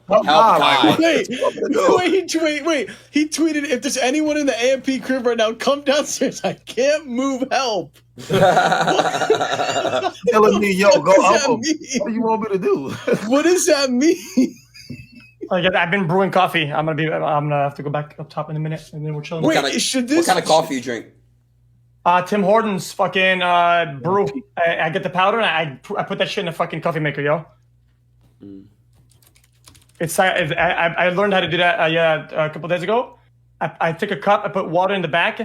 Wait. He tweeted, if there's anyone in the AMP crib right now, come downstairs. I can't move. Help. Telling me, yo, go up. What do you want me to do? What does that mean? I've been brewing coffee. I'm gonna have to go back up top in a minute, and then we're chilling. What kind of coffee you drink? Tim Hortons fucking brew. I get the powder and I put that shit in a fucking coffee maker, yo. I learned how to do that a couple days ago. I take a cup, I put water in the back,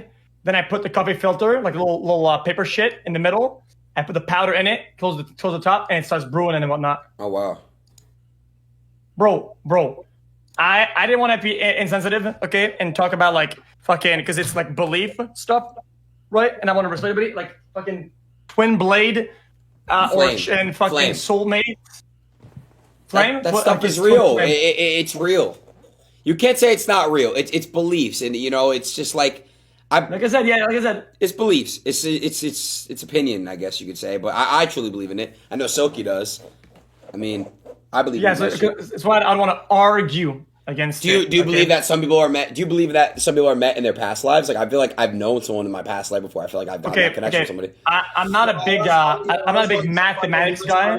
then I put the coffee filter, like a little paper shit in the middle. I put the powder in it, close the top, and it starts brewing and whatnot. Oh wow. Bro, I didn't want to be insensitive, okay, and talk about like fucking, because it's like belief stuff, right? And I want to respect everybody, like fucking Twin Blade, Orch, and fucking Soulmate. That stuff is real. It's real. You can't say it's not real. It's beliefs, and it's just like I said, it's beliefs. It's opinion, I guess you could say. But I truly believe in it. I know Silky does. I mean, I believe. Yeah, it's why I don't want to argue against. Do you believe that some people are met? Do you believe that some people are met in their past lives? Like I feel like I've known someone in my past life before. I feel like I've got that connection with somebody. I'm not a big mathematics guy,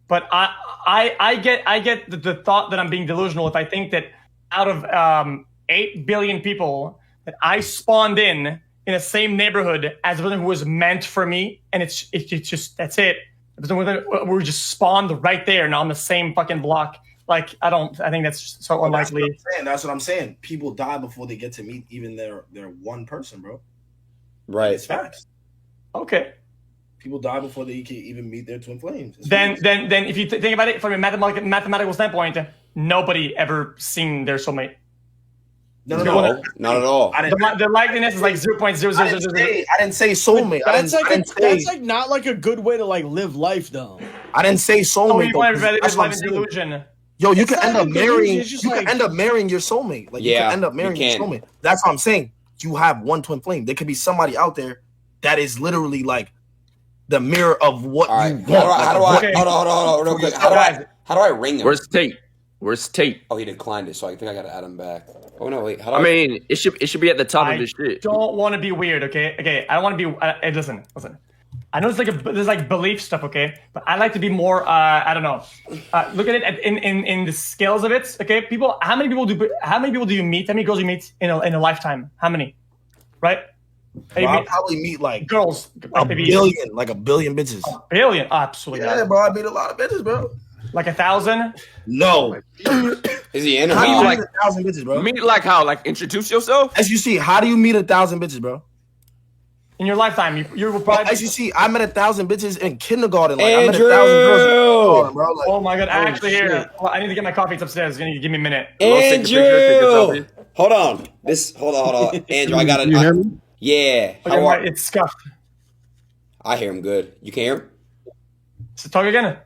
but I get the thought that I'm being delusional if I think that out of 8 billion people that I spawned in the same neighborhood as a person who was meant for me, and it's just that's it. We're just spawned right there, and on the same fucking block. Like I think that's just so unlikely. That's what I'm saying. People die before they get to meet even their one person, bro. Right. It's facts. Okay. People die before they can even meet their twin flames. Then if you think about it from a mathematical standpoint, nobody ever seen their soulmate. No, not at all. The likeliness is like 0.0000. I didn't say soulmate. That's like not like a good way to like live life, though. I didn't say soulmate. You want everybody to live in delusion. Yo, you can end up marrying. You can end up marrying your soulmate. Like you can end up marrying your soulmate. That's what I'm saying. You have one twin flame. There could be somebody out there that is literally like the mirror of what you want. Hold on, real quick. How do I ring him? Where's Tate? Oh, he declined it, so I think I gotta add him back. Oh no, wait. I mean, it should be at the top of his shit. Don't want to be weird, okay? I don't want to be. Listen. I know there's like belief stuff, okay? But I like to be more. I don't know. Look at it in the scales of it, okay? People, how many people do you meet? How many girls you meet in a lifetime? How many? Right? Bro, I'll probably meet like girls, a billion bitches. A billion? Absolutely not. Yeah, bro, I meet a lot of bitches, bro. Like 1,000? No. Is he in? How do you meet 1,000 bitches, bro? Meet like how? Like introduce yourself? XQC, how do you meet 1,000 bitches, bro? In your lifetime, you will probably. XQC, I met 1,000 bitches in kindergarten. Like Andrew! I met 1,000 girls in kindergarten, bro. Like, oh my god! Actually, here, I need to get my coffee. It's upstairs. Give me a minute. Andrew, hold on. Hold on. Andrew, I gotta. You hear me? Yeah. Okay, it's scuffed. I hear him good. You can hear him? So talk again.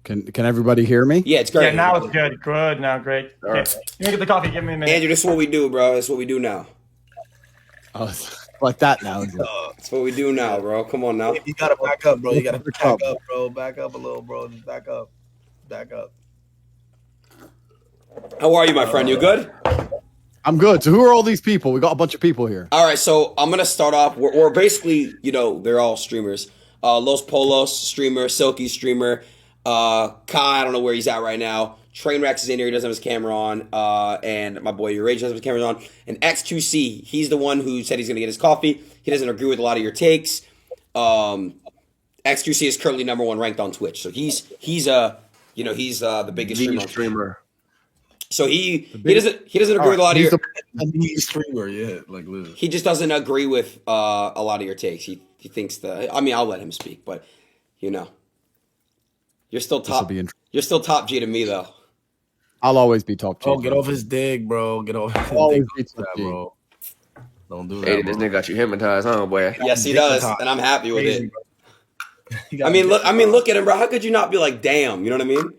Can everybody hear me? Yeah, it's great. Yeah, now it's good. Good now, great. All right. Let me get the coffee. Give me a minute. Andrew, this is what we do, bro. This is what we do now. Oh, like that now. That's what we do now, bro. Come on now. You gotta back up, bro. You gotta back up, bro. Back up a little, bro. Just back up. Back up. How are you, my friend? You good? I'm good. So who are all these people? We got a bunch of people here. All right, so I'm gonna start off. We're basically, they're all streamers. Los Polos streamer, Silky streamer, Kai, I don't know where he's at right now. Trainwreck is in here, he doesn't have his camera on, and my boy Rage doesn't have his camera on. And XQC, he's the one who said he's gonna get his coffee. He doesn't agree with a lot of your takes. XQC is currently #1 ranked on Twitch, so he's the biggest streamer. So he doesn't agree with a lot of your. He's a streamer, yeah, like literally. He just doesn't agree with a lot of your takes. He thinks I'll let him speak, but you're still top. You're still top G to me though. I'll always be top G. Oh, get off his dick, bro. Get off his always dick, bro. Don't do that. Hey, bro. this nigga got you hypnotized, huh, boy? Yes, he does, and I'm happy with it. Look at him, bro. How could you not be like, damn? You know what I mean?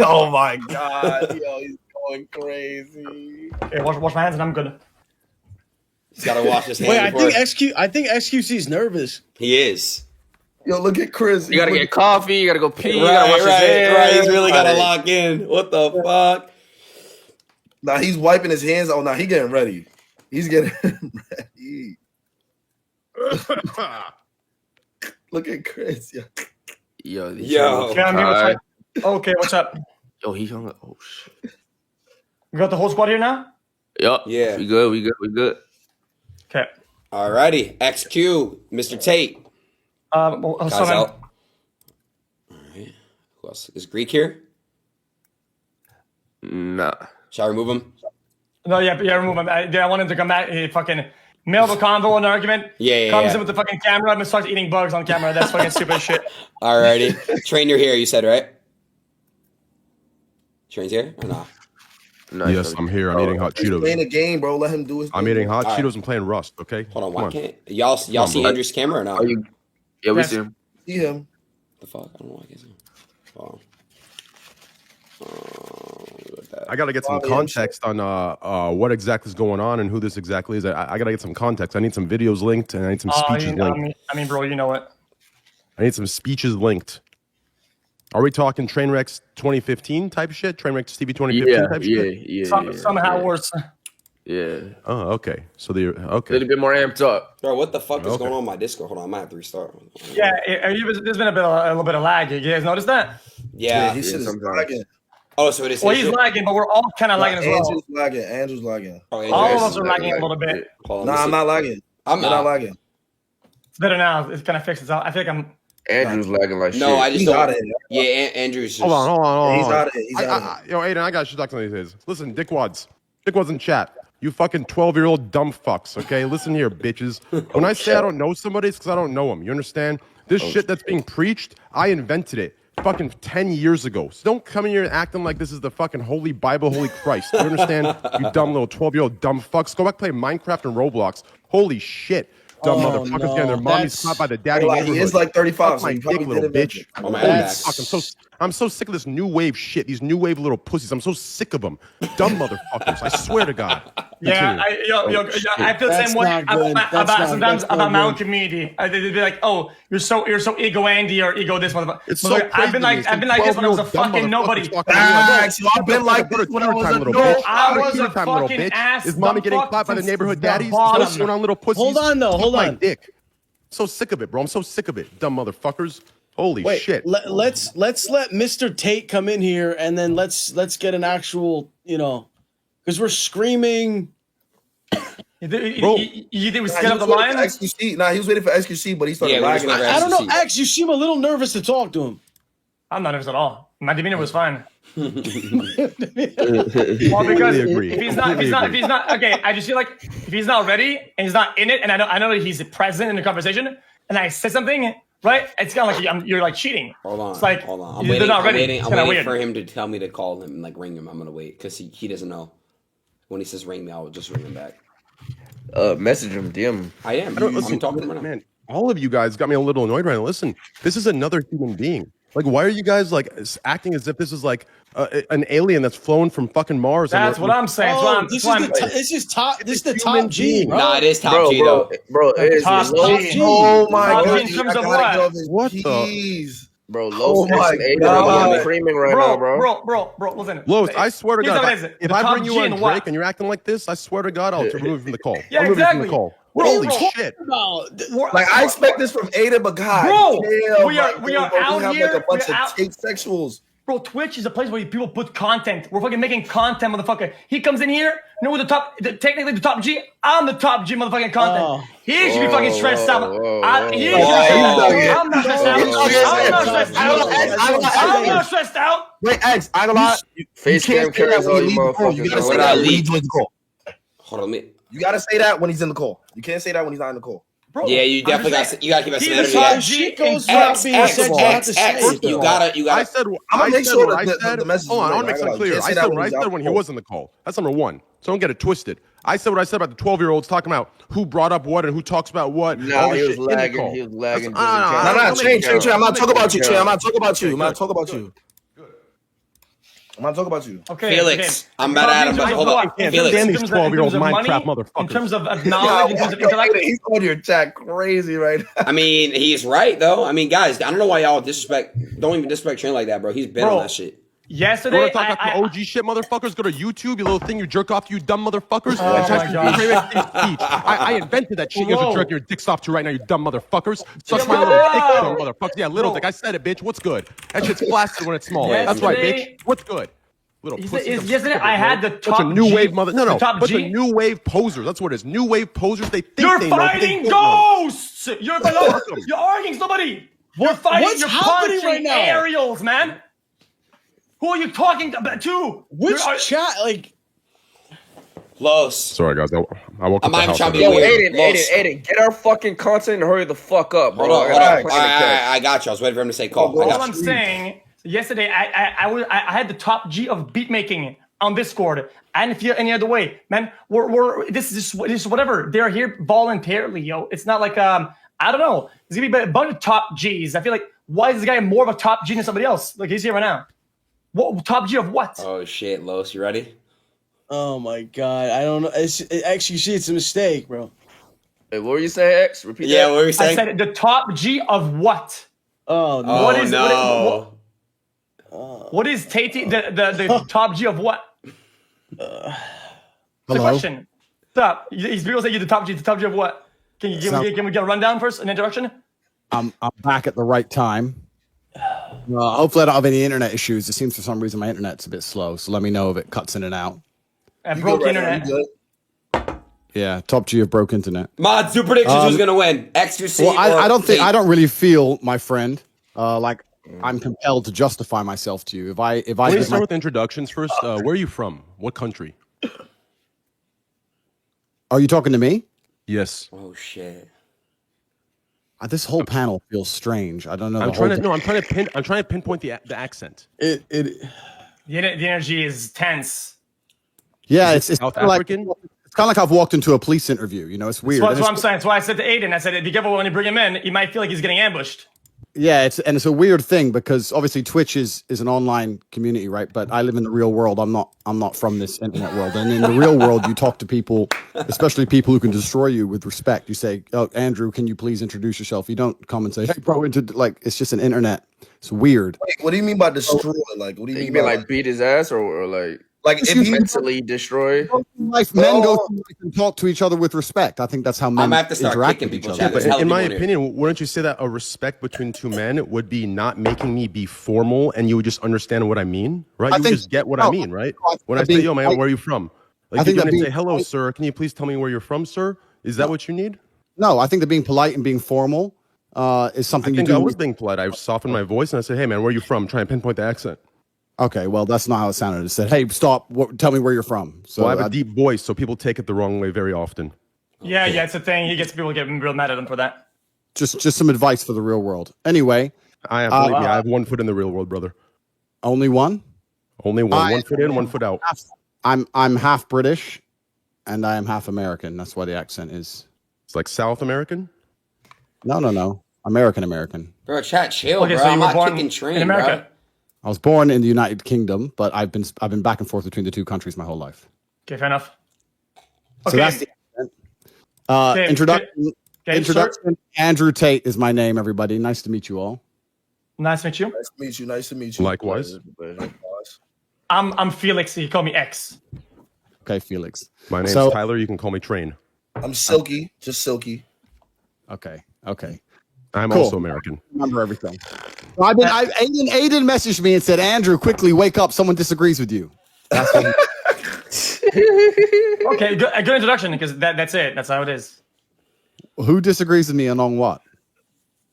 Oh my god, yo, he's going crazy. Hey, wash my hands and I'm good. He's got to wash his hands. Wait, I think XQC's nervous. He is. Yo, look at Chris. You gotta get coffee. You gotta go pee. You gotta wash his hands. Right. He's really gotta lock in. What the fuck? Nah, he's wiping his hands. Oh, nah, he getting ready. He's getting ready. Look at Chris. Yo. Okay, what's up? Yo, he hung up. Oh shit. You got the whole squad here now? Yup. Yeah. We good. Okay. Alrighty. XQ, Mr. Tate. Guys out. All right. Who else? Is Greek here? Nah. Shall I remove him? No, yeah, remove him. I want him to come back. He fucking middle of a convo, an argument. Comes in with the fucking camera and starts eating bugs on camera. That's fucking stupid shit. Alrighty. Train, you're here, you said, right? Train's here or not? No, yes, I'm here. I'm eating hot Cheetos. Playing a game, bro. Let him do his thing. I'm eating hot Cheetos and playing Rust. Okay. Hold on. Why can't y'all see Andrew's camera or not? Yeah, we see him. See him. The fuck? I don't know why I can't see him. Hold on. I gotta get some context on what exactly is going on and who this exactly is. I gotta get some context. I need some videos linked and I need some speeches linked. I mean, bro, you know it. I need some speeches linked. Are we talking Trainwrecks 2015 type shit? Trainwrecks TV 2015 type shit? Yeah. Somehow worse. Yeah. Oh, okay. So okay. A little bit more amped up. Bro, what the fuck is going on my Discord? Hold on, I might have to restart. Yeah, there's been a little bit of lag. You guys notice that? Yeah. He said it's lagging. Oh, so it is. Well, he's lagging, but we're all kind of lagging as well. Andrew's lagging. Oh, all of us are lagging a little bit. Nah, I'm not lagging. I'm not lagging. It's better now. It's kind of fixed itself. I feel like Andrew's lagging like shit. No, I just He's don't. out of it. Yeah, Andrew's just. Hold on. He's out of it. He's out of it. Yo, Aiden, I got shit to talk to these. Listen, Dickwads in chat. You fucking 12-year-old dumb fucks, okay? Listen here, bitches. When I say I don't know somebody, it's because I don't know them. You understand? This shit that's being preached, I invented it fucking 10 years ago. So don't come in here acting like this is the fucking holy Bible, holy Christ. You understand? You dumb little 12-year-old dumb fucks. Go back play Minecraft and Roblox. Holy shit. Dumb motherfuckers getting their mommies caught by the daddy neighborhood. He is like 35. Fuck my dick, little bitch. Oh, man, Fuck, I'm so sick of this new wave shit. These new wave little pussies. I'm so sick of them. Dumb motherfuckers. I swear to God. Yeah, I feel the same way about my own community. They'd be like, "Oh, you're so ego Andy or ego this motherfucker." It's so I've been like this when I was a fucking nobody. I've been like this when I was a no. I was a fucking ass. Is mommy getting clapped by the neighborhood daddies? What's going on, little pussies? Hold on, though. Hold on. My dick. So sick of it, bro. I'm so sick of it. Dumb motherfuckers. Holy shit. Let's let Mr. Tate come in here and then let's get an actual, because we're screaming. You think we scared of the lion? XQC. Nah, he was waiting for XQC, but he started lagging. I don't know, X. You seem a little nervous to talk to him. I'm not nervous at all. My demeanor was fine. Well, because if he's not okay, I just feel like if he's not ready and he's not in it, and I know that he's present in the conversation, and I say something, right? It's kind of like you're like cheating. Hold on. It's like hold on. they're not ready. I'm waiting for him to tell me to call him and like ring him. I'm gonna wait because he doesn't know. When he says ring me, I'll just ring him back. Message him, DM him. I am. I'm talking to him right now. Man, all of you guys got me a little annoyed right now. Listen, this is another human being. Like, why are you guys like acting as if this is like an alien that's flown from fucking Mars? That's what I'm saying. This is the top G. Bro. Nah, it is top G though. Bro, it's top G. Oh my god! In terms of what? What the? Bro, Los is screaming right now, bro. Listen, Los, I swear to God, if I bring you on Drake what? and you're acting like this, I swear to God, I'll remove you from the call. Yeah, I'll remove you from the exactly. call. Bro, Holy bro. shit! Like I expect this from Aiden, but God, bro, we are out have here. Like a bunch of Tate sexuals. Bro, Twitch is a place where people put content. We're fucking making content, motherfucker. He comes in here, technically the top G. I'm the top G motherfucking content. He should be fucking stressed out. I'm not stressed out. Wait, X, I don't lie. Face cam carries all you motherfuckers. You gotta say that when he joins the call. Hold on, you gotta say that when he's in the call. You can't say that when he's not in the call. Bro, yeah, you definitely got to keep us in X. You gotta. I said. I'm gonna make sure that the message. Hold on, I want to make something clear. I said what I said when he was in the call. That's number one. So don't get it twisted. I said what I said about the 12-year-olds talking about who brought up what and who talks about what. No, he was lagging. He was lagging. No, Trey. I'm not talking about you, Trey. I'm not talking about you. I'm not talking about you. Okay, Felix. okay. I'm mad at him, but hold on. Felix. Damn these 12-year-old Minecraft motherfuckers. In terms of knowledge, in terms of intellect. He's on your chat crazy right now. I mean, he's right though. I mean, guys, I don't know why y'all don't even disrespect Train like that, bro. He's been on that shit. Yesterday, you want to talk about the OG shit, motherfuckers? Go to YouTube, you little thing you jerk off to, you dumb motherfuckers. Oh my God. I invented that shit. You have to jerk your dicks off to right now, you dumb motherfuckers. Suck my little dick, dumb motherfuckers. Yeah, little dick. I said it, bitch. What's good? That shit's plastic when it's small. That's right, bitch. What's good? Little pussy. Yesterday, I had the top bunch of new wave mother. No, top bunch G. of new wave posers. That's what it is. New wave posers. They think You're they know. fighting ghosts. You're arguing somebody. You're fighting. What's you're happening punching right now? aerials, man. Who are you talking to? Which chat? Like, Los. Sorry, guys. I woke up. I'm not even trying to be Yo, weird. Aiden, get our fucking content and hurry the fuck up, bro. Hold on. I got you. I was waiting for him to say call. All I'm saying, yesterday I had the top G of beat making on Discord. I didn't feel any other way, man. This is whatever. They're here voluntarily, yo. It's not like I don't know. There's gonna be a bunch of top Gs. I feel like why is this guy more of a top G than somebody else? Like he's here right now. What top G of what? Oh shit, Los, you ready? oh my God, I don't know. XQC, it's a mistake, bro. Hey, what were you saying, X? Repeat Yeah, that. what were you saying? I said the top G of what? Oh no. What is Tate? The top G of what? The question. Stop. These people say you're the top G. The top G of what? Can you can we get a rundown first? An introduction? I'm back at the right time. Hopefully I don't have any internet issues. It seems for some reason my internet's a bit slow, so let me know if it cuts in and out. Broke internet. Yeah, top G of broke internet. Mods, do predictions. Who's gonna win? XQC. Well, I don't think Tate? I don't really feel, my friend, like I'm compelled to justify myself to you. If I Please start with introductions first. Where are you from? What country? Are you talking to me? Yes. Oh shit. This whole panel feels strange. I don't know. I'm trying to pinpoint the accent. It The energy is tense. Yeah, it's South kinda African. It's kind of like I've walked into a police interview. You know, it's weird. That's what I'm saying. That's why I said to Aiden, I said, be careful when you bring him in. He might feel like he's getting ambushed. Yeah, it's a weird thing because obviously Twitch is an online community, right? But I live in the real world. I'm not from this internet world. And in the real world, you talk to people, especially people who can destroy you, with respect. You say, "Oh, Andrew, can you please introduce yourself?" You don't come and say, "Hey, bro," like it's just an internet. It's weird. Wait, what do you mean by destroy? Like, what do you mean You by mean like beat his ass or like if he mentally destroy? Life, men go through life and talk to each other with respect. I think that's how men I'm gonna have to start interact kicking with each people, other. chat. But There's hella in my people in here. opinion, wouldn't you say that a respect between two men would be not making me be formal and you would just understand what I mean, right? You would just get what I mean, right? When I say, "Yo, man, where are you from?" Like, I think you're that gonna say, being "Hello, sir. Can you please tell me where you're from, sir?" Is that what you need? No, I think that being polite and being formal is I something you think do. I was being polite. I softened my voice and I said, "Hey, man, where are you from?" Trying to pinpoint the accent. Okay, well, that's not how it sounded. It said, "Hey, stop! Tell me where you're from." So So I have a deep voice, so people take it the wrong way very often. Yeah, it's a thing. People get real mad at him for that. just some advice for the real world. Anyway, Believe me, I have 1 foot in the real world, brother. only one. Only one. 1 foot in, 1 foot out. I'm half British, and I am half American. That's why the accent is. It's like South American. No, American. Bro, chat, chill, Okay, bro. so you I'm were not born kicking Train, in America. bro. I was born in the United Kingdom, but I've been back and forth between the two countries my whole life. Okay, fair enough. So Okay. that's the accent. Okay, Introduction. okay, Introduction. Andrew Tate is my name. Everybody, nice to meet you all. Nice to meet you. nice to meet you? Nice to meet you. Likewise. I'm Felix. He call me X. Okay, Felix. My name's So- Tyler. You can call me Train. I'm Silky, just Silky. Okay. I'm Cool. also American. Remember everything. So Aiden messaged me and said, "Andrew, quickly wake up. Someone disagrees with you." That's what Okay, a good introduction because that's it. That's how it is. who disagrees with me and on what?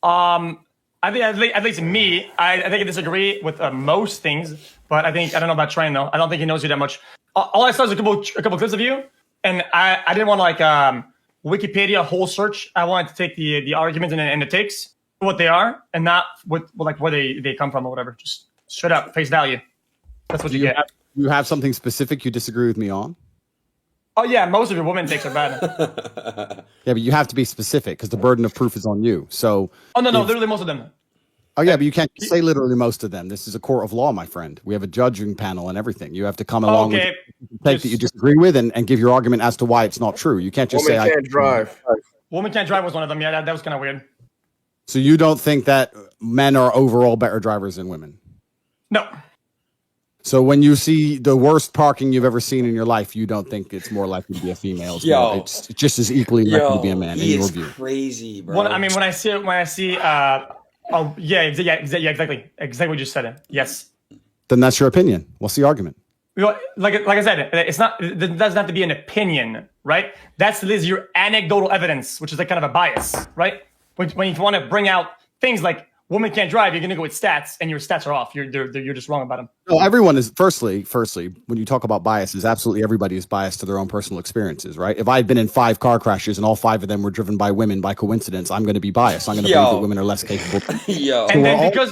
I think at least me, I think I disagree with most things, but I don't know about Train though. I don't think he knows you that much. All I saw is a couple clips of you, and I didn't want to like Wikipedia whole search. I wanted to take the arguments and the takes for what they are, and not with like where they come from or whatever. Just straight up face value. That's what you get. You have something specific you disagree with me on? Oh yeah, most of your women takes are bad. Yeah, but you have to be specific because the burden of proof is on you. So, Oh no, literally most of them. Oh yeah, but you can't say literally most of them. This is a court of law, my friend. We have a judging panel and everything. You have to come along with take that you disagree with and give your argument as to why it's not true. You can't just Woman say can't drive. Woman can't drive was one of them. Yeah, that was kind of weird. So you don't think that men are overall better drivers than women? No. So when you see the worst parking you've ever seen in your life, you don't think it's more likely to be a female? It's just as equally likely to be a man in your view. Crazy, bro. Well, I mean, when I see exactly what you just said. Yes. Then that's your opinion. What's the argument? Like I said, it's not. It doesn't have to be an opinion, right? That's your anecdotal evidence, which is like kind of a bias, right? When you want to bring out things like women can't drive, you're going to go with stats, and your stats are off. You're just wrong about them. No, everyone is. Firstly, when you talk about biases, absolutely everybody is biased to their own personal experiences, right? If I had been in 5 car crashes and all 5 of them were driven by women by coincidence, I'm going to be biased. I'm going to believe that women are less capable. And then fair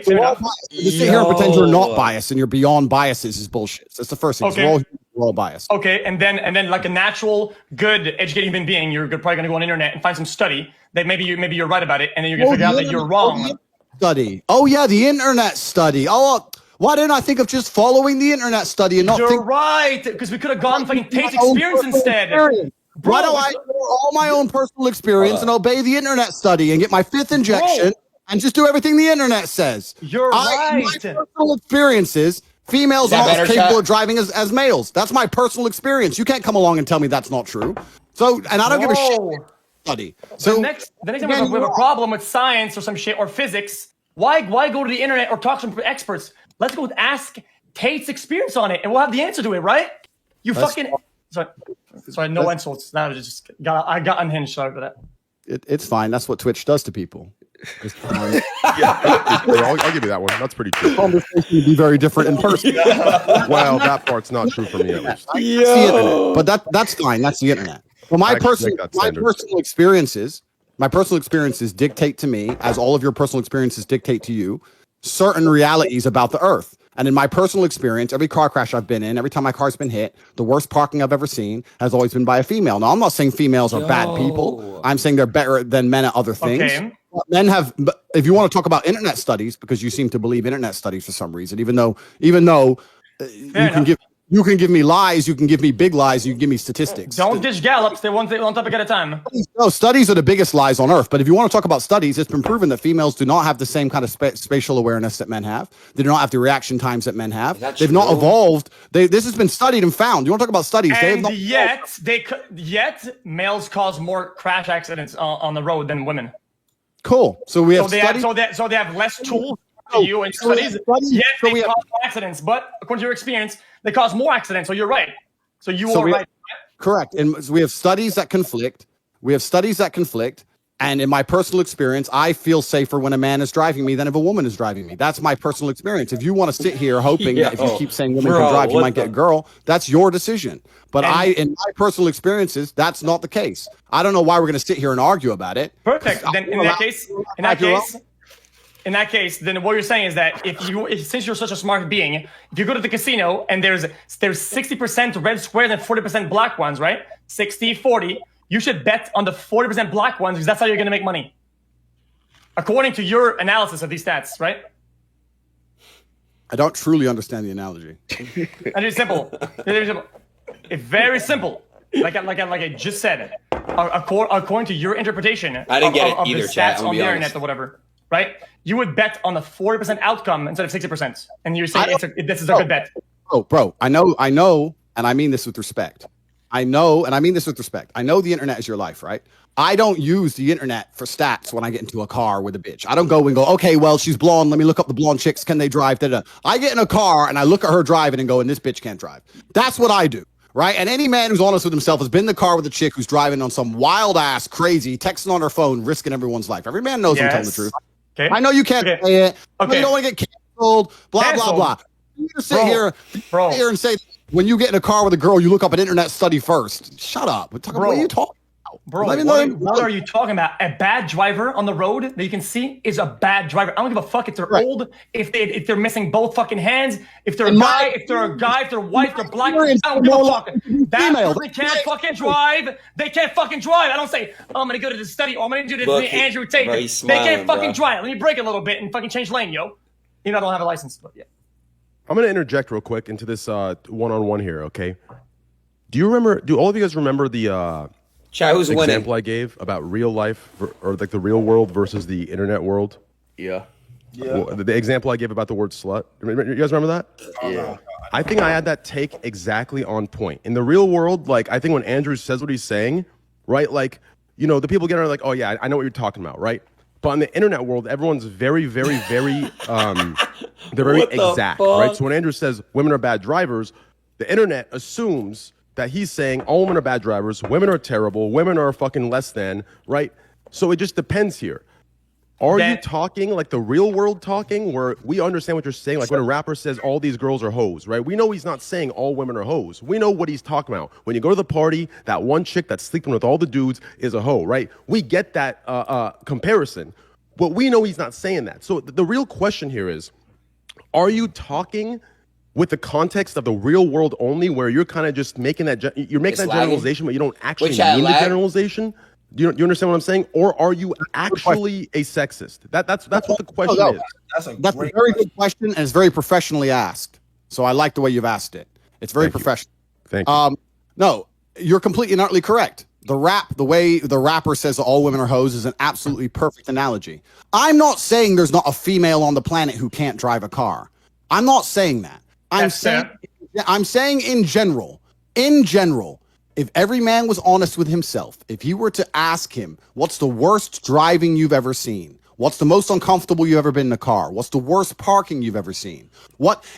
enough. To sit here and pretend you're not biased and you're beyond biases is bullshit. That's the first thing. Okay. We're all biased. Okay, and then like a natural, good, educated human being, you're probably going to go on the internet and find some study that maybe you're right about it, and then you're going to figure out that you're wrong. Study. Oh yeah, the internet study. Oh, why didn't I think of just following the internet study and not? You're right, because we could have gone fucking Tate's experience instead. Why do I ignore all my own personal experience and obey the internet study and get my 5th injection and just do everything the internet says? You're right. My personal experiences. Females are not as capable of driving as males. That's my personal experience. You can't come along and tell me that's not true. So, and I don't give a shit. Study. So the next time we have a problem with science or some shit or physics, why go to the internet or talk to some experts? Let's go ask Tate's experience on it, and we'll have the answer to it, right? Sorry, no insults. Now I got unhinged. Sorry for that. It's fine. That's what Twitch does to people. I'll give you that one. That's pretty true. Conversation would be very different in person. Well, that part's not true for me at least. That's the internet, but that's fine. That's the internet. Well, my personal experiences dictate to me, as all of your personal experiences dictate to you, certain realities about the earth. And in my personal experience, every car crash I've been in, every time my car's been hit, the worst parking I've ever seen has always been by a female. Now, I'm not saying females are bad people. I'm saying they're better than men at other things. Okay. Men have, if you want to talk about internet studies, because you seem to believe internet studies for some reason, even though you can give me lies, you can give me big lies, you can give me statistics. Don't dish Gallups. They one topic at a time. No, studies are the biggest lies on earth. But if you want to talk about studies, it's been proven that females do not have the same kind of spatial awareness that men have. They do not have the reaction times that men have. They've not evolved. This has been studied and found. You want to talk about studies? And yet males cause more crash accidents on the road than women. Cool. So we have so they have less tools to you and studies. Yet they cause more accidents, but according to your experience, they cause more accidents. So you're right. So you are right. Correct. And we have studies that conflict. And in my personal experience, I feel safer when a man is driving me than if a woman is driving me. That's my personal experience. If you want to sit here hoping that if you keep saying women can drive, you might get a girl, that's your decision. But in my personal experiences, that's not the case. I don't know why we're going to sit here and argue about it. Perfect. Then in that case, then what you're saying is that since you're such a smart being, if you go to the casino and there's 60% red squares and 40% black ones, right? 60-40. You should bet on the 40% black ones because that's how you're going to make money. According to your analysis of these stats, right? I don't truly understand the analogy. And it's simple. It's very simple. Like I just said, according to your interpretation I didn't get it of either, the chat, stats on the internet or whatever, right? You would bet on the 40% outcome instead of 60%. And you're saying this is a good bet. Oh, bro, I know, and I mean this with respect. I know the internet is your life, right? I don't use the internet for stats when I get into a car with a bitch. I don't go, okay, well, she's blonde. Let me look up the blonde chicks. Can they drive? Da-da. I get in a car and I look at her driving and go, and this bitch can't drive. That's what I do, right? And any man who's honest with himself has been in the car with a chick who's driving on some wild ass, crazy, texting on her phone, risking evereveryone's life. Every man knows I'm telling the truth. Okay. I know you can't say it. Okay. You don't want to get canceled, blah, blah, blah. You just sit here and say, when you get in a car with a girl, you look up an internet study first. Shut up. What are you talking about? Bro, Let me what are you talking about? A bad driver on the road that you can see is a bad driver. I don't give a fuck if they're old, if they're missing both fucking hands, if they're a guy, if they're white, if they're black. I don't give a fuck. That person can't fucking drive. They can't fucking drive. I don't say, oh, I'm gonna go to the study or I'm gonna do this with Andrew Tate. Bro, They can't fucking drive. Let me brake a little bit and fucking change lane, yo. You know, I don't have a license, but yeah. I'm gonna interject real quick into this one-on-one here, okay? Do all of you guys remember the Chat, who's example winning? I gave about real life or like the real world versus the internet world? Yeah. Well, the example I gave about the word slut. You guys remember that? Yeah. I think I had that take exactly on point. In the real world, like I think when Andrew says what he's saying, right? Like, you know, the people get are like, oh yeah, I know what you're talking about, right? But in the internet world, everyone's very, very, very they're very exact, right? So when Andrew says women are bad drivers, the internet assumes that he's saying all women are bad drivers, women are terrible, women are fucking less than, right? So it just depends here. Are you talking like the real world talking where we understand what you're saying? Like when a rapper says all these girls are hoes, right? We know he's not saying all women are hoes. We know what he's talking about. When you go to the party, that one chick that's sleeping with all the dudes is a hoe, right? We get that comparison, but we know he's not saying that. So the real question here is, are you talking with the context of the real world only, where you're kind of just making that generalization, but you don't actually mean the generalization? Do you understand what I'm saying? Or are you actually a sexist? That's what the question is. That's a very good question, and it's very professionally asked. So I like the way you've asked it. It's very professional. Thank you. No, you're completely and utterly correct. The way the rapper says all women are hoes is an absolutely perfect analogy. I'm not saying there's not a female on the planet who can't drive a car. I'm not saying that. I'm saying in general, if every man was honest with himself, if you were to ask him, what's the worst driving you've ever seen? What's the most uncomfortable you've ever been in a car? What's the worst parking you've ever seen?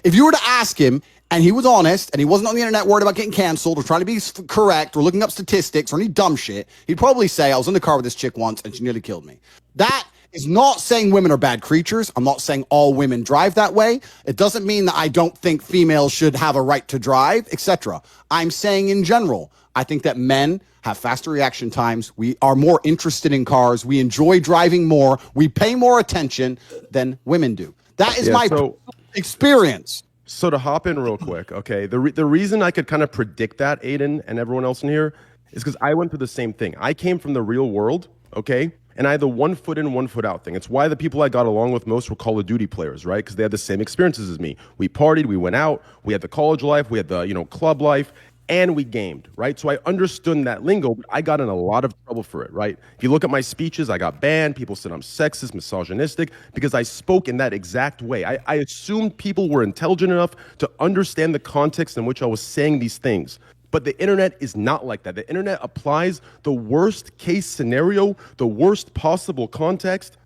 If you were to ask him and he was honest and he wasn't on the internet worried about getting canceled or trying to be correct or looking up statistics or any dumb shit, he'd probably say, I was in the car with this chick once and she nearly killed me. That is not saying women are bad creatures. I'm not saying all women drive that way. It doesn't mean that I don't think females should have a right to drive, etc. I'm saying in general, I think that men have faster reaction times. We are more interested in cars. We enjoy driving more. We pay more attention than women do. That is my experience. So to hop in real quick, okay, the reason I could kind of predict that, Aiden and everyone else in here, is because I went through the same thing. I came from the real world, okay, and I had the 1 foot in, 1 foot out thing. It's why the people I got along with most were Call of Duty players, right? Because they had the same experiences as me. We partied, we went out, we had the college life, we had the club life, and we gamed, right? So I understood that lingo, but I got in a lot of trouble for it, right? If you look at my speeches, I got banned. People said I'm sexist, misogynistic, because I spoke in that exact way. I assumed people were intelligent enough to understand the context in which I was saying these things. But the internet is not like that. The internet applies the worst case scenario, the worst possible context,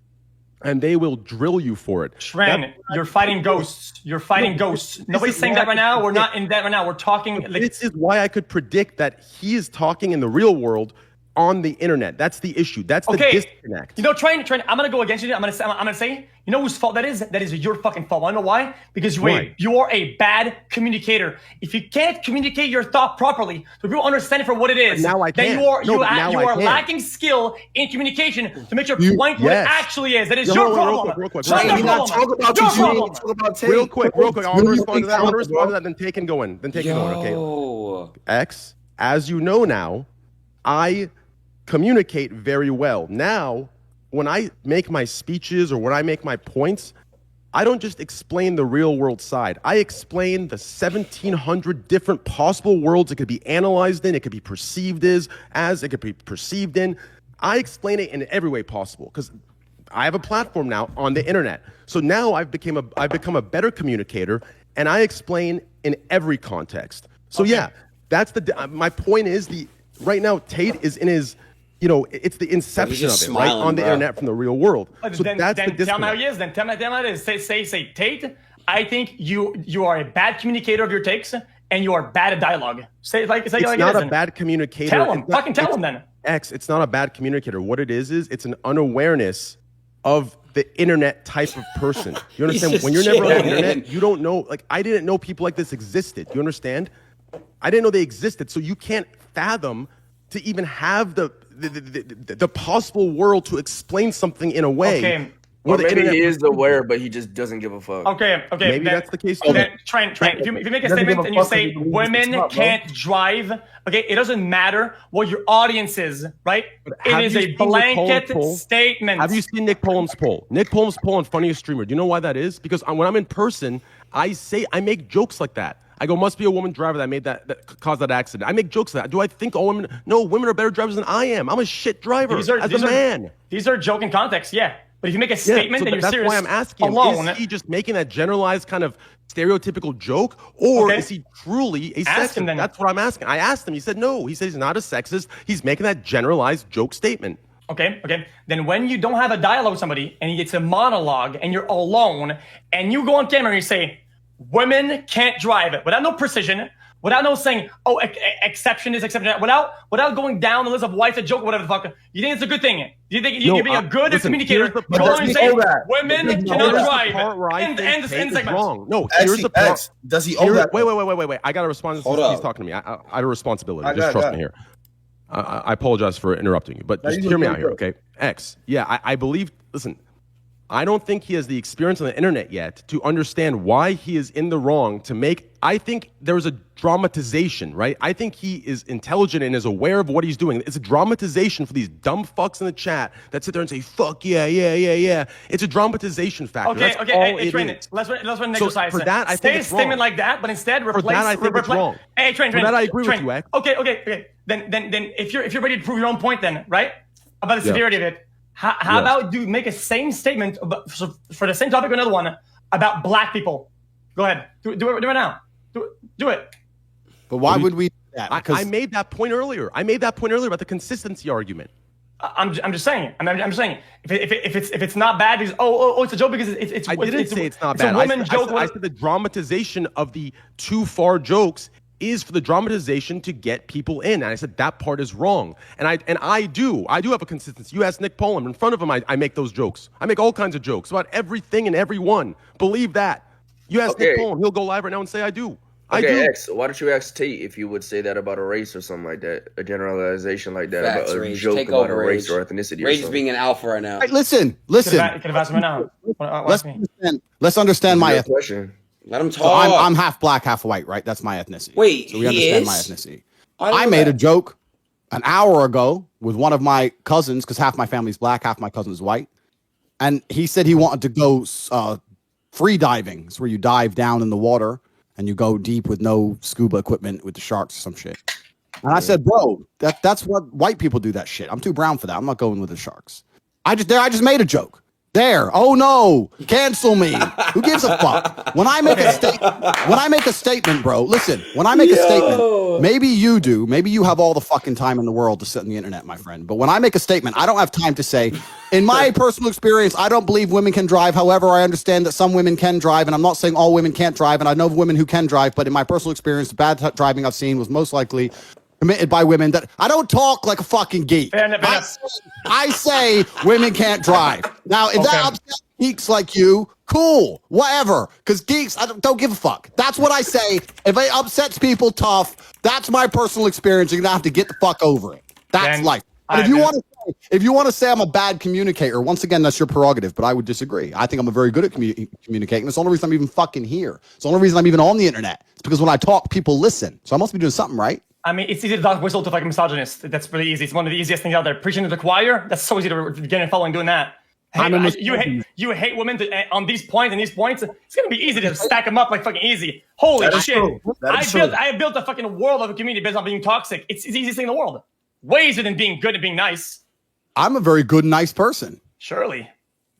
and they will drill you for it. Shran, you're fighting ghosts. You're fighting ghosts. Nobody's saying that right now. We're not in that right now. We're talking. This is why I could predict that he is talking in the real world on the internet. That's the issue. That's the disconnect. You know, Train, I'm gonna go against you. I'm gonna say, you know whose fault that is? That is your fucking fault. I know why? Because you're a bad communicator. If you can't communicate your thought properly, so people understand it for what it is, now I can. then you are lacking skill in communication to make your point what it actually is. That is your problem. Real quick. Real quick. I want to respond to that. Then take and go in. Okay. X, as you know now, I communicate very well. Now, when I make my speeches or when I make my points, I don't just explain the real world side. I explain the 1,700 different possible worlds it could be analyzed in, it could be perceived as, it could be perceived in. I explain it in every way possible because I have a platform now on the internet. So now I've become a better communicator, and I explain in every context. So that's my point is right now Tate is in his, it's the inception of it, right, on the internet from the real world. So then that's the disconnect. Tell me how he is. Then tell me how it is. Say, Tate, I think you are a bad communicator of your takes, and you are bad at dialogue. Say it like it's not a bad communicator. Tell him. Fucking tell him then. X, it's not a bad communicator. What it is it's an unawareness of the internet type of person. You understand? When you're never on the internet, you don't know. Like, I didn't know people like this existed. You understand? I didn't know they existed. So you can't fathom to even have the the possible world to explain something in a way. Okay. Or maybe he is aware, but he just doesn't give a fuck. Okay. Maybe that's the case. Then, Trent, if you make a statement and you say women can't drive, okay, it doesn't matter what your audience is, right? It is a blanket statement. Have you seen Nick Pullum's poll? Nick Pullum's poll on Funniest Streamer. Do you know why that is? Because when I'm in person, I make jokes like that. I go, must be a woman driver that caused that accident. I make jokes like that. Do I think all women? No, women are better drivers than I am. I'm a shit driver as a man. These are joke in context, yeah. But if you make a statement and you're that's serious why I'm asking alone, is he just making that generalized kind of stereotypical joke, or is he truly a sexist? That's what I'm asking. I asked him. He said no. He said he's not a sexist. He's making that generalized joke statement. Okay. Then when you don't have a dialogue with somebody and it's a monologue and you're alone and you go on camera and you say, women can't drive without no precision, without no saying, exception is exception, without going down the list of why it's a joke, whatever the fuck. You think it's a good thing? You think you're being a good communicator? Go on and say, women cannot drive. And the segment. Wrong. No, here's the part. Does he own that? Wait. I got to respond to this. He's talking to me. I have a responsibility. Just trust me here. I apologize for interrupting you, but just hear me out here, okay? X. Yeah, I believe, listen, I don't think he has the experience on the internet yet to understand why he is in the wrong to make, I think there's a dramatization, right? I think he is intelligent and is aware of what he's doing. It's a dramatization for these dumb fucks in the chat that sit there and say, fuck yeah. It's a dramatization factor. Okay, That's all it is. Let's run an exercise. For that, I think it's wrong. Statement like that, but instead replace. For that, I think it's wrong. Hey, Trent. For that, I agree with you, X. Okay. Then if you're ready to prove your own point, then right about the severity of it. How about you make a same statement for the same topic or another one about black people? Go ahead. Do it now. Do it. But why would we do that? I made that point earlier. About the consistency argument. I'm just saying. I'm saying if it's not bad because it's a joke because it's I didn't say it's not bad. It's a woman joke. I said the dramatization of the too far jokes is for the dramatization to get people in. And I said that part is wrong. And I do have a consistency. You ask Nick Pullum, in front of him, I make those jokes. I make all kinds of jokes about everything and everyone. Believe that. You ask Nick Pullum, he'll go live right now and say I do. I do. X, why don't you ask Tate if you would say that about a race or something like that? A generalization like that about a joke about a race or ethnicity. Rage is being an alpha right now. Hey, listen. You could have asked him now. Let's understand my question. Let him talk. So I'm half black, half white, right? That's my ethnicity. Wait, so we understand my ethnicity. I made a joke an hour ago with one of my cousins because half my family's black, half my cousin's white, and he said he wanted to go free diving. It's where you dive down in the water and you go deep with no scuba equipment with the sharks or some shit. And I said, bro, that's what white people do. That shit. I'm too brown for that. I'm not going with the sharks. I just made a joke. There. Oh no. Cancel me. Who gives a fuck? When I make a statement, bro, listen, when I make a statement, maybe you do, maybe you have all the fucking time in the world to sit on the internet, my friend. But when I make a statement, I don't have time to say, in my personal experience, I don't believe women can drive. However, I understand that some women can drive, and I'm not saying all women can't drive, and I know of women who can drive, but in my personal experience, the bad driving I've seen was most likely committed by women. That I don't talk like a fucking geek. I say women can't drive. Now, if that upsets geeks like you, cool, whatever. Because geeks, I don't give a fuck. That's what I say. If it upsets people, tough. That's my personal experience. You're gonna have to get the fuck over it. That's life. And if you want to say I'm a bad communicator, once again, that's your prerogative. But I would disagree. I think I'm a very good at communicating. It's the only reason I'm even fucking here. It's the only reason I'm even on the internet. It's because when I talk, people listen. So I must be doing something right. I mean, it's easy to talk whistle to like a misogynist. That's really easy. It's one of the easiest things out there. Preaching to the choir, that's so easy to get a following doing that. Hey, you hate women on these points and these points. It's going to be easy to stack them up like fucking easy. Holy shit. I built a fucking world of a community based on being toxic. It's the easiest thing in the world. Way easier than being good and being nice. I'm a very good and nice person. Surely.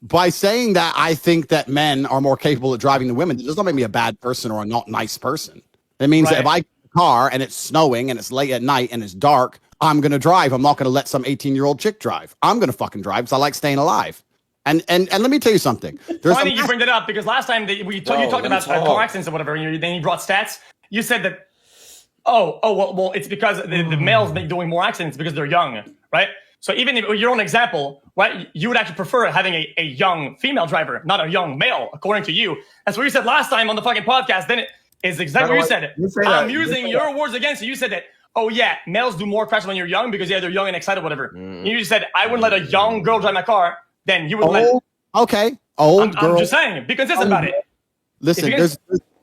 By saying that, I think that men are more capable of driving than women. It does not make me a bad person or a not nice person. It means that if I car and it's snowing and it's late at night and it's dark, I'm gonna drive. I'm not gonna let some 18-year-old chick drive. I'm gonna fucking drive because I like staying alive. And let me tell you something. Funny you bring that up because last time you talked about car accidents or whatever, and then you brought stats. You said that well, it's because the males make doing more accidents because they're young, right? So even if your own example, right, you would actually prefer having a young female driver, not a young male, according to you. That's what you said last time on the fucking podcast. Then it is exactly what you said. I'm using your words against you. You said that, oh yeah, males do more crashes when you're young because they're young and excited, whatever. You just said I wouldn't let a young girl drive my car. Then you would let. Okay, old girl. I'm just saying, be consistent about it. Listen,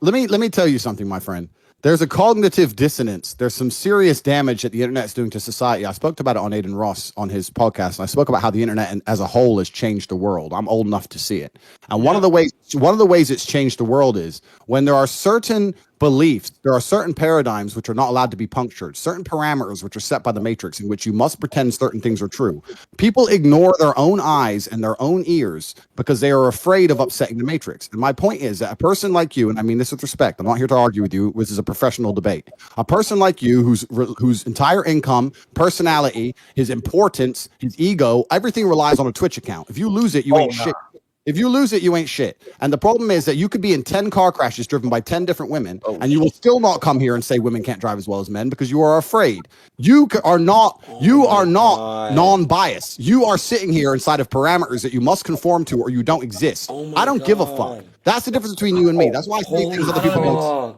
let me tell you something, my friend. There's a cognitive dissonance. There's some serious damage that the internet's doing to society. I spoke about it on Aiden Ross on his podcast, and I spoke about how the internet as a whole has changed the world. I'm old enough to see it. And one of the ways it's changed the world is when there are certain beliefs, there are certain paradigms which are not allowed to be punctured, certain parameters which are set by the matrix in which you must pretend certain things are true. People ignore their own eyes and their own ears because they are afraid of upsetting the matrix. And my point is that a person like you, and I mean this with respect, I'm not here to argue with you, this is a professional debate. A person like you whose entire income, personality, his importance, his ego, everything relies on a Twitch account. If you lose it, you ain't shit. If you lose it, you ain't shit. And the problem is that you could be in 10 car crashes driven by 10 different women, and you will still not come here and say women can't drive as well as men because you are afraid. You are not non-biased. You are sitting here inside of parameters that you must conform to or you don't exist. I don't give a fuck. That's the difference between you and me. That's why I say things other people don't.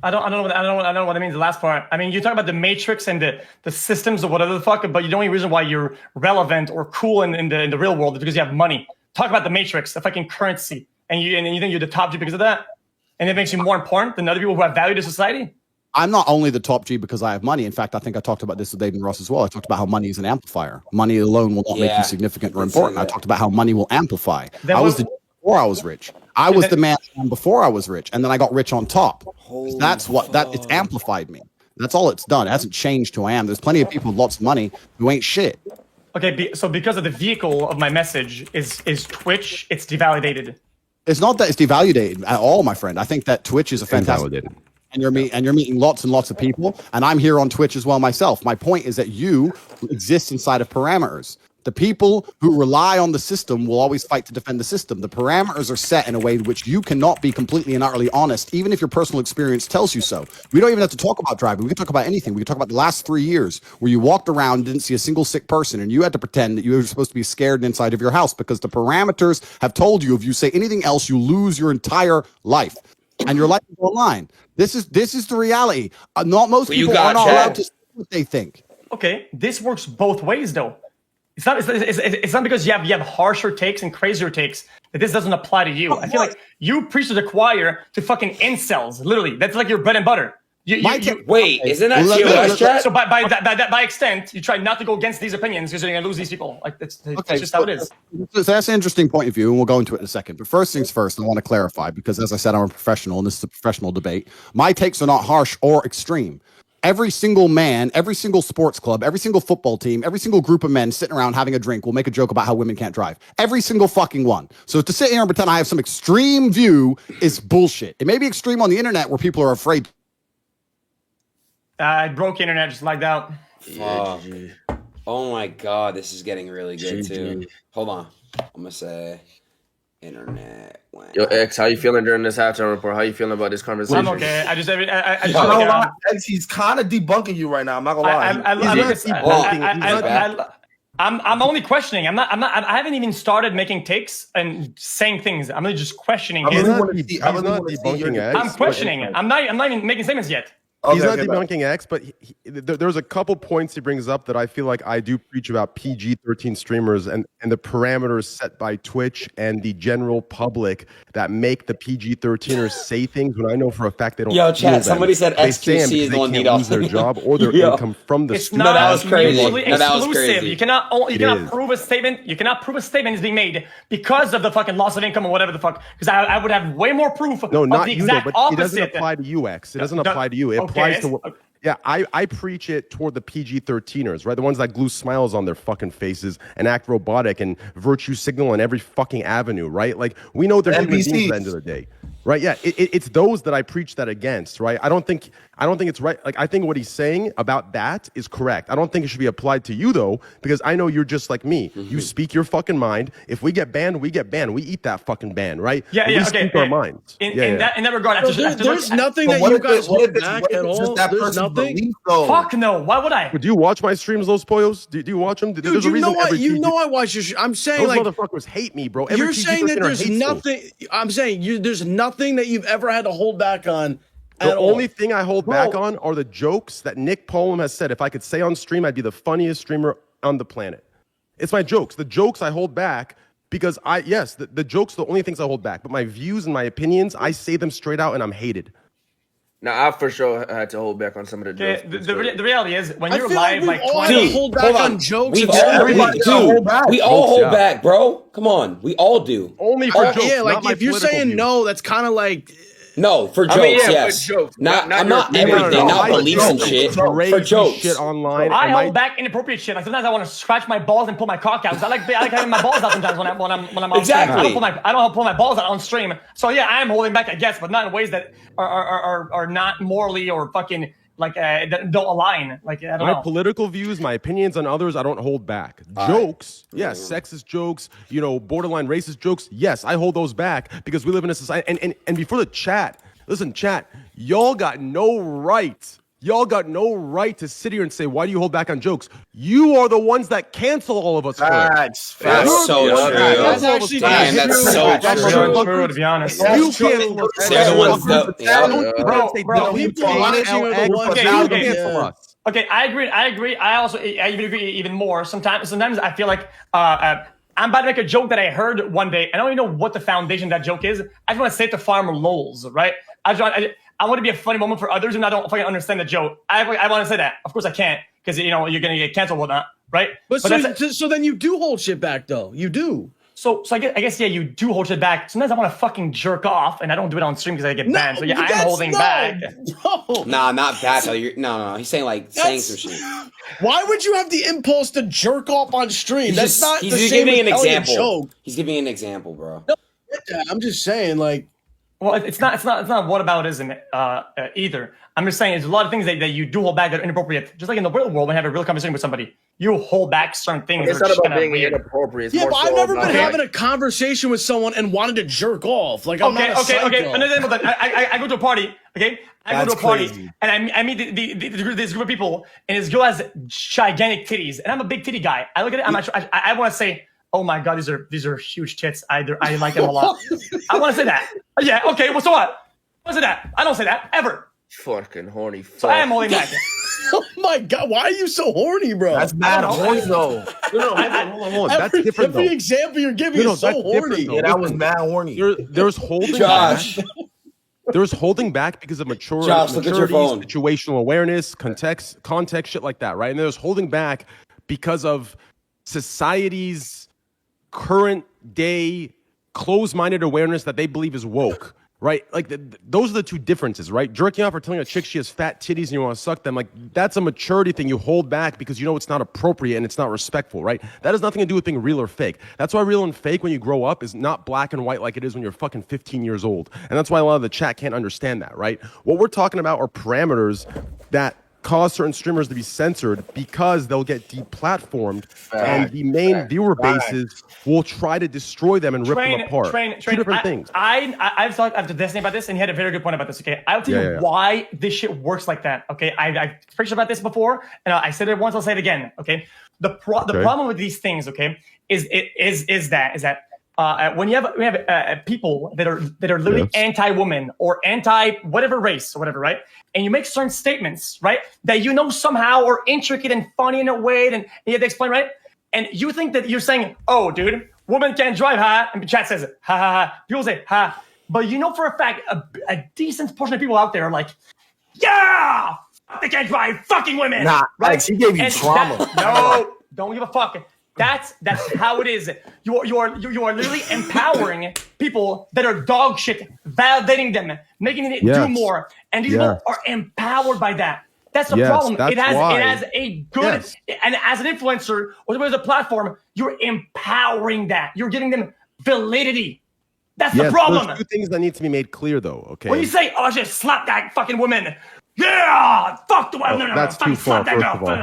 I don't know what it means. The last part. I mean, you talk about the matrix and the systems or whatever the fuck, but the only reason why you're relevant or cool in the real world is because you have money. Talk about the matrix, the fucking currency, and you think you're the top G because of that, and it makes you more important than other people who have value to society. I'm not only the top G because I have money. In fact, I think I talked about this with David Ross as well. I talked about how money is an amplifier. Money alone will not make you significant or important. I talked about how money will amplify. I was the before I was rich. I was the man before I was rich, and then I got rich on top. That's it's amplified me. That's all it's done. It hasn't changed who I am. There's plenty of people with lots of money who ain't shit. Okay, so because of the vehicle of my message is Twitch, it's devalidated. It's not that it's devalidated at all, my friend. I think that Twitch is a fantastic. And you're meeting lots and lots of people, and I'm here on Twitch as well myself. My point is that you exist inside of parameters. The people who rely on the system will always fight to defend the system. The parameters are set in a way in which you cannot be completely and utterly honest, even if your personal experience tells you so. We don't even have to talk about driving. We can talk about anything. We can talk about the last 3 years where you walked around and didn't see a single sick person, and you had to pretend that you were supposed to be scared inside of your house because the parameters have told you if you say anything else, you lose your entire life. And your life is online. This is the reality. Not most people are not allowed to say what they think. Okay, this works both ways, though. It's not because you have harsher takes and crazier takes that this doesn't apply to you. I feel like you preach to the choir to fucking incels. Literally, that's like your bread and butter. Wait, isn't that TOS chat? So by extent, you try not to go against these opinions because you're going to lose these people. Like that's just how it is. So that's an interesting point of view, and we'll go into it in a second. But first things first, I want to clarify because, as I said, I'm a professional, and this is a professional debate. My takes are not harsh or extreme. Every single man, every single sports club, every single football team, every single group of men sitting around having a drink will make a joke about how women can't drive. Every single fucking one. So to sit here and pretend I have some extreme view is bullshit. It may be extreme on the internet where people are afraid. I broke internet, just lagged out. Oh my god, this is getting really good too. Hold on. I'm gonna say internet went. Yo, X, how you feeling during this halftime report? How you feeling about this conversation? I'm okay. I just X, he's kind of debunking you right now. I'm not gonna lie. I'm only questioning. I haven't even started making takes and saying things. I'm just questioning. I'm not debunking X. I'm questioning it. I'm not even making statements yet. He's not debunking X, but there's a couple points he brings up that I feel like I do preach about PG-13 streamers and the parameters set by Twitch and the general public that make the PG-13ers say things when I know for a fact they don't. Yo, chat, somebody said XQC is the one need off their job or their income from the stream. No, that was crazy. That was crazy. You cannot prove a statement. You cannot prove a statement is being made because of the fucking loss of income or whatever the fuck. Because I would have way more proof. No, not the you though, exact but opposite. it doesn't apply to you, X. It doesn't apply to you. It applies to. Yeah, I preach it toward the PG-13ers, right? The ones that glue smiles on their fucking faces and act robotic and virtue signal in every fucking avenue, right? Like, we know they're human beings at the end of the day, right? Yeah, it's those that I preach that against, right? I don't think it's right. Like, I think what he's saying about that is correct. I don't think it should be applied to you, though, because I know you're just like me. Mm-hmm. You speak your fucking mind. If we get banned, we get banned. We eat that fucking ban, right? We speak our minds. In that regard, there's nothing that you guys hold back at all. There's nothing. Fuck no. Why would I? Do you watch my streams, Los Pollos? Do you watch them? Dude, you know I watch your. I'm saying those like motherfuckers hate me, bro. You're saying that there's nothing. I'm saying there's nothing that you've ever had to hold back on The only thing I hold back on are the jokes that Nick Poland has said. If I could say on stream, I'd be the funniest streamer on the planet. It's my jokes. The jokes I hold back because the jokes are the only things I hold back. But my views and my opinions, I say them straight out and I'm hated. Now, I for sure had to hold back on some of the jokes. The reality is, when you're live, like 20... hold back on jokes. We all hold back, bro. Come on. We all do. Only for jokes. Yeah, like, if you're saying no, that's kind of like... No, for jokes, yes. For jokes. Not everything, not beliefs and shit. For jokes. Shit online. I hold back inappropriate shit. Like sometimes I want to scratch my balls and pull my cock out. I like having my balls out sometimes when I'm on stream. I don't pull my balls out on stream. So yeah, I am holding back, I guess, but not in ways that are not morally or fucking like that don't align. Like I don't know. My political views, my opinions on others, I don't hold back. Jokes, yes, sexist jokes, borderline racist jokes, yes, I hold those back because we live in a society. And before the chat, listen, chat, y'all got no right. Y'all got no right to sit here and say, why do you hold back on jokes? You are the ones that cancel all of us. Facts. That's so true. That's actually that's so true. True, to be honest. You can't look. They're the ones that... Okay, I agree. I even agree even more. Sometimes I feel like I'm about to make a joke that I heard one day. I don't even know what the foundation of that joke is. I just want to say it to farm lols, right? I want to be a funny moment for others, and I don't fucking understand the joke. I want to say that. Of course I can't, because you're gonna get canceled, whatnot, right? But so then you do hold shit back, though. You do. So I guess yeah, you do hold shit back. Sometimes I want to fucking jerk off, and I don't do it on stream because I get banned. So yeah, I'm holding back. Bro. Nah, not that. No. He's saying saying some shit. Why would you have the impulse to jerk off on stream? That's not. He's giving an example. He's giving an example, bro. No, I'm just saying, like. Well, it's not whataboutism either. I'm just saying there's a lot of things that you do hold back that are inappropriate. Just like in the real world, when you have a real conversation with somebody, you hold back certain things. It's not about being inappropriate. Yeah, but I've never been having a conversation with someone and wanted to jerk off. Like, I'm not a psycho. I go to a party, okay? I go to a party, and I meet this group of people, and this girl has gigantic titties, and I'm a big titty guy. I look at it, I want to say, oh my god, these are huge tits. I like them a lot. I want to say that. Yeah, okay. Well, so what? I say that. I don't say that ever. Fucking horny. So I am holding back. Oh my god, why are you so horny, bro? That's bad horny though. No, hold on. That's different though. Every example you're giving is so horny. Yeah, that was mad horny. There's holding Josh. back. There's holding back because of maturity, situational awareness, context, shit like that, right? And there's holding back because of society's current day closed-minded awareness that they believe is woke, right? Like those are the two differences, right? Jerking off or telling a chick she has fat titties and you want to suck them, like that's a maturity thing you hold back because you know it's not appropriate and it's not respectful, right? That has nothing to do with being real or fake. That's why real and fake when you grow up is not black and white like it is when you're fucking 15 years old. And that's why a lot of the chat can't understand that, right? What we're talking about are parameters that cause certain streamers to be censored because they'll get deplatformed and the main viewer bases will try to destroy them and rip them apart. Two different things. I've talked to Destiny about this, and he had a very good point about this, okay? I'll tell you why this shit works like that, okay? I've preached about this before, and I said it once, I'll say it again, okay? The problem with these things, okay, is that when we have people that are literally anti-woman or anti-whatever race or whatever, right? And you make certain statements, right, that you know somehow are intricate and funny in a way, and you have to explain, right? And you think that you're saying, oh, dude, women can't drive, ha? And the chat says, ha, ha, ha. People say, ha. But you know for a fact, a decent portion of people out there are like, yeah, they can't drive, fucking women. Nah, right? Alex, he gave you trauma. No, don't give a fuck. That's how it is. You are literally empowering people that are dog shit, validating them, making it do more, and these people are empowered by that. That's the problem. It has a good and as an influencer or as a platform, you're empowering that. You're giving them validity. That's the problem. There's two things that need to be made clear, though. Okay. When you say, "Oh, I should slap that fucking woman," yeah, fuck the woman. That's too far. First of all,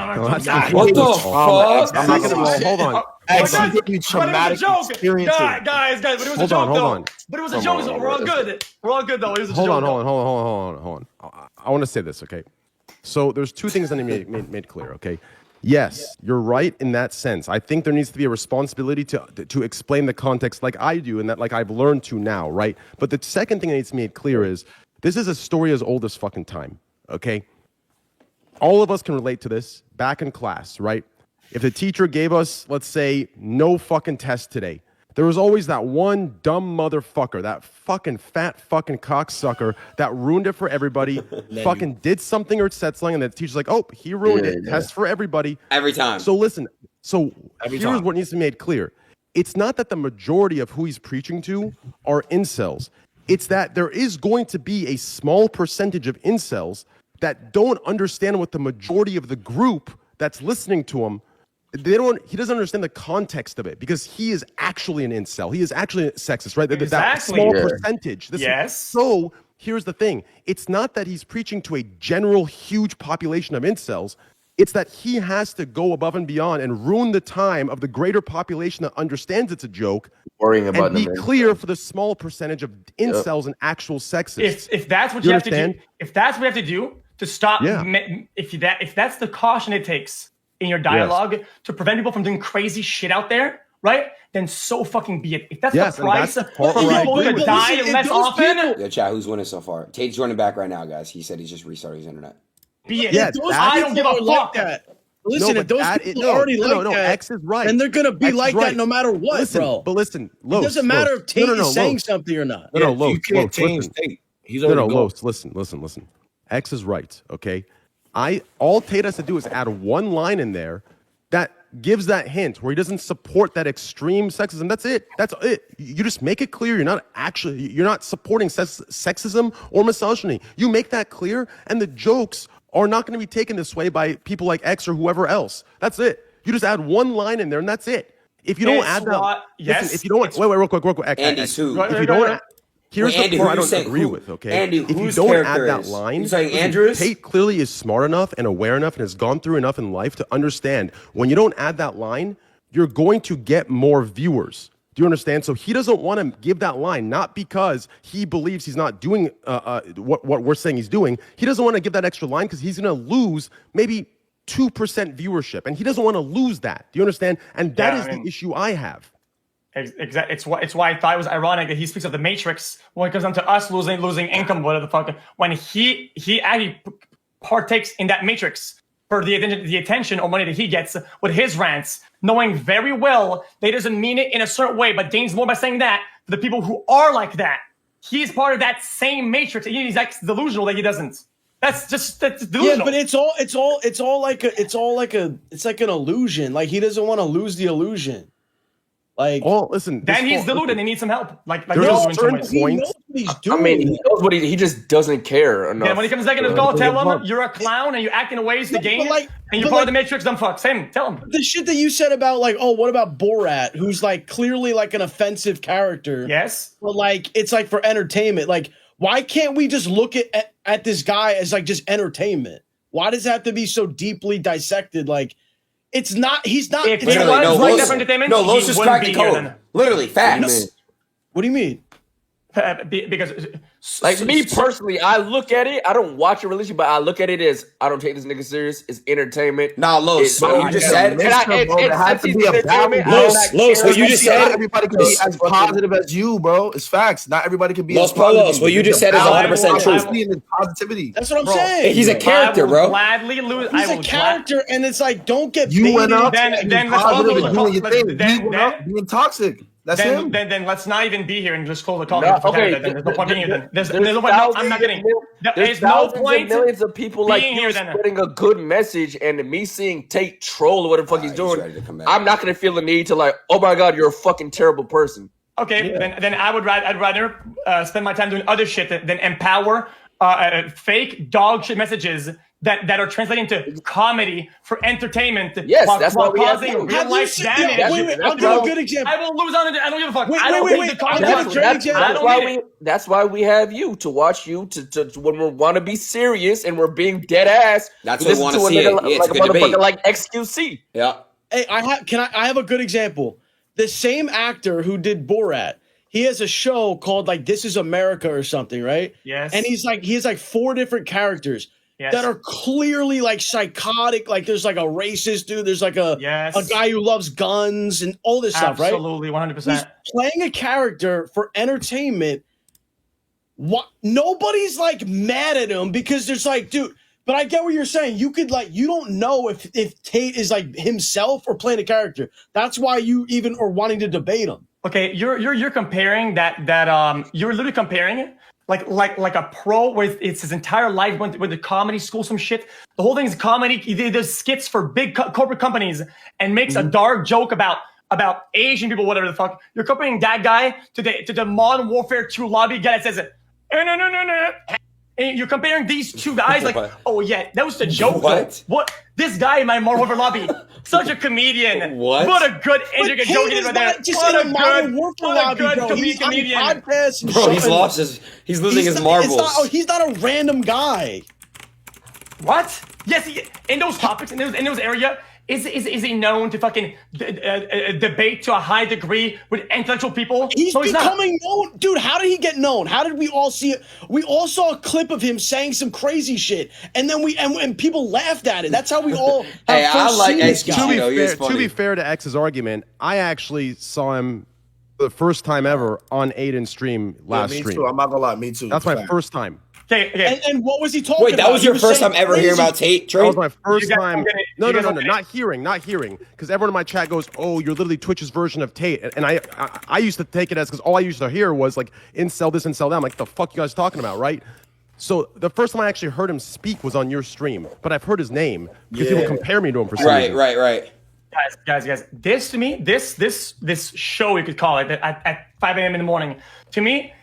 what the fuck? I'm not gonna hold on. Actually, give you traumatic experiences. Guys, but it was a joke, though. But it was a joke. We're all good. We're all good, though. It was a joke. Hold on. I want to say this, okay? So there's two things that need to be made clear, okay? Yes, you're right in that sense. I think there needs to be a responsibility to explain the context like I do and that like I've learned to now, right? But the second thing that needs to be made clear is This is a story as old as fucking time, okay? All of us can relate to this back in class, right? If the teacher gave us, let's say, no fucking test today, there was always that one dumb motherfucker, that fucking fat fucking cocksucker that ruined it for everybody, fucking did something or said something, and the teacher's like, oh, he ruined it. Test for everybody. Every time. So listen, here's what needs to be made clear. It's not that the majority of who he's preaching to are incels. It's that there is going to be a small percentage of incels that don't understand what the majority of the group that's listening to him, he doesn't understand the context of it, because he is actually an incel. He is actually a sexist, right? Exactly. That small percentage. Yes. So here's the thing. It's not that he's preaching to a general huge population of incels. It's that he has to go above and beyond and ruin the time of the greater population that understands it's a joke, worrying about and be clear for the small percentage of incels and actual sexists. If that's what you have to do, if that's what you have to do to stop, if that's the caution it takes in your dialogue to prevent people from doing crazy shit out there, right? Then so fucking be it. If that's the price for people to die less often. Yeah, chat, who's winning so far? Tate's running back right now, guys. He said he just restarted his internet. Be it. Yeah, I don't give a fuck. Listen, if those people already like that, X is right. And they're gonna be like that no matter what, bro. But listen, Los, it doesn't matter if Tate is saying something or not. Los, you can't change Tate. He's already Los, listen. X is right, okay? All Tate has to do is add one line in there that gives that hint where he doesn't support that extreme sexism. That's it. You just make it clear you're not supporting sexism or misogyny. You make that clear, and the jokes are not going to be taken this way by people like X or whoever else. That's it. You just add one line in there, and that's it. If you don't add that, listen, if you don't, wait, real quick. Andy's who? If you don't, here's the part I don't agree with. Okay, Andy, if you don't add that line, you're saying Andrews? Tate clearly is smart enough and aware enough and has gone through enough in life to understand when you don't add that line, you're going to get more viewers. Do you understand? So he doesn't want to give that line, not because he believes he's not doing what we're saying he's doing. He doesn't want to give that extra line because he's going to lose maybe 2% viewership, and he doesn't want to lose that. Do you understand? And that is the issue I have. Exactly. It's why I thought it was ironic that he speaks of the Matrix when it comes down to us losing income, whatever the fuck. When he actually partakes in that Matrix for the attention or money that he gets with his rants, knowing very well that he doesn't mean it in a certain way, but gains more by saying that to the people who are like that. He's part of that same Matrix. He's like delusional that he doesn't. That's delusional. Yeah, but it's like an illusion. Like he doesn't want to lose the illusion. Like, listen. Then he's deluded and he needs some help. Like there's a certain point. He's doing. I mean, he knows what he just doesn't care enough. Yeah, when he comes back in his call, tell him you're a clown and you act in a ways the game, and you're part of the Matrix. Dumb fuck. Same. Tell him the shit that you said about like, oh, what about Borat, who's like clearly like an offensive character. Yes, but like it's like for entertainment. Like, why can't we just look at this guy as like just entertainment? Why does it have to be so deeply dissected? Like. It's not. He's not. If it was like that for entertainment, Los just cracked the code. Literally, facts. What do you mean? Because, like me personally, I look at it. I don't watch a religion, but I look at it as I don't take this nigga serious. It's entertainment. Nah, Los, what you just said. It has to be a balance. Los, what you just said. Not everybody can be as positive as you, bro. It's facts. Not everybody can be. Los Polos, what you just said is 100% true. Positivity. That's what I'm saying. He's a character, bro. Gladly lose. He's a character, and it's like don't get. You went up. Then let's all doing your thing. Being toxic. That's him. Then let's not even be here and just close the call. No, okay. There's no point being here. Then there's no point. No, I'm not kidding. There's no point. Millions of people like you spreading a good message, and me seeing Tate troll or whatever the fuck he's doing. I'm not gonna feel the need to like, oh my god, you're a fucking terrible person. Okay, then I'd rather spend my time doing other shit than empower fake dog shit messages that are translating to comedy for entertainment. Yes, that's while why we have causing real life damage. I'll give a good example. I will lose on it. I don't give a fuck. That's why we have you to watch you to when we want to be serious and we're being dead ass. That's what we want to see. It's like a motherfucker like XQC. Yeah. Hey, I have a good example. The same actor who did Borat, he has a show called like This Is America or something, right? Yes. And he has like 4 different characters. Yes. That are clearly like psychotic. Like there's like a racist dude. There's like a guy who loves guns and all this stuff, right? Absolutely, 100%. He's playing a character for entertainment. what? Nobody's like mad at him because there's like, dude. But I get what you're saying. You could like, you don't know if Tate is like himself or playing a character. That's why you even are wanting to debate him. Okay, you're comparing that you're literally comparing it like a pro where it's his entire life went to comedy school, some shit. The whole thing's comedy. He does skits for big corporate companies and makes a dark joke about Asian people, whatever the fuck. You're comparing that guy to the Modern Warfare 2 lobby guy that says it. No. And you're comparing these two guys like, oh yeah, that was the joke. What? This guy in my Modern Warfare lobby, such a comedian. What a good intricate joke right there. What a good comedian. Bro, he's losing his marbles. He's not a random guy. What? Yes, in those topics, in those area, is he known to fucking debate to a high degree with intellectual people? He's becoming known. Dude, how did he get known? How did we all see it? We all saw a clip of him saying some crazy shit, and then and people laughed at it. That's how we all I like XQC. To be fair to X's argument, I actually saw him the first time ever on Aiden's stream last stream. Me too. I'm not gonna lie, me too. That's my first time. Okay. And what was he talking about? Wait, that was your first time ever hearing about Tate, Trey? That was my first time. No, not hearing. Because everyone in my chat goes, oh, you're literally Twitch's version of Tate. And I used to take it as, because all I used to hear was like, incel this, incel that. I'm like, the fuck you guys talking about, right? So the first time I actually heard him speak was on your stream. But I've heard his name because people compare me to him for some reason. Right. Guys, this to me, this show, you could call it, at 5 a.m. in the morning, to me,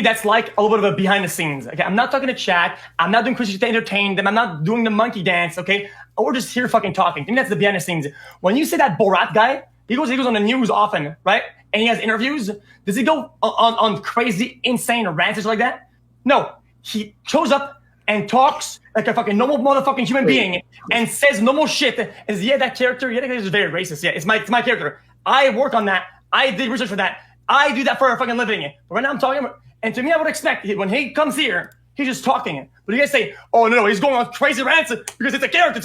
that's like a little bit of a behind the scenes. Okay, I'm not talking to chat. I'm not doing Christian to entertain them. I'm not doing the monkey dance. Okay, we're just here fucking talking. To me, that's the behind the scenes. When you say that Borat guy, he goes on the news often, right? And he has interviews. Does he go on crazy, insane rants like that? No, he shows up and talks like a fucking normal motherfucking human being and says normal shit. That character is very racist. Yeah, it's my character. I work on that. I did research for that. I do that for a fucking living. But right now I'm talking about. And to me, I would expect when he comes here, he's just talking. But you guys say, oh, no, he's going on crazy rants because it's a character.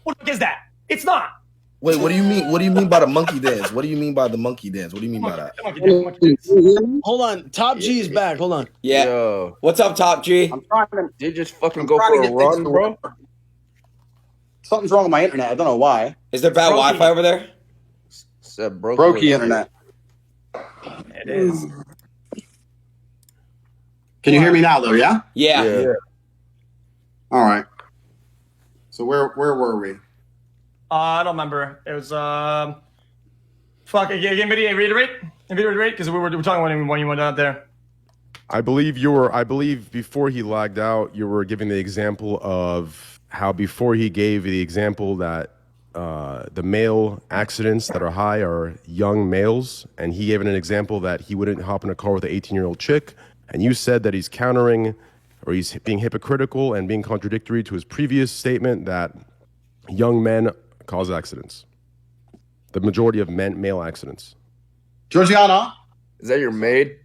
What the fuck is that? It's not. Wait, what do you mean? What do you mean by the monkey dance? What do you mean by the monkey dance? What do you mean by that? Hold on. Top G is back. Hold on. Yeah. Yo. What's up, Top G? I'm trying to. Did you just fucking go for a run, bro? Something's wrong with my internet. I don't know why. Is there bad Wi-Fi over there? It's a brokey internet. It is. Can you hear me now, though? Yeah. Yeah. All right. So where were we? I don't remember. It was fuck. Again, reiterate, because we were talking when you went out there. I believe before he lagged out, you were giving the example of how before he gave the example that the male accidents that are high are young males, and he gave an example that he wouldn't hop in a car with an 18-year-old chick. And you said that he's countering, or he's being hypocritical and being contradictory to his previous statement that young men cause accidents. The majority of male accidents. Georgiana? Is that your maid?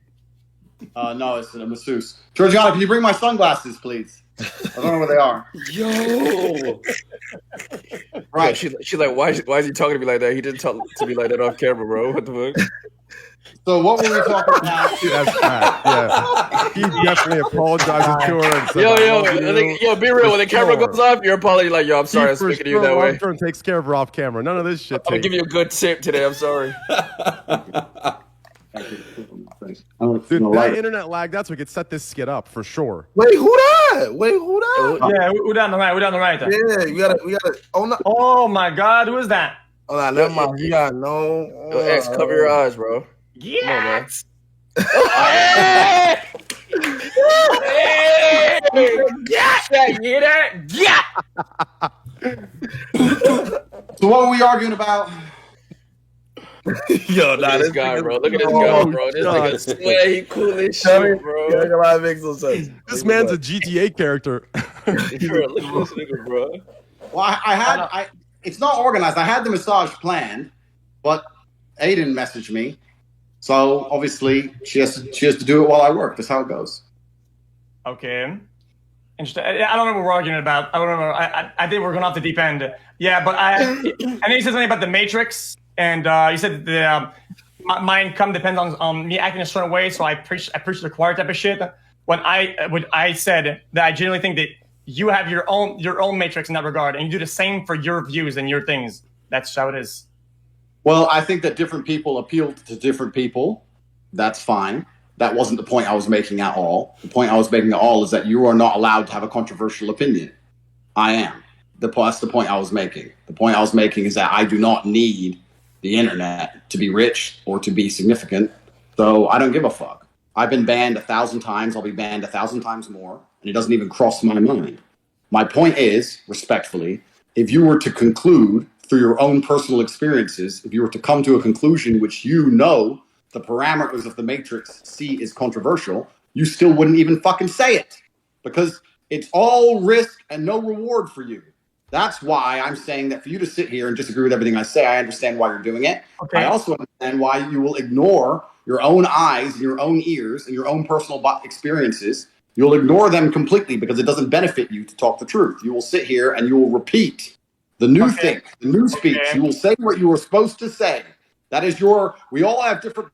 No, it's a masseuse. Georgiana, can you bring my sunglasses, please? I don't know where they are. Yo! Right. Yeah, she's like, why is he talking to me like that? He didn't talk to me like that off camera, bro. What the fuck? So what were we talking about? That's fact. Yeah, he definitely apologized to her. And said, yo, be real. When the camera goes off, your apology like, yo, I'm sorry, I'm speaking to you that way. Turn takes care of her off camera. None of this shit. I'm gonna give you a good tip today. I'm sorry. Dude, that internet lag. That's what could set this skit up for sure. Wait, who that? Yeah, who down the right? Yeah, we gotta. Oh no! Oh my God, who is that? Oh no, never mind. You gotta know. Yo, X, cover your eyes, bro. Yes. Come on, man. Yeah. So what were we arguing about? Yo, look at this guy, bro. Look at this guy, bro. This nigga swear he cool as shit, bro. That makes no sense. This man's a GTA character. Bro, look at this nigga, bro. Well, it's not organized. I had the massage planned, but Aiden messaged me. So obviously she has to do it while I work. That's how it goes. Okay. Interesting. I don't know what we're arguing about. I don't know. I think we're going off the deep end. Yeah, but I think you said something about the Matrix, and you said my income depends on me acting a certain way, so I preach the choir type of shit. when I said that I genuinely think that you have your own matrix in that regard, and you do the same for your views and your things. That's how it is. Well, I think that different people appeal to different people. That's fine. That wasn't the point I was making at all. The point I was making at all is that you are not allowed to have a controversial opinion. I am. That's the point I was making. The point I was making is that I do not need the internet to be rich or to be significant. So I don't give a fuck. I've been banned 1,000 times. I'll be banned 1,000 times more. And it doesn't even cross my mind. My point is, respectfully, if you were to conclude through your own personal experiences, if you were to come to a conclusion which you know the parameters of the Matrix see is controversial, you still wouldn't even fucking say it. Because it's all risk and no reward for you. That's why I'm saying that for you to sit here and disagree with everything I say, I understand why you're doing it. Okay. I also understand why you will ignore your own eyes, your own ears, and your own personal experiences. You'll ignore them completely because it doesn't benefit you to talk the truth. You will sit here and you will repeat the new thing, the new speech. You will say what you were supposed to say. That is we all have different.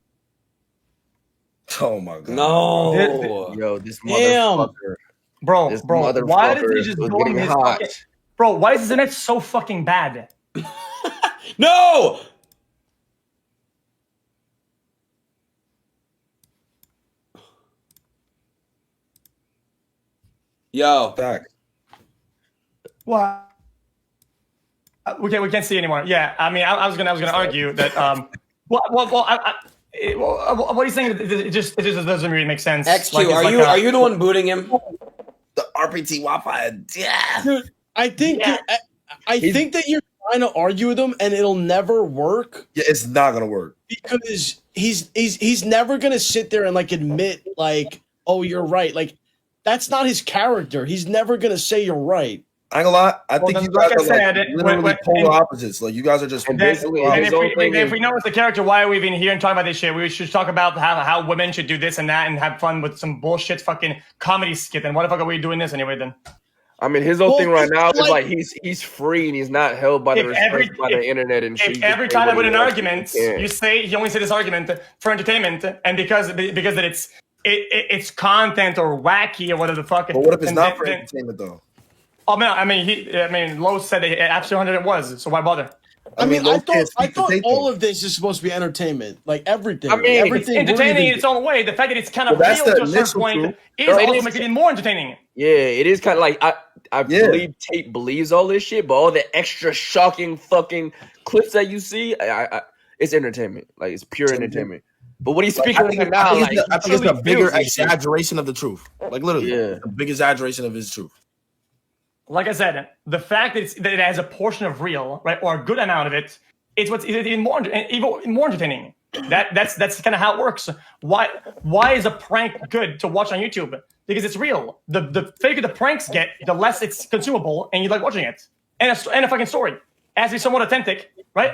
Oh my God. No. Yo, this motherfucker. Bro, why did he just go in his fucking... Bro, why is his internet so fucking bad? No! Yo. Back. What? We can't see anymore. Yeah, I mean, I was gonna argue that. What are you saying? It just doesn't really make sense. XQ, like, are you the one booting him? The RPT Wi-Fi. Yeah. Dude, I think that you're trying to argue with him, and it'll never work. Yeah, it's not gonna work because he's never gonna sit there and like admit like, oh, you're right. Like that's not his character. He's never gonna say you're right. I ain't gonna lie. I think you guys are literally polar opposites. Like you guys are just basically. And if we know it's the character, why are we even here and talking about this shit? We should talk about how women should do this and that and have fun with some bullshit fucking comedy skit. And why the fuck are we doing this anyway then? I mean, his whole thing right now is like he's free and he's not held by the internet and shit. Every time I win an argument, you only say this argument for entertainment, and because it's content or wacky or whatever the fuck. But what if it's not for entertainment though? Oh man, I mean, Lowe said that absolutely 100 it was. So why bother? I thought all of this is supposed to be entertainment, like everything. I mean, everything it's entertaining in its own way. The fact that it's kind of real to a certain point is also making it more entertaining. Yeah, it is kind of like I believe Tate believes all this shit, but all the extra shocking fucking clips that you see, it's entertainment. Like it's pure entertainment. But what he's speaking right now, I think it's a bigger exaggeration of the truth. Like literally, a big exaggeration of his truth. Like I said, the fact that it has a portion of real, right, or a good amount of it, it's what's even more entertaining. That's kind of how it works. Why is a prank good to watch on YouTube? Because it's real. The faker the pranks get, the less it's consumable, and you like watching it. And a fucking story. It has to be somewhat authentic, right?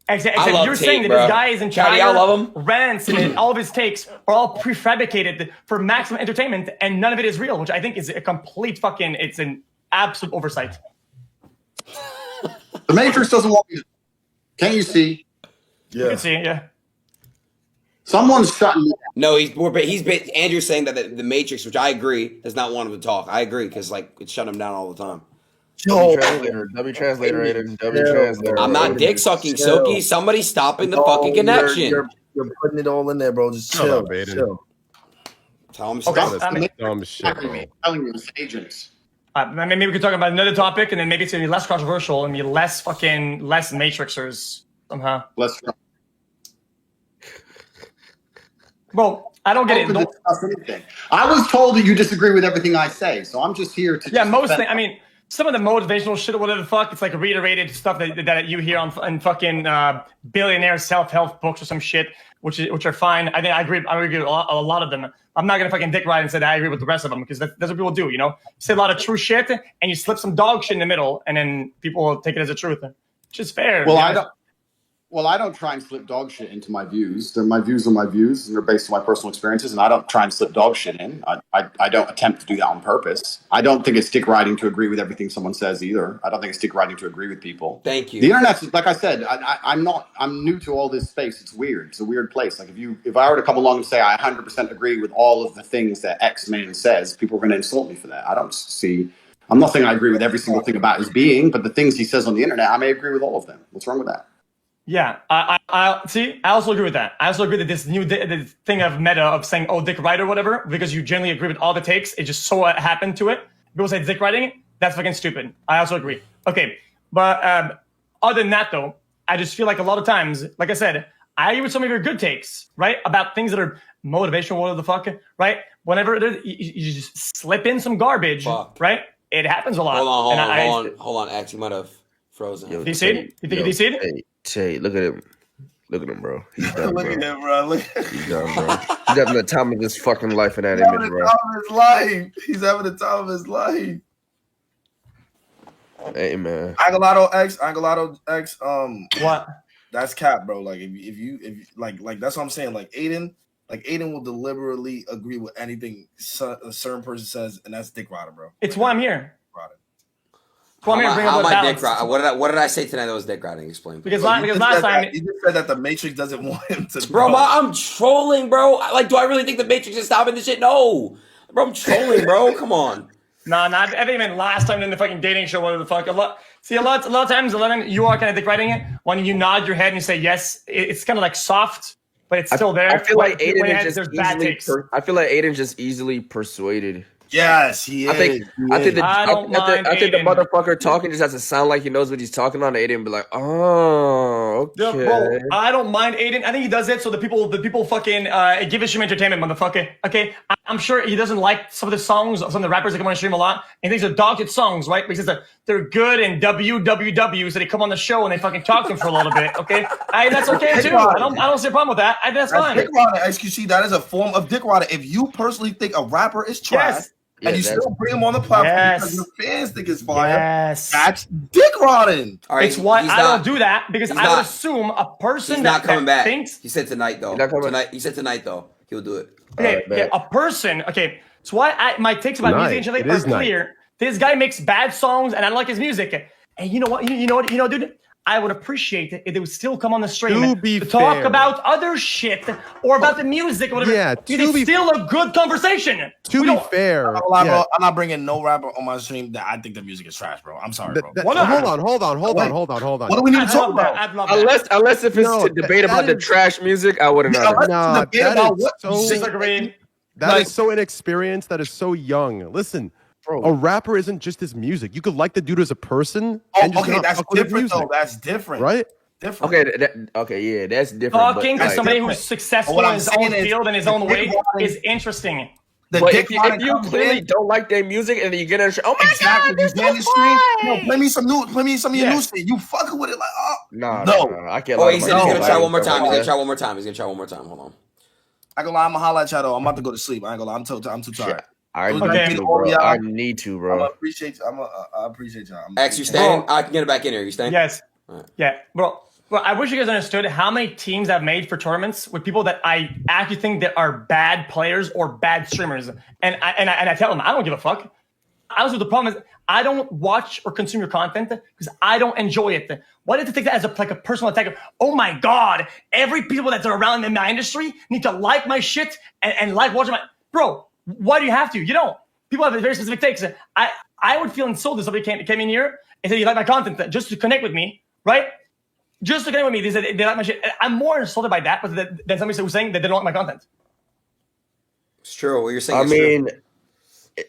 Except you're Tate, saying that bro. this guy is entire I love him. rants and all of his takes are all prefabricated for maximum entertainment, and none of it is real, which I think is a complete fucking, it's an absolute oversight. The Matrix doesn't want you. Can you see? Yeah. You can see, yeah. Someone's shutting me down. No, Andrew's saying that the Matrix, which I agree, does not want him to talk. I agree because like it's shut him down all the time. W translator. I'm not dick sucking, Silky. Somebody's stopping the fucking connection. You're putting it all in there, bro. Just chill. Tell him dumb shit, bro. Telling you, agents. Maybe we could talk about another topic, and then maybe it's gonna be less controversial and be less Matrixers somehow. Less. Bro, I don't get it. I was told that you disagree with everything I say, so I'm just here to. Yeah, mostly. I mean, some of the motivational shit or whatever the fuck, it's like reiterated stuff that you hear on fucking billionaire self-help books or some shit, which are fine. I think I agree with a lot of them. I'm not gonna fucking dick ride and say that I agree with the rest of them because that's what people do, you know. You say a lot of true shit and you slip some dog shit in the middle, and then people will take it as a truth, which is fair. Well, Well, I don't try and slip dog shit into my views. My views are my views, and they're based on my personal experiences, and I don't try and slip dog shit in. I don't attempt to do that on purpose. I don't think it's dick riding to agree with everything someone says either. I don't think it's dick riding to agree with people. Thank you. The internet's, like I said, I'm new to all this space. It's weird. It's a weird place. Like if I were to come along and say I 100% agree with all of the things that X man says, people are going to insult me for that. I'm not saying I agree with every single thing about his being, but the things he says on the internet, I may agree with all of them. What's wrong with that? Yeah, I see. I also agree with that. I also agree that this new this thing of meta of saying, "Oh, dick ride" or whatever, because you generally agree with all the takes. It just so happened to it. People say dick riding. That's fucking stupid. I also agree. Okay, but other than that, though, I just feel like a lot of times, like I said, I agree with some of your good takes, right, about things that are motivational, whatever the fuck, right? Whenever you just slip in some garbage, right? It happens a lot. Hold on. X, you might have frozen. Do you see it? You think you see it? Tate, look at him. Look at him, bro. He's done, Look bro. at him, bro. He's done, bro. He's having the time of his fucking life in that image, bro. He's having the time of his life. Hey, man. Angelado X. What? That's cap, bro. Like if you like that's what I'm saying. Like Aiden will deliberately agree with anything a certain person says, and that's dick rider, bro. It's why I'm here. What did I say tonight that was dick riding? Explain. Because last time you just said that the Matrix doesn't want him to. Bro, I'm trolling, bro. Like, do I really think the Matrix is stopping this shit? No, bro, I'm trolling, bro. Come on. Nah, I think even last time in the fucking dating show, whatever the fuck. A lot of times, you are kind of dick riding it. When you nod your head and you say yes, it's kind of like soft, but it's still there. I feel like Aiden just easily persuaded. Yes, he is. I think the motherfucker talking just has to sound like he knows what he's talking on. Aiden be like, oh, okay. Bro, I don't mind Aiden. I think he does it so the people fucking give us some entertainment, motherfucker. Okay, I'm sure he doesn't like some of the songs, some of the rappers that come on the stream a lot. And he thinks they're dog shit songs, right? Because they're good and www, so they come on the show and they fucking talk to him for a little bit. Okay, that's okay too. I don't see a problem with that. That's fine. Dick rider, XQC. That is a form of dick rider. If you personally think a rapper is trash. Yes. And you still bring him on the platform because your fans think it's fire. That's dick riding. All right, it's why I don't do that because I would assume a person that coming back. Thinks he said tonight though. He said tonight though. He'll do it. Okay, a person. Okay, so why my takes about music are clear. This guy makes bad songs, and I like his music. And you know what? You know, dude. I would appreciate it if they would still come on the stream to talk about other shit or about the music or whatever. Yeah, it's still a good conversation. To be fair, I'm not bringing no rapper on my stream that I think the music is trash, bro. I'm sorry, bro. Hold on. What do we need to talk about? Unless if it's to debate about the trash music, I wouldn't know. That is so inexperienced. That is so young. Listen. Bro. A rapper isn't just his music. You could like the dude as a person. That's different though. That's different, right? Different. Yeah, that's different. Talking to somebody who's successful in his own field and his own way is interesting. But if you clearly don't like their music and then you get in, oh my god, this is fine. Play me some of your new shit. You fucking with it like, no, I can't. Oh, he's gonna try one more time. He's gonna try one more time. Hold on. I gonna lie, I'm gonna holla at y'all though. I'm about to go to sleep. I ain't gonna lie. I'm too tired. I need to, bro. I appreciate y'all. X, you staying? I can get it back in here. You staying? Yes. Right. Yeah, bro. Well, I wish you guys understood how many teams I've made for tournaments with people that I actually think that are bad players or bad streamers, and I tell them I don't give a fuck. Honestly, the problem is I don't watch or consume your content because I don't enjoy it. Why did you take that as a personal attack? Oh my god, every people that are around in my industry need to like my shit and like watching my bro. Why do you have to? You don't. People have very specific takes. I would feel insulted if somebody came in here and said, you like my content just to connect with me, right? Just to connect with me. They said they like my shit. I'm more insulted by that than somebody who's saying that they don't like my content. It's true. What you're saying is true.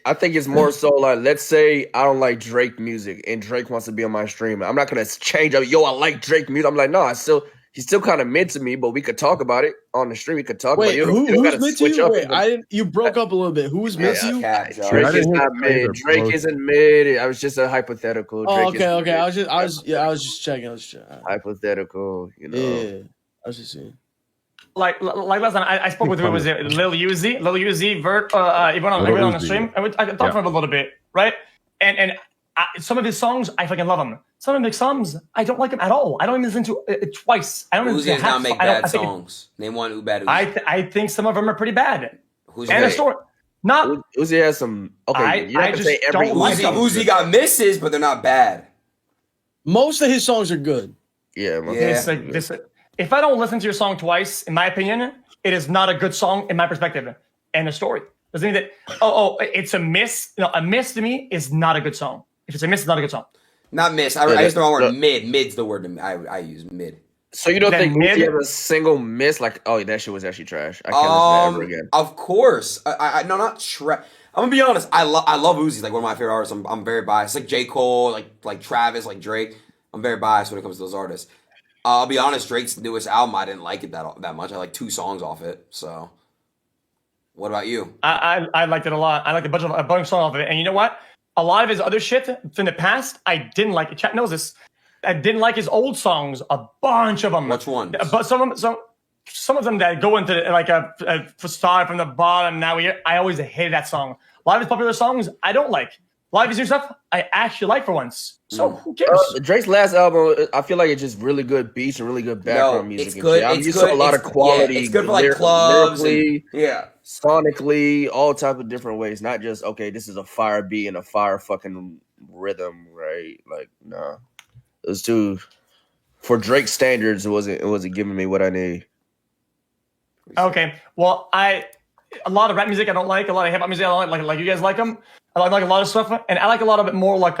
I think it's more so like, let's say I don't like Drake music and Drake wants to be on my stream. I'm not going to change up, I like Drake music. I'm like, no, he's still kind of mid to me, but we could talk about it on the stream. We could talk about it. Who's mid to you? Wait, you broke up a little bit. Who's mid to you? Drake is not mid. Drake isn't mid. I was just a hypothetical. Oh, okay. I was just checking. Hypothetical, Yeah, I was just saying. Like last time I spoke with was it Lil Uzi, Vert, everyone on the stream, and I talked to him a little bit, right? And some of his songs, I fucking love them. Some of his songs, I don't like them at all. I don't even listen to it twice. I don't Uzi does not make bad songs. Name one bad Uzi. I think some of them are pretty bad. Who's and a story. Not Uzi has some. Okay, I just say every don't like Uzi got misses, but they're not bad. Most of his songs are good. Yeah. It's like this. If I don't listen to your song twice, in my opinion, it is not a good song in my perspective. And a story doesn't mean that. It's a miss. No, a miss to me is not a good song. If it's a miss, it's not a good song. Not miss. I use the wrong word. Mid. Mid's the word I use. Mid. So you don't think Uzi has a single miss? Like, oh, that shit was actually trash. I can't listen to it ever again. Of course. No, not trash. I'm gonna be honest. I love Uzi. Like one of my favorite artists. I'm very biased. Like J. Cole, like Travis, like Drake. I'm very biased when it comes to those artists. I'll be honest. Drake's newest album, I didn't like it that much. I like 2 songs off it. So, what about you? I liked it a lot. I liked a bunch of songs off of it. And you know what? A lot of his other shit from the past, I didn't like it. Chat knows this. I didn't like his old songs. A bunch of them. Which ones? But some of them that go into like a start from the bottom. Now I always hated that song. A lot of his popular songs I don't like. A lot of his new stuff I actually like for once. So who cares? Drake's last album, I feel like it's just really good beats and really good background music. It's good. I'm used to a lot of quality. It's good for like clubs. Sonically, all type of different ways. Not just this is a fire beat and a fire fucking rhythm, right? Like, nah. It was too, for Drake standards, it wasn't giving me what I need. Okay, well, a lot of rap music I don't like, a lot of hip hop music I don't like you guys like them. I like a lot of stuff, and I like a lot of it more like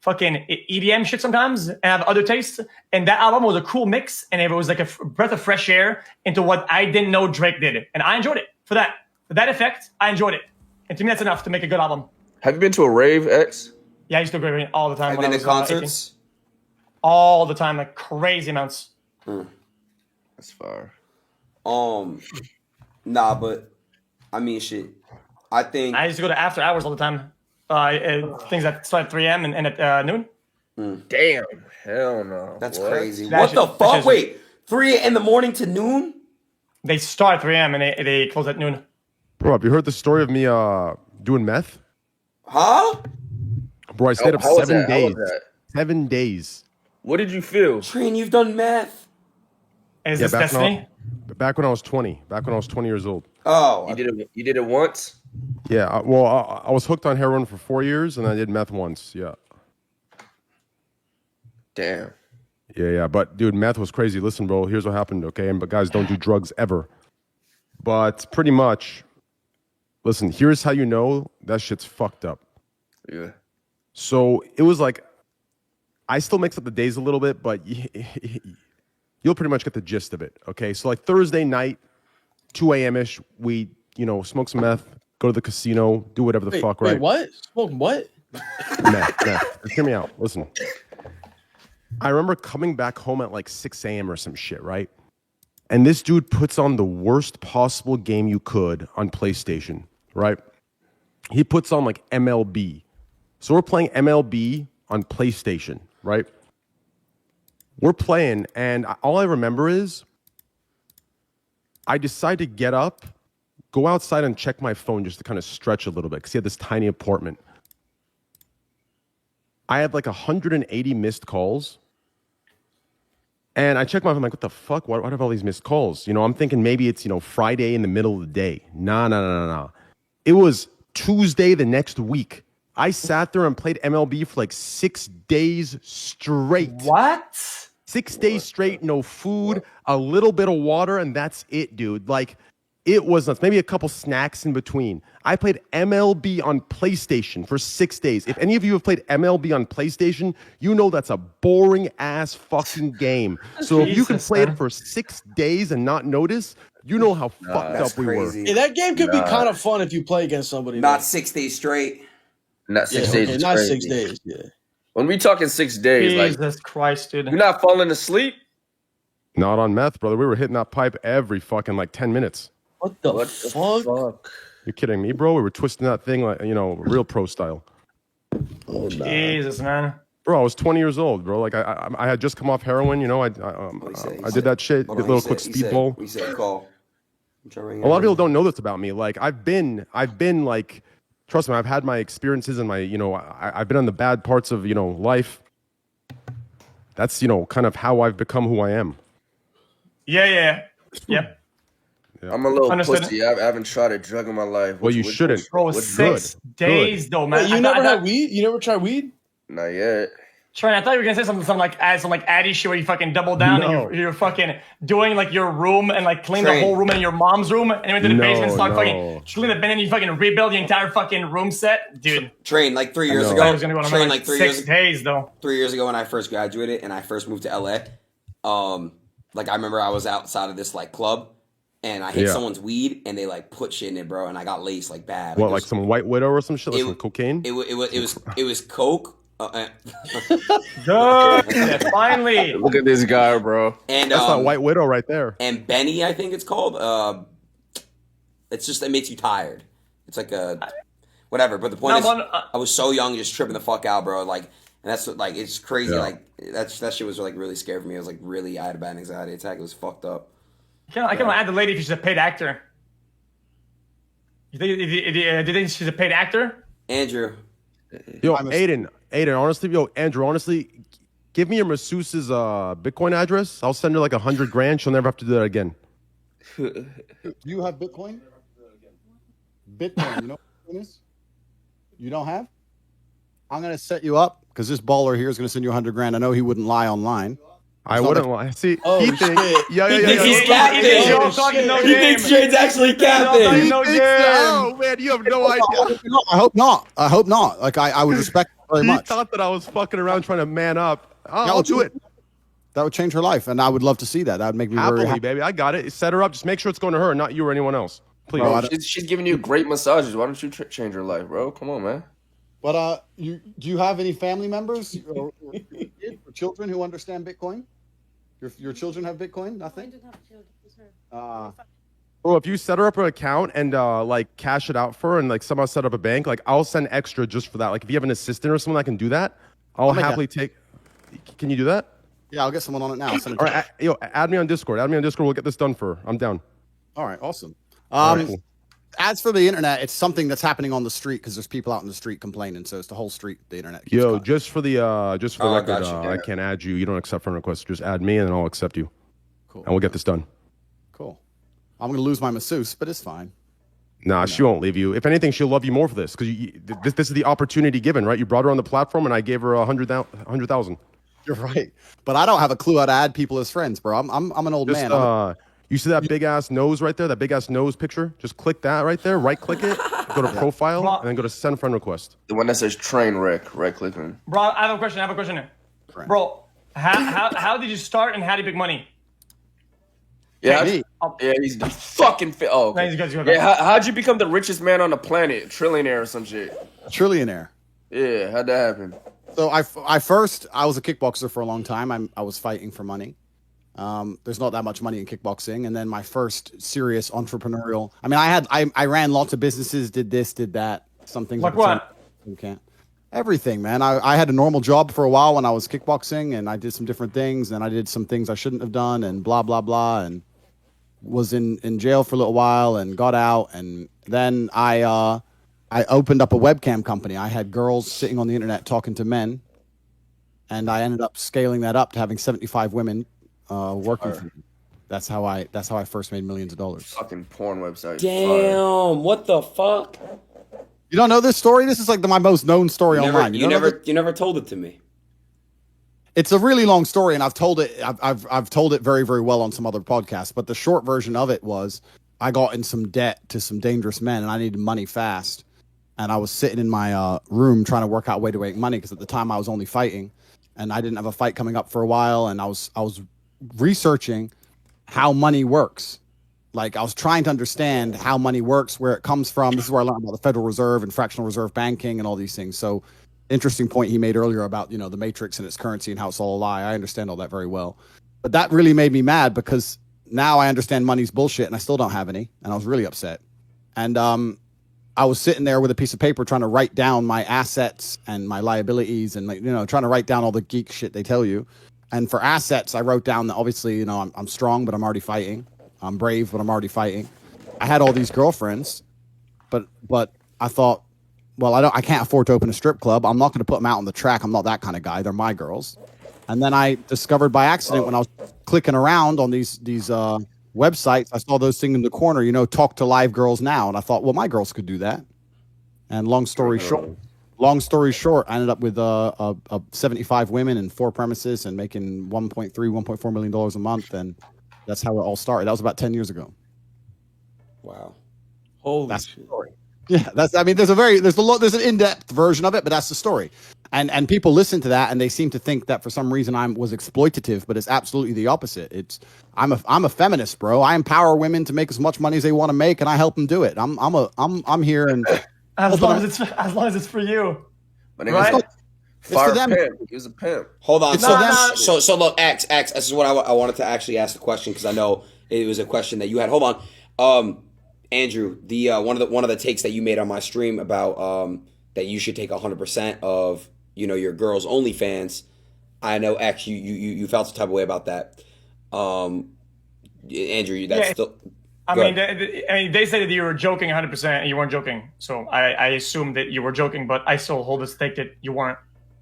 fucking EDM shit sometimes, and I have other tastes. And that album was a cool mix, and it was like a breath of fresh air into what I didn't know Drake did, and I enjoyed it for that. For that effect, I enjoyed it, and to me that's enough to make a good album. Have you been to a rave, X? Yeah, I used to go to rave all the time. Have you been to concerts? All the time, like crazy amounts. That's fire. Nah, but I mean, shit. I think I used to go to after hours all the time. Things that start at 3 a.m. and at noon. Damn, hell no. That's crazy. What the fuck? Wait, 3 in the morning to noon? They start at 3 a.m. and they close at noon. Bro, have you heard the story of me doing meth? Huh? Bro, I stayed up 7 days. 7 days. What did you feel? Train, you've done meth. Is this Destiny? Back when I was 20. Back when I was 20 years old. Oh. You did it once? Yeah. I was hooked on heroin for 4 years, and I did meth once. Yeah. Damn. Yeah. But, dude, meth was crazy. Listen, bro, here's what happened, okay? But guys, don't do drugs ever. But pretty much, listen, here's how you know that shit's fucked up. Yeah. So it was like, I still mix up the days a little bit, but you'll pretty much get the gist of it, okay? So like Thursday night, 2 a.m.-ish, we, smoke some meth, go to the casino, do whatever the fuck, right? Wait, what? Smoke what? Meth. Just hear me out. Listen. I remember coming back home at like 6 a.m. or some shit, right? And this dude puts on the worst possible game you could on PlayStation, right? He puts on like MLB. So we're playing MLB on PlayStation, right? We're playing, and all I remember is I decide to get up, go outside and check my phone just to kind of stretch a little bit because he had this tiny apartment. I had like 180 missed calls. And I check my phone, I'm like, what the fuck? Why do I have all these missed calls? I'm thinking maybe it's, Friday in the middle of the day. Nah. It was Tuesday the next week. I sat there and played MLB for like 6 days straight. What? 6 days straight, no food, a little bit of water, and that's it, dude. Like, it was nuts. Maybe a couple snacks in between. I played MLB on PlayStation for 6 days. If any of you have played MLB on PlayStation, you know that's a boring-ass fucking game. So if you can play it for 6 days and not notice, you know how fucked up we were. Yeah, that game could be kind of fun if you play against somebody. Not 6 days straight. Not 6 days. Okay, not 6 days, yeah. When we talking 6 days, Jesus Christ, dude. You're not falling asleep? Not on meth, brother. We were hitting that pipe every fucking like 10 minutes. What the fuck? You're kidding me, bro? We were twisting that thing like, real pro style. Oh, Jesus, man. Bro, I was 20 years old, bro. Like, I had just come off heroin, I did that shit, did a little quick speedball. A lot of people don't know this about me. Like, I've been like trust me, I've had my experiences and my, I've been on the bad parts of, life. That's, kind of how I've become who I am. Yeah. I'm a little Understood. pussy. I haven't tried a drug in my life. Well, you shouldn't. Bro, 6 days though, man. Wait, you never had weed? You never tried weed? Not yet. Trent, I thought you were gonna say something like addy shit where you fucking double down No. and you're fucking doing like your room and like clean the whole room in your mom's room and you went to the basement and start fucking clean the bin and you fucking rebuild the entire fucking room set, dude. Train like 3 years I ago. was gonna go Train on like 3 6 years. days though. 3 years ago when I first graduated and I first moved to LA. Like I remember I was outside of this like club and I hit someone's weed and they like put shit in it, bro, and I got laced like bad. What, like some White Widow or some shit, like some cocaine? It was coke. Good. Finally. Look at this guy, bro. And That's not White Widow right there. And Benny, I think it's called. It's just it makes you tired. It's like a whatever. But the point is, I was so young, just tripping the fuck out, bro. Like, and that's what, like, it's crazy. Yeah. Like that shit was like really scary for me. I was like really, I had a bad anxiety attack. It was fucked up. I can add the lady if she's a paid actor. Do you think she's a paid actor? Andrew. Yo, Aiden, Andrew, honestly, give me your masseuse's Bitcoin address. I'll send her like $100,000. She'll never have to do that again. Do you have Bitcoin? Bitcoin, you know what Bitcoin is? You don't have? I'm gonna set you up because this baller here is gonna send you $100,000. I know he wouldn't lie online. I wouldn't lie. See, Oh, he thinks, shit. yeah. He thinks he's capping. He thinks Train's actually capping. Oh man, you have no idea. I hope not. Like I would respect her very He much. thought that I was fucking around trying to man up. I'll do it. That would change her life, and I would love to see that. That would make me very Happily, happy. baby. I got it. Set her up. Just make sure it's going to her, not you or anyone else. Please. Bro, She's giving you great massages. Why don't you change your life, bro? Come on, man. But do you have any family members or children who understand Bitcoin? Your children have Bitcoin? Nothing. Bro, if you set her up an account and like cash it out for her and like somehow set up a bank, like I'll send extra just for that. Like if you have an assistant or someone that can do that, I'll happily take. Can you do that? Yeah, I'll get someone on it now. All right, add me on Discord. We'll get this done for her. I'm down. All right, awesome. All right, cool. As for the internet, it's something that's happening on the street because there's people out in the street complaining. So it's the whole street. The internet. Yo, just for the record, gotcha. I can't add you. You don't accept friend requests. Just add me, and then I'll accept you. Cool. And we'll get this done. Cool. I'm gonna lose my masseuse, but it's fine. Nah, she won't leave you. If anything, she'll love you more for this because this is the opportunity given, right? You brought her on the platform, and I gave her 100,000. You're right, but I don't have a clue how to add people as friends, bro. I'm an old man. You see that big ass nose right there? That big ass nose picture? Just click that right there. Right click it. Go to profile and then go to send friend request. The one that says train wreck, right clicking. Bro, I have a question. Bro, how did you start and how did you make money? Yeah, Me. he's the fucking fit. Oh, okay. How'd you become the richest man on the planet, trillionaire or some shit? Trillionaire. Yeah, how'd that happen? So I was a kickboxer for a long time. I was fighting for money. There's not that much money in kickboxing. And then my first serious entrepreneurial, I mean, I ran lots of businesses, did this, did that. Some things. Like what? You can't. Everything, man. I had a normal job for a while when I was kickboxing and I did some different things and I did some things I shouldn't have done and blah, blah, blah. And was in jail for a little while and got out. And then I opened up a webcam company. I had girls sitting on the internet talking to men. And I ended up scaling that up to having 75 women working for me. That's how I first made millions of dollars. Fucking porn website. Damn, what the fuck? You don't know this story? This is like my most known story online. You never told it to me. It's a really long story, and I've told it. I've told it very, very well on some other podcasts. But the short version of it was, I got in some debt to some dangerous men, and I needed money fast. And I was sitting in my room trying to work out a way to make money because at the time I was only fighting, and I didn't have a fight coming up for a while, and I was researching how money works. Like I was trying to understand how money works, where it comes from. This is where I learned about the Federal Reserve and fractional reserve banking and all these things. So interesting point he made earlier about, the matrix and its currency and how it's all a lie. I understand all that very well. But that really made me mad because now I understand money's bullshit and I still don't have any. And I was really upset. And I was sitting there with a piece of paper trying to write down my assets and my liabilities and trying to write down all the geek shit they tell you. And for assets, I wrote down that obviously, I'm strong, but I'm already fighting. I'm brave, but I'm already fighting. I had all these girlfriends, but I thought, well, I can't afford to open a strip club. I'm not going to put them out on the track. I'm not that kind of guy. They're my girls. And then I discovered by accident when I was clicking around on these websites, I saw those things in the corner, you know, talk to live girls now. And I thought, well, my girls could do that. And long story short, I ended up with 75 women and 4 premises and making $1.4 million a month. And that's how it all started. That was about 10 years ago. Wow. Holy that's shit. The story. Yeah, there's an in-depth version of it, but that's the story. And people listen to that and they seem to think that for some reason I was exploitative, but it's absolutely the opposite. I'm a feminist, bro. I empower women to make as much money as they want to make, and I help them do it. I'm here and as long as it's for you. But it right? Fire pimp. He was a pimp. Hold on. So look, X. This is what I wanted to actually ask the question because I know it was a question that you had. Hold on, Andrew. The one of the takes that you made on my stream about that you should take 100% of your girls' OnlyFans. I know X. You felt some type of way about that. Andrew, that's still. I mean, they said that you were joking 100%, and you weren't joking. So I assumed that you were joking, but I still hold this take that you weren't.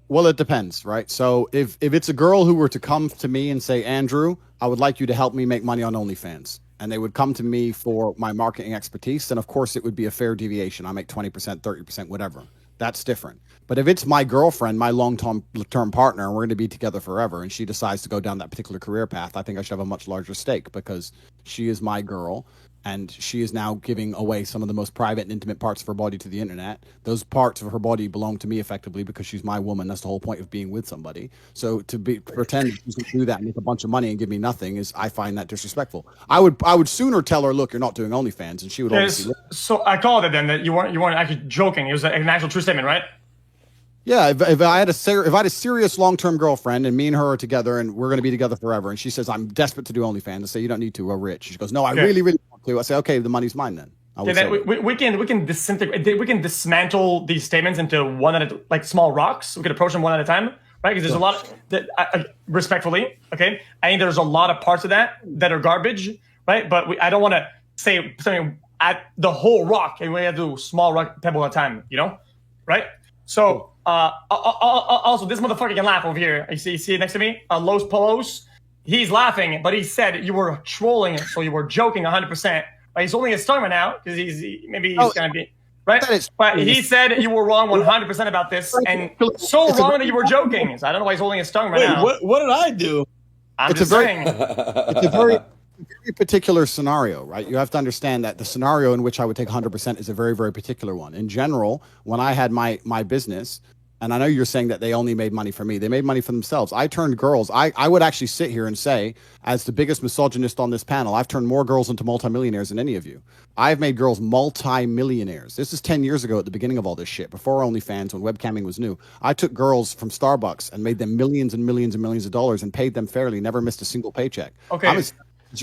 Well, it depends, right? So if it's a girl who were to come to me and say, Andrew, I would like you to help me make money on OnlyFans, and they would come to me for my marketing expertise, then of course it would be a fair deviation. I make 20%, 30%, whatever. That's different. But if it's my girlfriend, my long-term partner, and we're going to be together forever, and she decides to go down that particular career path, I think I should have a much larger stake because she is my girl, and she is now giving away some of the most private and intimate parts of her body to the internet. Those parts of her body belong to me effectively because she's my woman. That's the whole point of being with somebody. So to pretend she's going to do that and make a bunch of money and give me nothing I find that disrespectful. I would sooner tell her, look, you're not doing OnlyFans, and she would obviously. So I called it then that you weren't actually joking. It was an actual true statement, right? Yeah, if I had a serious long-term girlfriend and me and her are together and we're going to be together forever, and she says I'm desperate to do OnlyFans, I say you don't need to. We're rich. She goes, no, I really want to. I say, okay, the money's mine then. We can dismantle these statements into one at a, like small rocks. We can approach them one at a time, right? Because there's a lot that respectfully, okay. I think there's a lot of parts of that are garbage, right? But I don't want to say something at the whole rock, and we have to do small rock pebble at a time, right? So. Also, this motherfucker can laugh over here. You see it next to me? Los Polos. He's laughing, but he said you were trolling, so you were joking 100%. But he's only a stomach now because he's going to be right. But he said you were wrong 100% about this, and so wrong that you were joking. So I don't know why he's holding his tongue right now. What did I do? I'm just saying. It's a very particular scenario, right? You have to understand that the scenario in which I would take 100% is a very, very particular one. In general, when I had my business, and I know you're saying that they only made money for me, they made money for themselves. I turned girls. I would actually sit here and say, as the biggest misogynist on this panel, I've turned more girls into multimillionaires than any of you. I've made girls multimillionaires. This is 10 years ago at the beginning of all this shit, before OnlyFans, when webcamming was new. I took girls from Starbucks and made them millions and millions and millions of dollars and paid them fairly, never missed a single paycheck. Okay.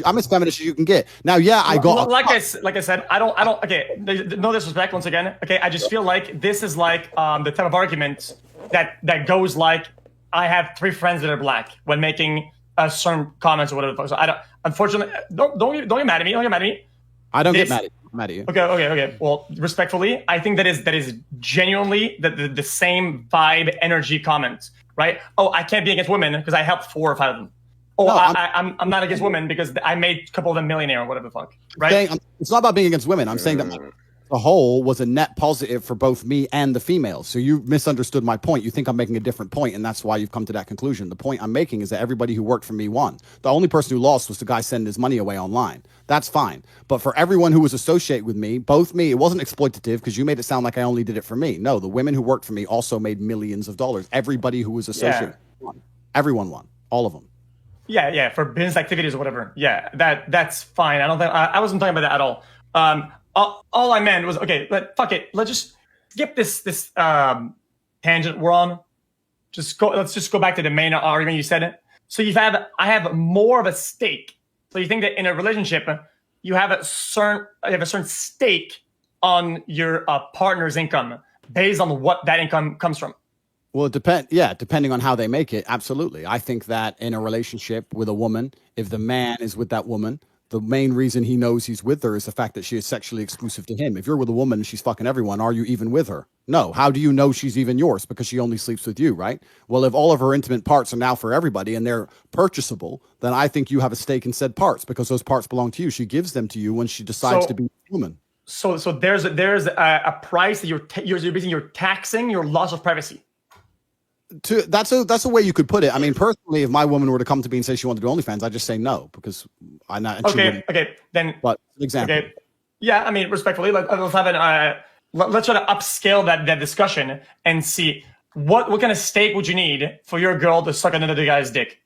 I'm as feminist as you can get. Now, yeah, I got like I said, I don't. Okay, no disrespect once again. Okay, I just feel like this is like the type of argument that goes like, I have 3 friends that are black when making certain comments or whatever. So I don't. Unfortunately, don't get mad at me. Don't get mad at me. I don't get mad at you. Okay. Well, respectfully, I think that is genuinely the same vibe, energy comment, right? Oh, I can't be against women because I helped 4 or 5 of them. Oh, no, I'm not against women because I made a couple of them millionaire or whatever the fuck, right? It's not about being against women. I'm saying that the whole was a net positive for both me and the females. So you misunderstood my point. You think I'm making a different point, and that's why you've come to that conclusion. The point I'm making is that everybody who worked for me won. The only person who lost was the guy sending his money away online. That's fine. But for everyone who was associated with me, it wasn't exploitative because you made it sound like I only did it for me. No, the women who worked for me also made millions of dollars. Everybody who was associated won. Everyone won. All of them. Yeah, for business activities or whatever. Yeah, that's fine. I don't think I wasn't talking about that at all. All I meant was, okay, fuck it. Let's just skip this tangent we're on. Let's just go back to the main argument you said. So I have more of a stake. So you think that in a relationship, you have a certain stake on your partner's income based on what that income comes from. Well, it depends. Yeah, depending on how they make it. Absolutely. I think that in a relationship with a woman, if the man is with that woman, the main reason he knows he's with her is the fact that she is sexually exclusive to him. If you're with a woman and she's fucking everyone, are you even with her? No. How do you know she's even yours? Because she only sleeps with you, right? Well, if all of her intimate parts are now for everybody and they're purchasable, then I think you have a stake in said parts because those parts belong to you. She gives them to you when she decides to be a human. So there's a price that you're taxing your loss of privacy. That's a way you could put it. I mean, personally, if my woman were to come to me and say she wanted to do OnlyFans, I'd just say no because I'm not. Okay. Then. But an example. Okay. Yeah, I mean, respectfully, let's have let's try to upscale that discussion and see what kind of stake would you need for your girl to suck another guy's dick.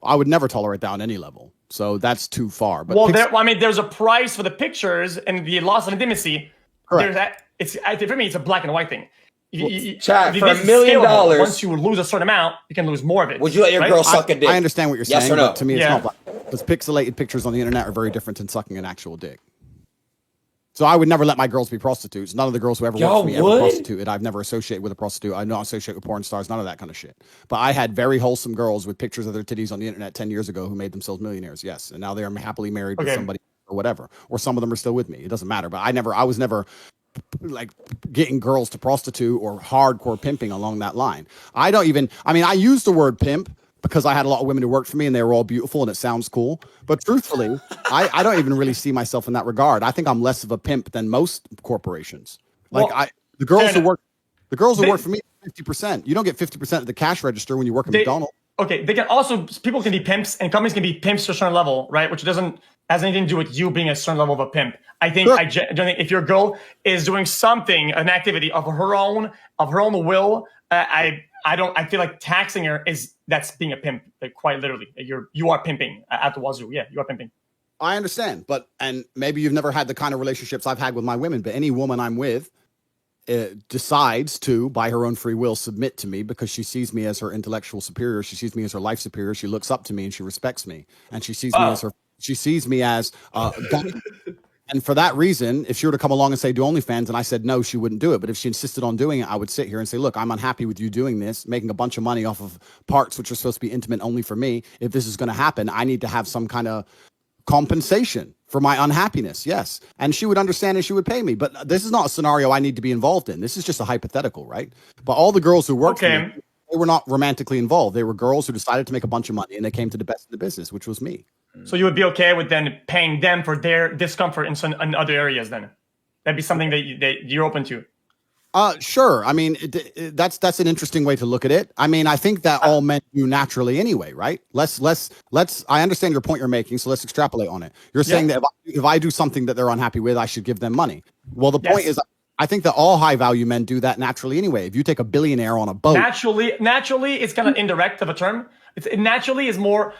I would never tolerate that on any level. So that's too far. But there's a price for the pictures and the loss of intimacy. Correct. For me, it's a black and white thing. Chat, for $1 million, once you lose a certain amount, you can lose more of it. Would you let your girl suck a dick? I understand what you're saying, yes or no? But to me, it's not black. Because pixelated pictures on the internet are very different than sucking an actual dick. So I would never let my girls be prostitutes. None of the girls who ever worked for me ever prostituted. I've never associated with a prostitute. I don't associate with porn stars, none of that kind of shit. But I had very wholesome girls with pictures of their titties on the internet 10 years ago who made themselves millionaires, yes. And now they are happily married with somebody or whatever. Or some of them are still with me. It doesn't matter. But I was never like getting girls to prostitute or hardcore pimping along that line. I use the word pimp because I had a lot of women who worked for me and they were all beautiful and it sounds cool. But truthfully, I don't even really see myself in that regard. I think I'm less of a pimp than most corporations. The girls who work for me 50%. You don't get 50% of the cash register when you work at McDonald's. Okay, people can be pimps and companies can be pimps to a certain level, right? Which has anything to do with you being a certain level of a pimp. I think I don't think if your girl is doing something, an activity of her own will, I feel like taxing her that's being a pimp, like quite literally. You are pimping at the wazoo. Yeah, you are pimping. I understand, and maybe you've never had the kind of relationships I've had with my women, but any woman I'm with decides to, by her own free will, submit to me because she sees me as her intellectual superior. She sees me as her life superior. She looks up to me and she respects me, and she sees me as God. And for that reason, if she were to come along and say, do OnlyFans, and I said no, she wouldn't do it. But if she insisted on doing it, I would sit here and say, look, I'm unhappy with you doing this, making a bunch of money off of parts which are supposed to be intimate only for me. If this is going to happen, I need to have some kind of compensation for my unhappiness. Yes. And she would understand and she would pay me. But this is not a scenario I need to be involved in. This is just a hypothetical, right? But all the girls who worked for me, they were not romantically involved. They were girls who decided to make a bunch of money and they came to the best of the business, which was me. So you would be okay with then paying them for their discomfort in other areas then? That'd be something that you're open to? Sure. I mean, that's an interesting way to look at it. I mean, I think that all men do naturally anyway, right? I understand your point you're making, so let's extrapolate on it. You're saying that if I do something that they're unhappy with, I should give them money. Well, the point is, I think that all high value men do that naturally anyway. If you take a billionaire on a boat, naturally, it's kind of indirect of a term. It naturally is more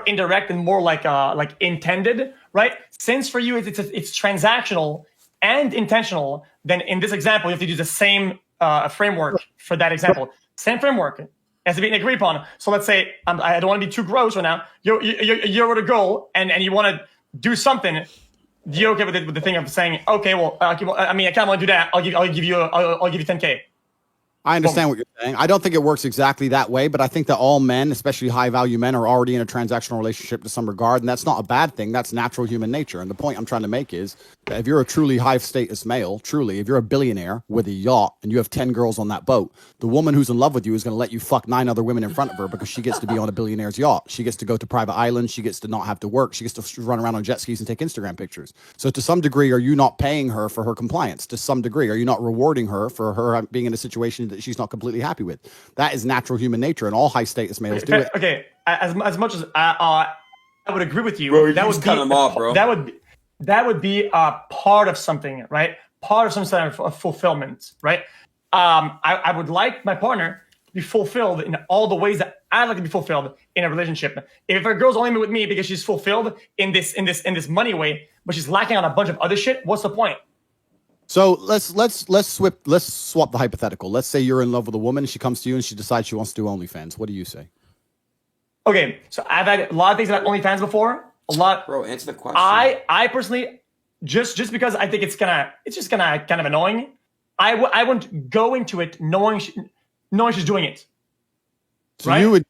indirect and more like intended, right? Since for you it's transactional and intentional, then in this example you have to do the same framework for that example. Same framework has to be agreed upon. So let's say I don't want to be too gross right now. You're with a goal and you want to do something. You're okay with the thing of saying, okay, well, I kind of want to do that. I'll give you 10K. I understand what you're saying. I don't think it works exactly that way, but I think that all men, especially high-value men, are already in a transactional relationship to some regard, and that's not a bad thing. That's natural human nature. And the point I'm trying to make is that if you're a truly high-status male, if you're a billionaire with a yacht and you have 10 girls on that boat, the woman who's in love with you is going to let you fuck 9 other women in front of her because she gets to be on a billionaire's yacht. She gets to go to private islands. She gets to not have to work. She gets to run around on jet skis and take Instagram pictures. So to some degree, are you not paying her for her compliance? To some degree, are you not rewarding her for her being in a situation that she's not completely happy with? That is natural human nature, and all high status males do it. Okay, as much as I would agree with you, bro, that would cut them off, bro. That would be a part of something, right? Part of some sort of fulfillment, right? I would like my partner to be fulfilled in all the ways that I'd like to be fulfilled in a relationship. If a girl's only with me because she's fulfilled in this money way, but she's lacking on a bunch of other shit, what's the point? So let's swap the hypothetical. Let's say you're in love with a woman and she comes to you and she decides she wants to do OnlyFans. What do you say? Okay, so I've had a lot of things about OnlyFans before. A lot. Bro, answer the question. I personally, just because I think it's just gonna kind of annoying. I wouldn't go into it knowing she's doing it. So right?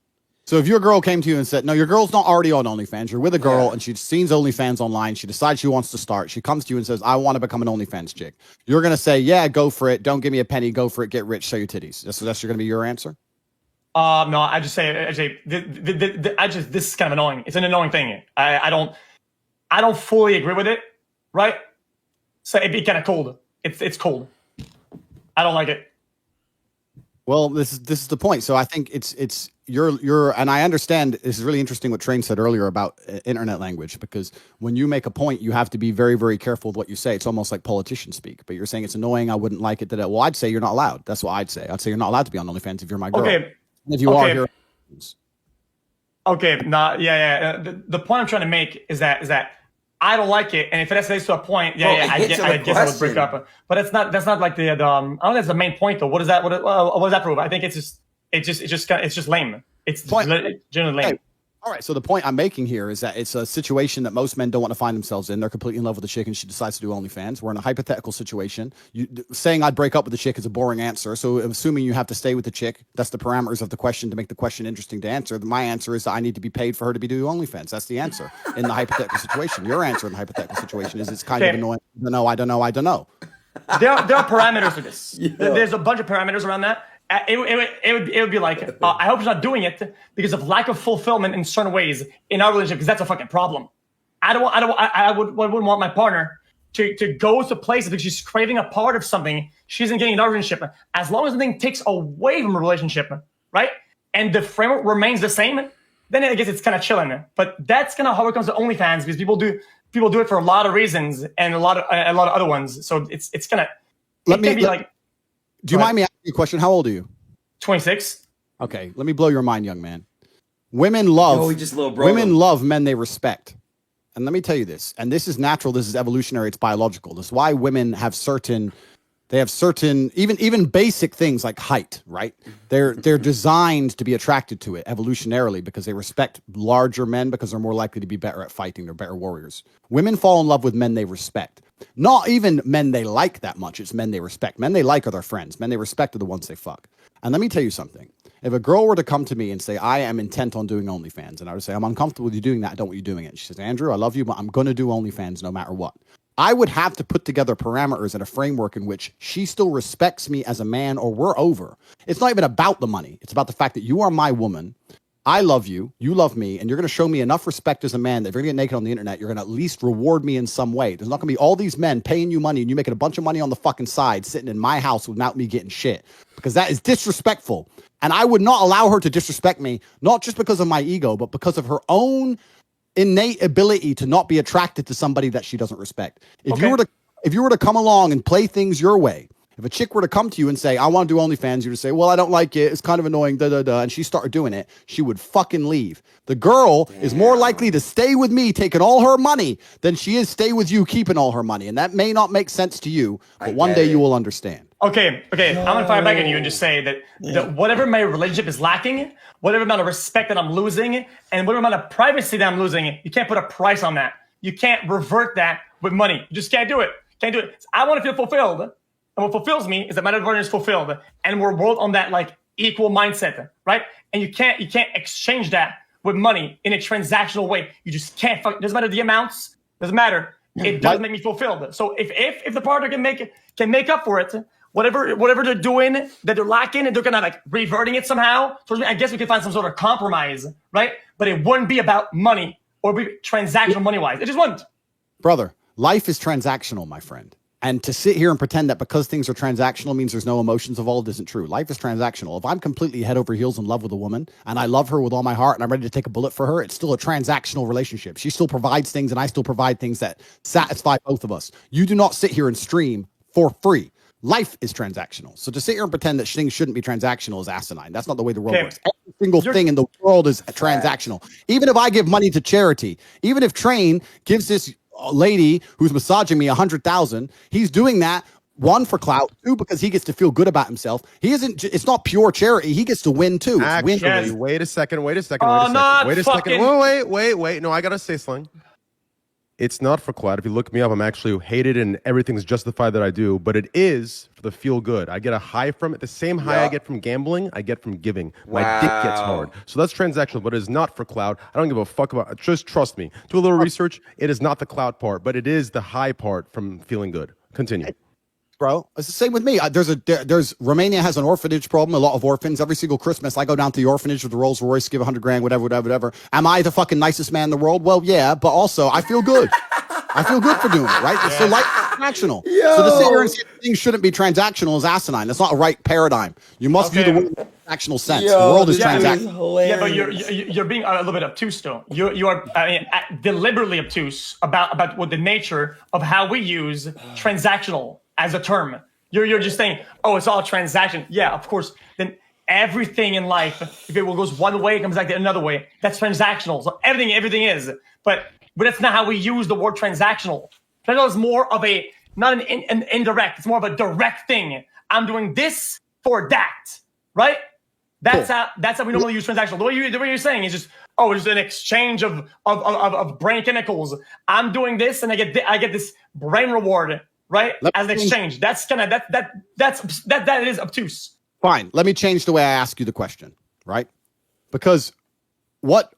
So if your girl came to you and said, no, your girl's not already on OnlyFans, you're with a girl and she's seen OnlyFans online, she decides she wants to start, she comes to you and says, I want to become an OnlyFans chick. You're going to say, yeah, go for it. Don't give me a penny. Go for it. Get rich. Show your titties. That's going to be your answer? No, I just say, this is kind of annoying. It's an annoying thing. I don't fully agree with it, right? So it'd be kind of cold. It's cold. I don't like it. Well, this is the point. So I think it's you're and I understand this is really interesting what Train said earlier about internet language, because when you make a point, you have to be very, very careful with what you say. It's almost like politicians speak. But you're saying it's annoying. I wouldn't like it. Well, I'd say you're not allowed. That's what I'd say. I'd say you're not allowed to be on OnlyFans if you're my girl. Okay. And if you are here. Okay. The point I'm trying to make is that I don't like it, and if it escalates to a point, I guess I would break up. But that's not like the I don't think that's the main point though. What does that prove? I think it's just lame. It's generally lame. Hey, all right. So the point I'm making here is that it's a situation that most men don't want to find themselves in. They're completely in love with the chick, and she decides to do OnlyFans. We're in a hypothetical situation. Saying I'd break up with the chick is a boring answer. So assuming you have to stay with the chick, that's the parameters of the question to make the question interesting to answer. My answer is that I need to be paid for her to be doing OnlyFans. That's the answer in the hypothetical situation. Your answer in the hypothetical situation is it's kind of annoying. I don't know. There are parameters to this. Yeah. There's a bunch of parameters around that. It would be like, I hope she's not doing it because of lack of fulfillment in certain ways in our relationship, because that's a fucking problem. I wouldn't want my partner to go to places because she's craving a part of something she isn't getting in our relationship. As long as the thing takes away from a relationship, right? And the framework remains the same, then I guess it's kind of chilling. But that's kind of how it comes to OnlyFans, because people do it for a lot of reasons and a lot of other ones. So it's kind of, do you mind me asking you a question? How old are you? 26. Okay, let me blow your mind, young man. Women love men they respect. And let me tell you this, and this is natural, this is evolutionary, it's biological. This is why women have certain even basic things like height, right? They're designed to be attracted to it evolutionarily because they respect larger men because they're more likely to be better at fighting. They're better warriors. Women fall in love with men they respect. Not even men they like that much. It's men they respect. Men they like are their friends. Men they respect are the ones they fuck. And let me tell you something. If a girl were to come to me and say, I am intent on doing OnlyFans, and I would say, I'm uncomfortable with you doing that, I don't want you doing it. She says, Andrew, I love you, but I'm going to do OnlyFans no matter what. I would have to put together parameters and a framework in which she still respects me as a man, or we're over. It's not even about the money. It's about the fact that you are my woman. I love you. You love me. And you're going to show me enough respect as a man that if you're going to get naked on the internet, you're going to at least reward me in some way. There's not going to be all these men paying you money and you making a bunch of money on the fucking side sitting in my house without me getting shit, because that is disrespectful. And I would not allow her to disrespect me, not just because of my ego, but because of her own innate ability to not be attracted to somebody that she doesn't respect. If you were to come along and play things your way, if a chick were to come to you and say, I want to do OnlyFans, you would say, well, I don't like it. It's kind of annoying, and she started doing it, she would fucking leave. The girl is more likely to stay with me taking all her money than she is stay with you keeping all her money. And that may not make sense to you, but one day you will understand. Okay. I'm going to fire back at you and just say that whatever my relationship is lacking, whatever amount of respect that I'm losing, and whatever amount of privacy that I'm losing, you can't put a price on that. You can't revert that with money. You just can't do it. I want to feel fulfilled. And what fulfills me is that my partner is fulfilled. And we're both on that like equal mindset, right? And you can't exchange that with money in a transactional way. You just can't. Doesn't matter the amounts. Doesn't matter. It does make me fulfilled. So if the partner can make up for it, whatever they're doing that they're lacking, and they're kind of like reverting it somehow towards me, I guess we can find some sort of compromise, right? But it wouldn't be about money or be transactional money wise. It just wouldn't. Brother, life is transactional, my friend. And to sit here and pretend that because things are transactional means there's no emotions involved isn't true. Life is transactional. If I'm completely head over heels in love with a woman and I love her with all my heart and I'm ready to take a bullet for her, it's still a transactional relationship. She still provides things and I still provide things that satisfy both of us. You do not sit here and stream for free. Life is transactional. So to sit here and pretend that things shouldn't be transactional is asinine. That's not the way the world works. Every single thing in the world is transactional. Even if I give money to charity, even if Train gives this lady who's massaging me 100,000, he's doing that, one, for clout, two, because he gets to feel good about himself. It's not pure charity. He gets to win too. Actually, wait a second. Wait. No, I gotta say something. It's not for clout. If you look me up, I'm actually hated and everything's justified that I do, but it is for the feel good. I get a high from it. The same high I get from gambling, I get from giving. My dick gets hard. So that's transactional, but it is not for clout. I don't give a fuck about it. Just trust me. Do a little research. It is not the clout part, but it is the high part from feeling good. Continue. Bro, it's the same with me. There's Romania has an orphanage problem. A lot of orphans. Every single Christmas, I go down to the orphanage with the Rolls Royce, give 100 grand, whatever. Am I the fucking nicest man in the world? Well, yeah, but also I feel good. I feel good for doing it, right? Yeah. So like transactional. Yo. So to sit here and say things shouldn't be transactional is asinine. That's not a right paradigm. You must view the world in transactional sense. The world is transactional. Yeah, but you're being a little bit obtuse, though. You are deliberately obtuse about what the nature of how we use transactional as a term. You're just saying, oh, it's all transaction. Yeah, of course. Then everything in life, if it goes one way, it comes back another way. That's transactional. So everything is. But that's not how we use the word transactional. Transactional is more of not an indirect. It's more of a direct thing. I'm doing this for that, right? That's how we normally use transactional. The way you're saying is just, oh, it's an exchange of brain chemicals. I'm doing this and I get this brain reward. Right? As an exchange. That's kind of that is obtuse. Fine. Let me change the way I ask you the question, right? Because what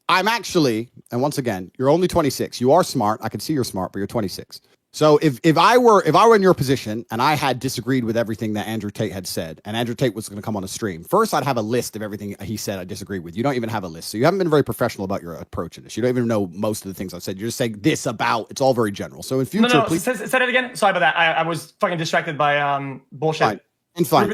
I'm actually, and once again, you're only 26. You are smart. I can see you're smart, but you're 26. So if I were in your position and I had disagreed with everything that Andrew Tate had said, and Andrew Tate was going to come on a stream, first I'd have a list of everything he said I disagree with. You don't even have a list. So you haven't been very professional about your approach in this. You don't even know most of the things I've said. You're just saying this about, it's all very general. So in future, please. Say that again. Sorry about that. I was fucking distracted by bullshit. Fine.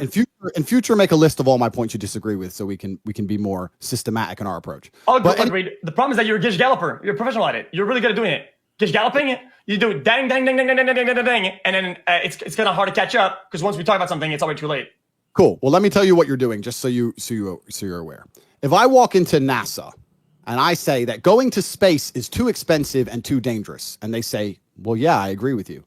In future, make a list of all my points you disagree with so we can be more systematic in our approach. Oh, the problem is that you're a Gish Galloper. You're a professional at it. You're really good at doing it. Gish Galloping, you do dang, dang, dang, dang, dang, dang, dang, dang, dang, and then it's kind of hard to catch up because once we talk about something, it's already too late. Cool. Well, let me tell you what you're doing, just so you're aware. If I walk into NASA and I say that going to space is too expensive and too dangerous, and they say, well, yeah, I agree with you.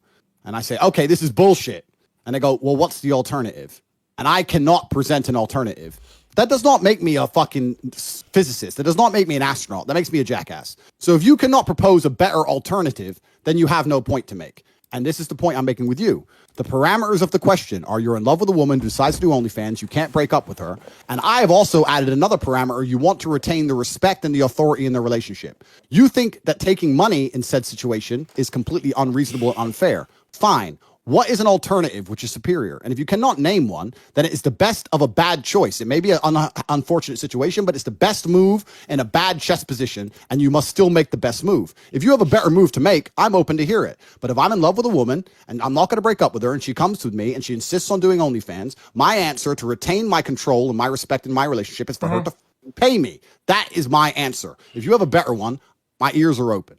And I say, okay, this is bullshit. And they go, well, what's the alternative? And I cannot present an alternative. That does not make me a fucking physicist. That does not make me an astronaut. That makes me a jackass. So if you cannot propose a better alternative, then you have no point to make. And this is the point I'm making with you. The parameters of the question are you're in love with a woman who decides to do OnlyFans. You can't break up with her. And I have also added another parameter. You want to retain the respect and the authority in the relationship. You think that taking money in said situation is completely unreasonable and unfair. Fine. What is an alternative which is superior? And if you cannot name one, then it is the best of a bad choice. It may be an unfortunate situation, but it's the best move in a bad chess position, and you must still make the best move. If you have a better move to make, I'm open to hear it. But if I'm in love with a woman, and I'm not going to break up with her, and she comes with me, and she insists on doing OnlyFans, my answer to retain my control and my respect in my relationship is for her to pay me. That is my answer. If you have a better one, my ears are open.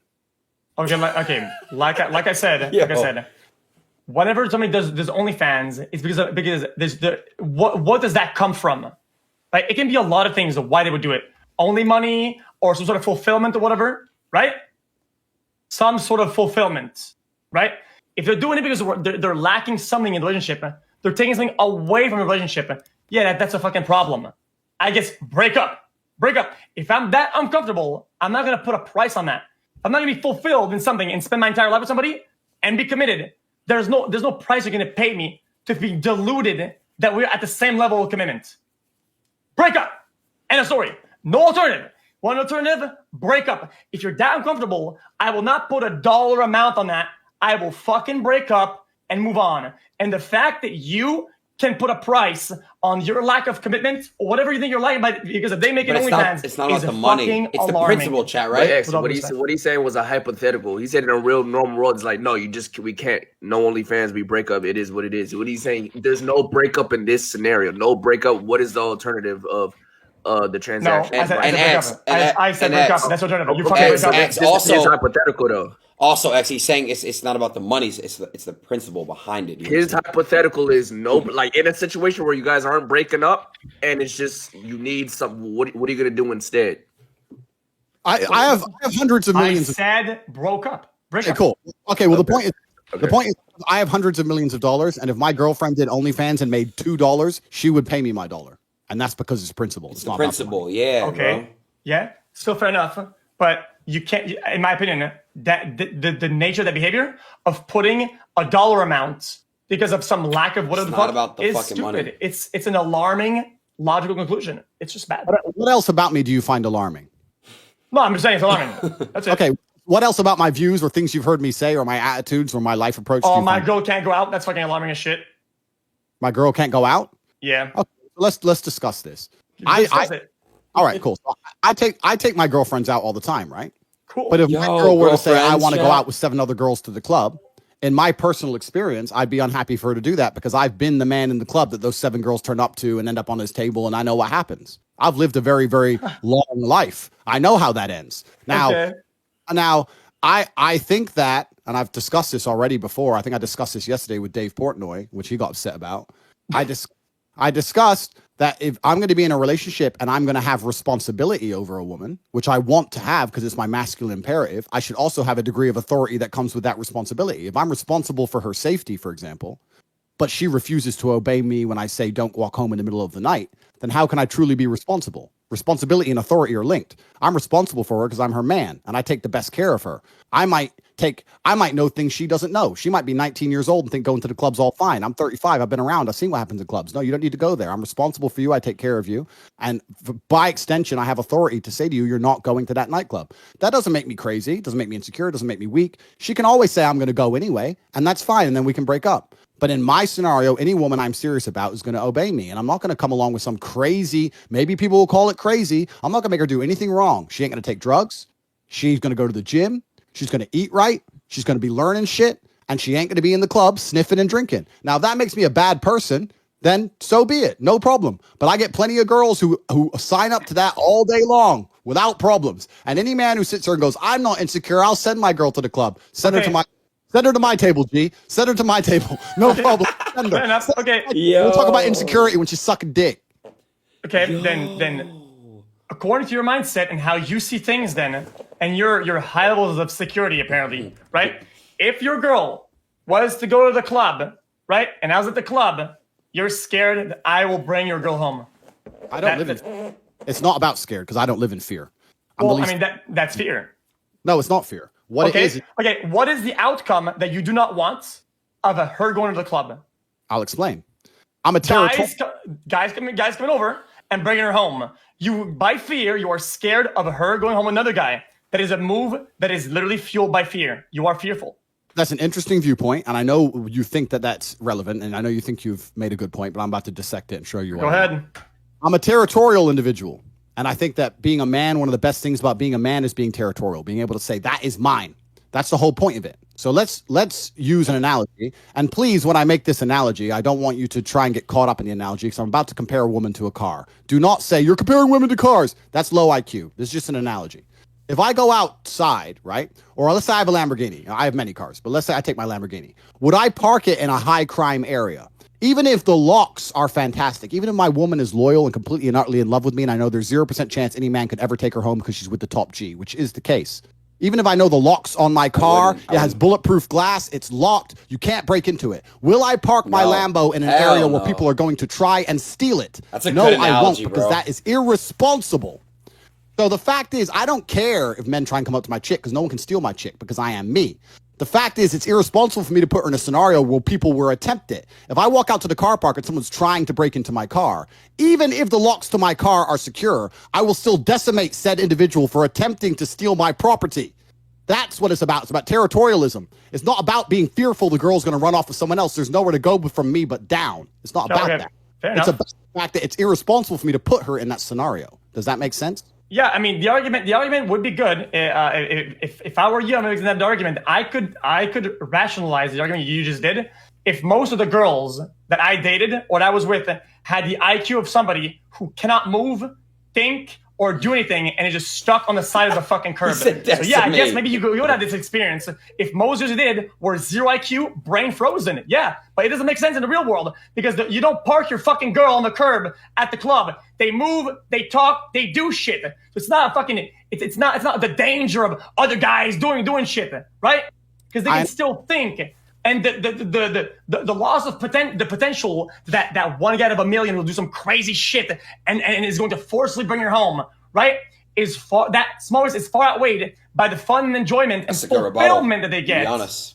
Okay, like I said, whenever somebody does OnlyFans, it's because there's what does that come from? Like, it can be a lot of things of why they would do it. Only money or some sort of fulfillment or whatever, right? Some sort of fulfillment, right? If they're doing it because they're lacking something in the relationship, they're taking something away from the relationship, yeah, that's a fucking problem. I guess break up. If I'm that uncomfortable, I'm not going to put a price on that. I'm not going to be fulfilled in something and spend my entire life with somebody and be committed. There's no price you're going to pay me to be deluded that we're at the same level of commitment. Break up. End of story. No alternative. One alternative, break up. If you're that uncomfortable, I will not put a dollar amount on that. I will fucking break up and move on. And the fact that you can put a price on your lack of commitment or whatever you think you're like, because if they make it OnlyFans, it's not about the money. It's the principle, chat, right? What he's saying was a hypothetical. He said in a real normal world, it's like, no, we can't. No OnlyFans, we break up. It is what it is. What he's saying, there's no breakup in this scenario. No breakup. What is the alternative of the transaction? No, I said break up. That's alternative. You fucking break up. This is hypothetical though. Also, X, he's saying it's not about the money. It's the principle behind it. His hypothetical is like in a situation where you guys aren't breaking up, and it's just you need some. What are you gonna do instead? I have hundreds of millions. I said broke up. Okay, cool. Okay, well the point is I have hundreds of millions of dollars, and if my girlfriend did OnlyFans and made $2, she would pay me my $1, and that's because it's principle. It's not principle, yeah. Okay, bro. Yeah, still fair enough, but you can't. In my opinion, that the nature of that behavior of putting a dollar amount because of some lack of It's not about the fucking stupid. money. It's an alarming logical conclusion. It's just bad. What else about me do you find alarming? No, I'm just saying it's alarming. That's it. Okay. What else about my views or things you've heard me say or my attitudes or my life approach? Oh, my girl can't go out. That's fucking alarming as shit. My girl can't go out? Yeah. Okay, let's discuss this. Discuss it. All right, cool. So I take my girlfriends out all the time, right? Cool. But if my girl were to say I want to go chat. out with 7 other girls to the club, in my personal experience, I'd be unhappy for her to do that because I've been the man in the club that those 7 girls turn up to and end up on his table, and I know what happens. I've lived a very, very long life. I know how that ends. Now, I think that, and I've discussed this already before. I think I discussed this yesterday with Dave Portnoy, which he got upset about. I discussed that if I'm going to be in a relationship and I'm going to have responsibility over a woman, which I want to have because it's my masculine imperative, I should also have a degree of authority that comes with that responsibility. If I'm responsible for her safety, for example, but she refuses to obey me when I say don't walk home in the middle of the night, then how can I truly be responsible? Responsibility and authority are linked. I'm responsible for her because I'm her man and I take the best care of her. I might know things she doesn't know. She might be 19 years old and think going to the club's all fine. I'm 35. I've been around. I've seen what happens in clubs. No, you don't need to go there. I'm responsible for you. I take care of you. And by extension, I have authority to say to you, you're not going to that nightclub. That doesn't make me crazy. It doesn't make me insecure. It doesn't make me weak. She can always say I'm going to go anyway, and that's fine. And then we can break up. But in my scenario, any woman I'm serious about is going to obey me. And I'm not going to come along with some crazy, maybe people will call it crazy. I'm not going to make her do anything wrong. She ain't going to take drugs. She's going to go to the gym. She's going to eat right. She's going to be learning shit. And she ain't going to be in the club sniffing and drinking. Now, if that makes me a bad person, then so be it. No problem. But I get plenty of girls who sign up to that all day long without problems. And any man who sits there and goes, I'm not insecure, I'll send my girl to the club. Send her to my table, G. Send her to my table. No problem. Send her. Fair enough. Okay. We'll talk about insecurity when she's sucking dick. Okay, then according to your mindset and how you see things then, and your high levels of security apparently, right? If your girl was to go to the club, right? And I was at the club, you're scared that I will bring your girl home. I don't live in fear. It's not about scared because I don't live in fear. That's fear. No, it's not fear. What it is. Okay, what is the outcome that you do not want of her going to the club? I'll explain. I'm a territorial. Guys coming over and bringing her home. You, by fear, you are scared of her going home with another guy. That is a move that is literally fueled by fear. You are fearful. That's an interesting viewpoint, and I know you think that that's relevant, and I know you think you've made a good point, but I'm about to dissect it and show you why. Go ahead. I'm a territorial individual, and I think that being a man, one of the best things about being a man is being territorial, being able to say, that is mine. That's the whole point of it. So let's use an analogy. And please, when I make this analogy, I don't want you to try and get caught up in the analogy because I'm about to compare a woman to a car. Do not say, you're comparing women to cars. That's low IQ. This is just an analogy. If I go outside, right, or let's say I have a Lamborghini. I have many cars, but let's say I take my Lamborghini. Would I park it in a high crime area? Even if the locks are fantastic, even if my woman is loyal and completely and utterly in love with me, and I know there's 0% chance any man could ever take her home because she's with the top G, which is the case. Even if I know the locks on my car, it has bulletproof glass, it's locked, you can't break into it. Will I park my Lambo in an area where people are going to try and steal it? That's a good analogy, I won't, because bro. that is irresponsible. So the fact is, I don't care if men try and come up to my chick because no one can steal my chick because I am me. The fact is, it's irresponsible for me to put her in a scenario where people will attempt it. If I walk out to the car park and someone's trying to break into my car, even if the locks to my car are secure, I will still decimate said individual for attempting to steal my property. That's what it's about. It's about territorialism. It's not about being fearful the girl's going to run off with someone else. There's nowhere to go from me but down. It's not about that. It's about the fact that it's irresponsible for me to put her in that scenario. Does that make sense? Yeah, I mean, the argument would be good. If I were you, I'm making that argument. I could rationalize the argument you just did if most of the girls that I dated or that I was with had the IQ of somebody who cannot move, think, or do anything, and is just stuck on the side of the fucking curb. So yeah, I guess maybe you would have this experience if most girls you did were 0 IQ, brain frozen. Yeah, but it doesn't make sense in the real world because you don't park your fucking girl on the curb at the club. They move, they talk, they do shit. So it's not a fucking. It's not the danger of other guys doing shit, right? Because they can still think. And the loss of the potential that one guy out of a million will do some crazy shit and is going to forcibly bring her home, right? is far outweighed by the fun and enjoyment and fulfillment that they get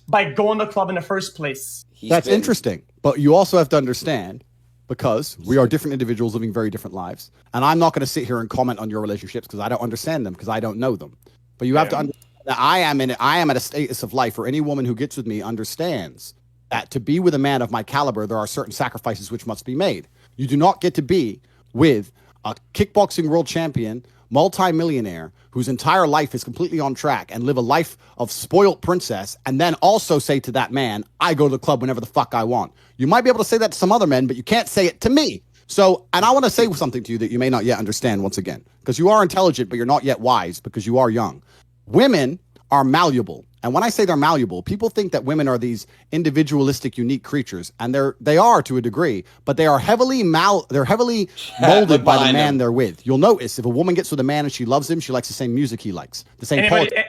by going to the club in the first place. That's interesting. But you also have to understand, because we are different individuals living very different lives, and I'm not going to sit here and comment on your relationships because I don't understand them, because I don't know them. But you have to understand that I am at a status of life where any woman who gets with me understands that to be with a man of my caliber, there are certain sacrifices which must be made. You do not get to be with a kickboxing world champion, multi-millionaire, whose entire life is completely on track, and live a life of spoilt princess, and then also say to that man, I go to the club whenever the fuck I want. You might be able to say that to some other men, but you can't say it to me. So, and I want to say something to you that you may not yet understand once again, because you are intelligent, but you're not yet wise because you are young. Women are malleable. And when I say they're malleable, people think that women are these individualistic, unique creatures, and they are to a degree, but they are heavily molded by the man they're with. You'll notice if a woman gets with a man and she loves him, she likes the same music he likes, the same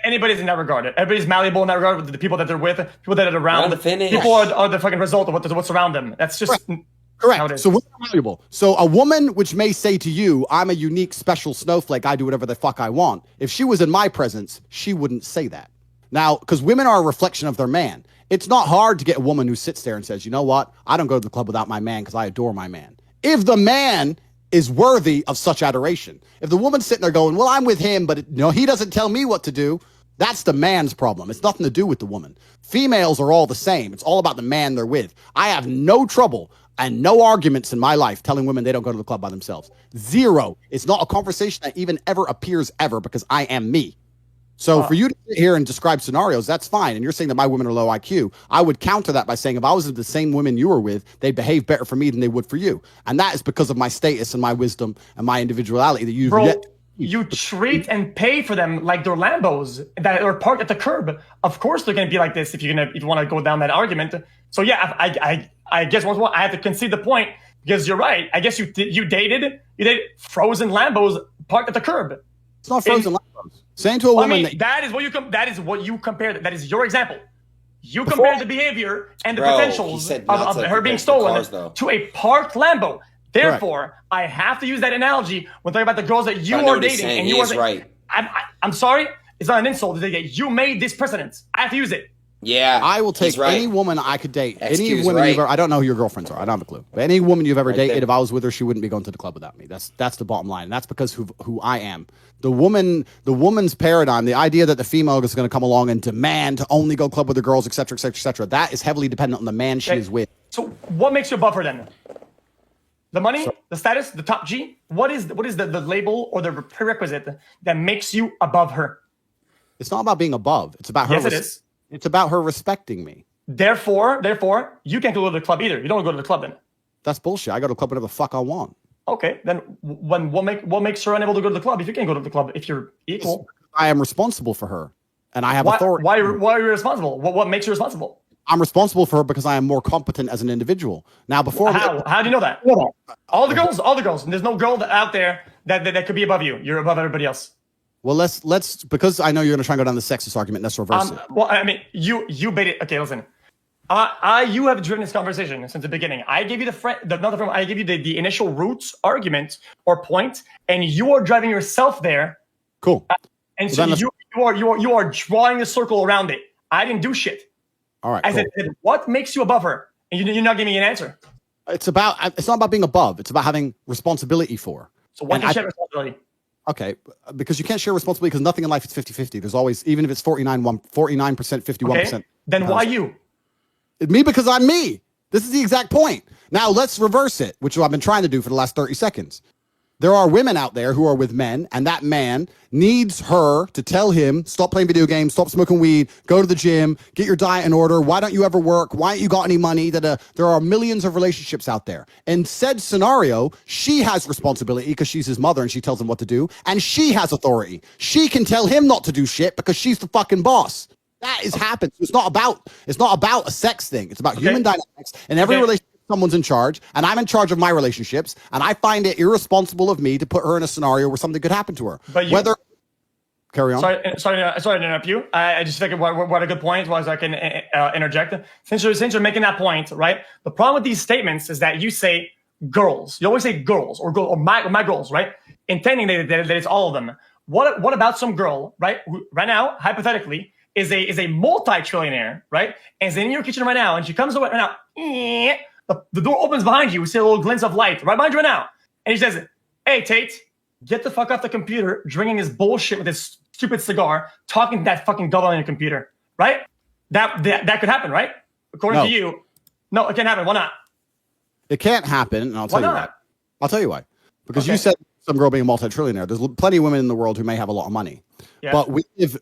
anybody's in that regard. Everybody's malleable in that regard with the people that they're with, people that are around. People are the fucking result of what's around them. That's just correct. So women are malleable. So a woman which may say to you, I'm a unique, special snowflake, I do whatever the fuck I want. If she was in my presence, she wouldn't say that. Now, because women are a reflection of their man. It's not hard to get a woman who sits there and says, you know what? I don't go to the club without my man because I adore my man. If the man is worthy of such adoration. If the woman's sitting there going, well, I'm with him, but he doesn't tell me what to do. That's the man's problem. It's nothing to do with the woman. Females are all the same. It's all about the man they're with. I have no trouble and no arguments in my life telling women they don't go to the club by themselves. Zero. It's not a conversation that even ever appears ever because I am me. So for you to sit here and describe scenarios, that's fine. And you're saying that my women are low IQ. I would counter that by saying if I was with the same women you were with, they'd behave better for me than they would for you. And that is because of my status and my wisdom and my individuality that you've you treat and pay for them like they're Lambos that are parked at the curb. Of course they're going to be like this if you want to go down that argument. So yeah, I guess once more I have to concede the point because you're right. I guess you dated frozen Lambos parked at the curb. It's not frozen Lambos. Saying to a woman that is what you compared. That is your example. You compared the behavior and the potentials of her being stolen to a parked Lambo. Therefore, I have to use that analogy when talking about the girls that you are dating. And you are right. I'm sorry, it's not an insult. You made this precedent. I have to use it. Yeah, I will take any woman I could date. Any woman you've ever, I don't know who your girlfriends are. I don't have a clue. But any woman you've ever dated, if I was with her, she wouldn't be going to the club without me. That's the bottom line. And that's because who I am. The woman's paradigm, the idea that the female is going to come along and demand to only go club with the girls, etc., etc., etc. That is heavily dependent on the man she is with. So what makes you above her then? The money, the status, the top G. What is the label or the prerequisite that makes you above her? It's not about being above. It's about her. Yes, it is. It's about her respecting me. Therefore, you can't go to the club either. You don't go to the club then. That's bullshit. I go to the club whenever the fuck I want. Okay, then what makes her unable to go to the club if you can't go to the club if you're equal? I am responsible for her, and I have authority. Why are you responsible? What makes you responsible? I'm responsible for her because I am more competent as an individual. Now, before how do you know that? All the girls. There's no girl out there that could be above you. You're above everybody else. Well, let's because I know you're going to try and go down the sexist argument. Let's reverse it. Well, I mean, you bait it. Okay, listen. You have driven this conversation since the beginning. I gave you I gave you the initial roots argument or point, and you are driving yourself there. Cool. And so you are drawing a circle around it. I didn't do shit. All right. I said, what makes you above her? And you're not giving me an answer. It's not about being above. It's about having responsibility for. So what do you share responsibility? Okay, because you can't share responsibility because nothing in life is 50-50. There's always, even if it's 49%, 51%. Okay. Then why you? Me, because I'm me. This is the exact point. Now let's reverse it, which I've been trying to do for the last 30 seconds. There are women out there who are with men, and that man needs her to tell him, stop playing video games, stop smoking weed, go to the gym, get your diet in order. Why don't you ever work? Why ain't you got any money? There are millions of relationships out there. In said scenario, she has responsibility because she's his mother and she tells him what to do, and she has authority. She can tell him not to do shit because she's the fucking boss. That is happened. It's not about a sex thing. It's about human dynamics. In every relationship, someone's in charge, and I'm in charge of my relationships, and I find it irresponsible of me to put her in a scenario where something could happen to her. But carry on. Sorry to interrupt you. I just think what a good point was. I can interject. Since you're making that point, right? The problem with these statements is that you say girls. You always say girls or my girls, right? Intending that it's all of them. What about some girl, right? Who right now, hypothetically, is a multi-trillionaire, right? And is in your kitchen right now, and she comes away right now. The door opens behind you. We see a little glint of light right behind you right now, and he says, "Hey, Tate, get the fuck off the computer, drinking his bullshit with his stupid cigar, talking to that fucking double on your computer," right? That could happen, right? According to you, no, it can't happen. Why not? It can't happen, and I'll tell you why. I'll tell you why. Because you said some girl being a multi-trillionaire. There's plenty of women in the world who may have a lot of money. Yeah.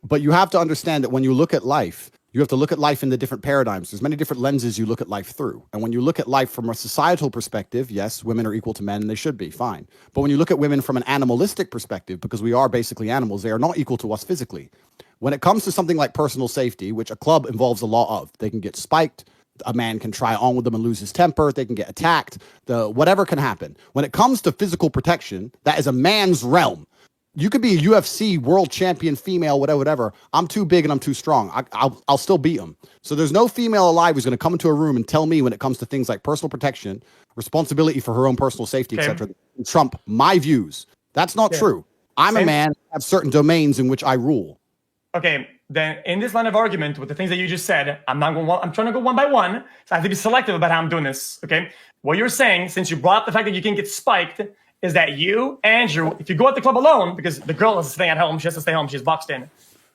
But you have to understand that when you look at life, you have to look at life in the different paradigms. There's many different lenses you look at life through. And when you look at life from a societal perspective, yes, women are equal to men, and they should be, fine. But when you look at women from an animalistic perspective, because we are basically animals, they are not equal to us physically. When it comes to something like personal safety, which a club involves a lot of, they can get spiked. A man can try on with them and lose his temper. They can get attacked. Whatever can happen. When it comes to physical protection, that is a man's realm. You could be a UFC world champion, female, whatever. I'm too big and I'm too strong. I'll still beat him. So there's no female alive who's going to come into a room and tell me when it comes to things like personal protection, responsibility for her own personal safety, etc. Trump my views. That's not true. I'm a man. I have certain domains in which I rule. Okay. Then in this line of argument with the things that you just said, I'm trying to go one by one. So I have to be selective about how I'm doing this. Okay. What you're saying, since you brought up the fact that you can get spiked, is that you, Andrew, if you go at the club alone, because the girl is staying at home, she has to stay home, she's boxed in.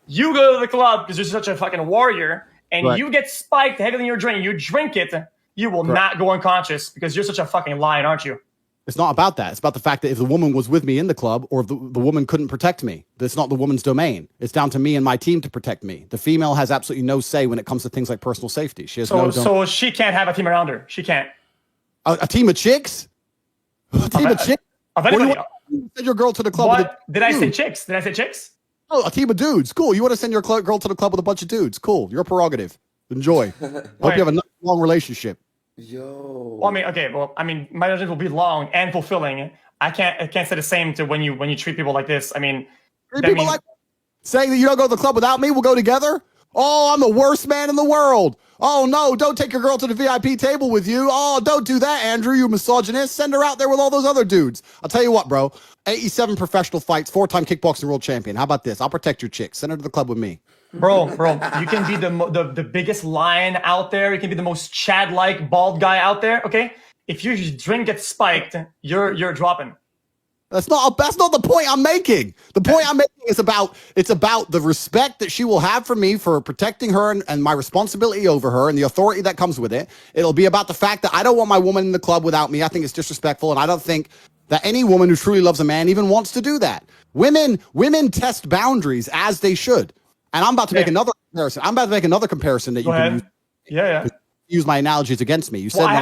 You go to the club because you're such a fucking warrior, and you get spiked heavier than your drink, you drink it, you will not go unconscious because you're such a fucking lion, aren't you? It's not about that. It's about the fact that if the woman was with me in the club, or if the woman couldn't protect me, that's not the woman's domain. It's down to me and my team to protect me. The female has absolutely no say when it comes to things like personal safety. She has no domain. So she can't have a team around her. She can't. A team of chicks? A team of chicks? Of anybody. Send your girl to the club. What? Did I say chicks? Did I say chicks? Oh, a team of dudes. Cool. You want to send your girl to the club with a bunch of dudes. Cool. Your prerogative. Enjoy. Hope you have a long relationship. Yo. Well, I mean, my relationship will be long and fulfilling. I can't say the same to when you treat people like this. I mean, saying that you don't go to the club without me, we'll go together. Oh, I'm the worst man in the world. Oh no, don't take your girl to the VIP table with you. Oh, don't do that, Andrew, you misogynist. Send her out there with all those other dudes. I'll tell you what, bro. 87 professional fights, 4-time kickboxing world champion. How about this? I'll protect your chick. Send her to the club with me. Bro, you can be the biggest lion out there. You can be the most Chad-like bald guy out there. Okay, if your drink gets spiked, you're dropping. That's not the point I'm making. The point I'm making is it's about the respect that she will have for me for protecting her and my responsibility over her and the authority that comes with it. It'll be about the fact that I don't want my woman in the club without me. I think it's disrespectful, and I don't think that any woman who truly loves a man even wants to do that. Women test boundaries as they should. And I'm about to make another comparison. I'm about to make another comparison that you can use. Yeah. Use my analogies against me. You said I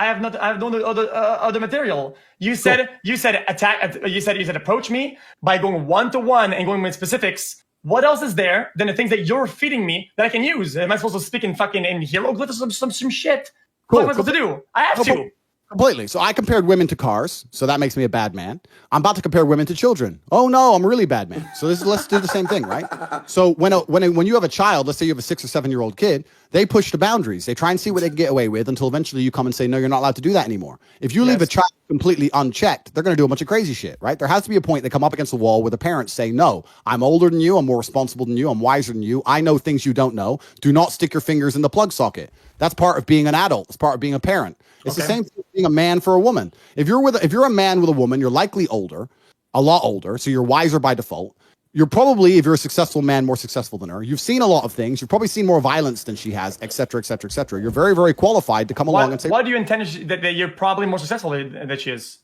have no other material. You said attack. You said approach me by going 1-to-1 and going with specifics. What else is there than the things that you're feeding me that I can use? Am I supposed to speak in hieroglyphs or some shit? Cool. What am I supposed to do? I have to. Completely. So I compared women to cars, so that makes me a bad man. I'm about to compare women to children. Oh no, I'm a really bad man. So let's do the same thing, right? So when you have a child, let's say you have a 6 or 7 year old kid, they push the boundaries. They try and see what they can get away with until eventually you come and say, no, you're not allowed to do that anymore. If you leave a child completely unchecked, they're going to do a bunch of crazy shit, right? There has to be a point they come up against the wall where the parents say, no, I'm older than you. I'm more responsible than you. I'm wiser than you. I know things you don't know. Do not stick your fingers in the plug socket. That's part of being an adult. It's part of being a parent. It's the same thing as being a man for a woman. If you're a man with a woman, you're likely older, a lot older, so you're wiser by default. You're probably, if you're a successful man, more successful than her. You've seen a lot of things. You've probably seen more violence than she has, et cetera, et cetera, et cetera. You're very, very qualified to come along and say. Why do you intend that you're probably more successful than she is?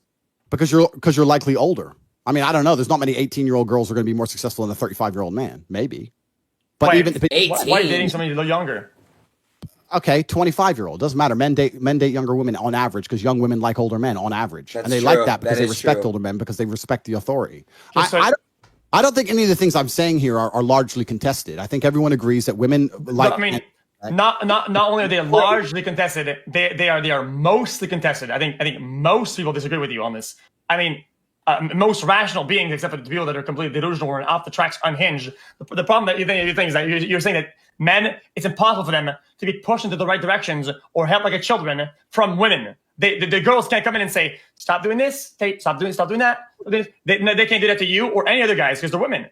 Because you're likely older. I mean, I don't know. There's not many 18-year-old girls who are going to be more successful than a 35-year-old man. Maybe. But why are you dating somebody a little younger? Okay, 25-year-old. Doesn't matter. Men date younger women on average because young women like older men on average. That's and they true. like that because That they is respect true. older men because they respect the authority. I don't think any of the things I'm saying here are largely contested. I think everyone agrees that women like. I mean, not only are they largely contested, they are mostly contested. I think most people disagree with you on this. I mean, most rational beings, except for the people that are completely delusional or off the tracks, unhinged. The problem that you think is that you're saying that men, it's impossible for them to be pushed into the right directions or helped like a children from women. The girls can't come in and say, stop doing this, Tate, stop doing that. They can't do that to you or any other guys because they're women.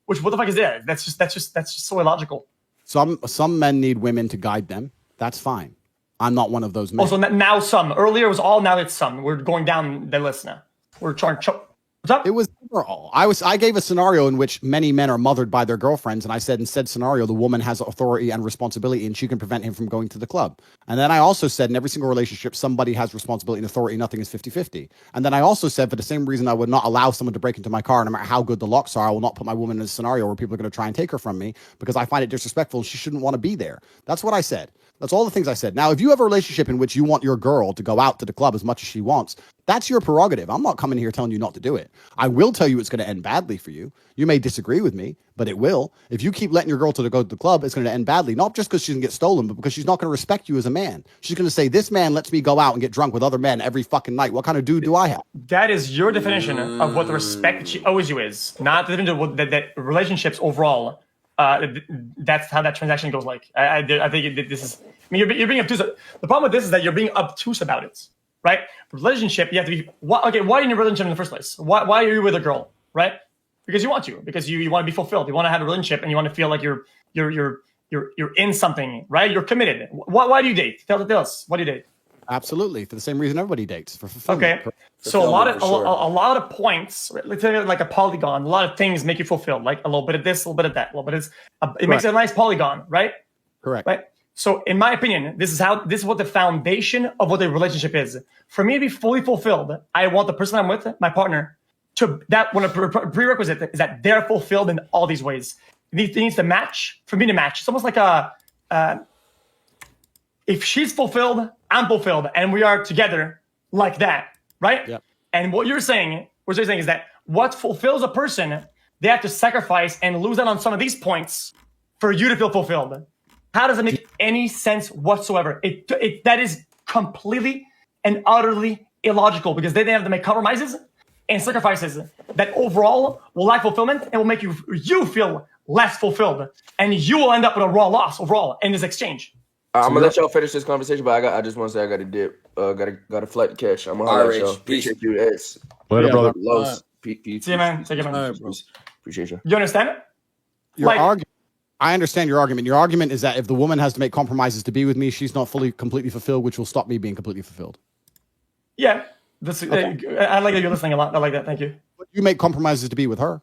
Which, what the fuck is that? That's just so illogical. Some men need women to guide them. That's fine. I'm not one of those men. Also, now some. Earlier it was all, now it's some. We're going down the list now. We're trying to... What's up? It was overall. I gave a scenario in which many men are mothered by their girlfriends, and I said in said scenario, the woman has authority and responsibility, and she can prevent him from going to the club. And then I also said in every single relationship, somebody has responsibility and authority. Nothing is 50-50. And then I also said for the same reason I would not allow someone to break into my car, no matter how good the locks are, I will not put my woman in a scenario where people are going to try and take her from me because I find it disrespectful. She shouldn't want to be there. That's what I said. That's all the things I said. Now, if you have a relationship in which you want your girl to go out to the club as much as she wants, that's your prerogative. I'm not coming here telling you not to do it. I will tell you it's going to end badly for you. You may disagree with me, but it will. If you keep letting your girl go to the club, it's going to end badly, not just because she's going to get stolen, but because she's not going to respect you as a man. She's going to say, this man lets me go out and get drunk with other men every fucking night. What kind of dude do I have? That is your definition of what the respect that she owes you is, not the definition of that relationships overall. That's how that transaction goes. Like, I think this is... I mean, you're being obtuse. The problem with this is that you're being obtuse about it, right? Relationship, you have to be... Why are you in a relationship in the first place? Why are you with a girl, right? Because you want to. Because you want to be fulfilled. You want to have a relationship, and you want to feel like you're in something, right? You're committed. Why do you date? Tell us. Why do you date? Absolutely, for the same reason everybody dates, for fulfillment. Okay, so a lot of points, let's say like a polygon. A lot of things make you fulfilled, like a little bit of this, a little bit of that, a little bit of this. It makes it a nice polygon, right? Correct. Right. So, in my opinion, this is what the foundation of what a relationship is. For me to be fully fulfilled, I want the person I'm with, my partner, to that one of a prerequisite is that they're fulfilled in all these ways. It needs to match. For me to match, it's almost like if she's fulfilled, I'm fulfilled, and we are together like that, right? Yep. And what you're saying is that what fulfills a person, they have to sacrifice and lose out on some of these points for you to feel fulfilled. How does it make any sense whatsoever? That is completely and utterly illogical because they have to make compromises and sacrifices that overall will lack fulfillment and will make you feel less fulfilled, and you will end up with a raw loss overall in this exchange. I'm gonna let y'all finish this conversation, but I just want to say I got to dip. Got a flight to catch. I'm gonna holler at y'all. Appreciate you, Eds. Later, brother. Los. See you, man. Take it, man. Right, bro. Appreciate you. You understand it? Your argument. I understand your argument. Your argument is that if the woman has to make compromises to be with me, she's not completely fulfilled, which will stop me being completely fulfilled. Yeah. I like that you're listening a lot. I like that. Thank you. But you make compromises to be with her.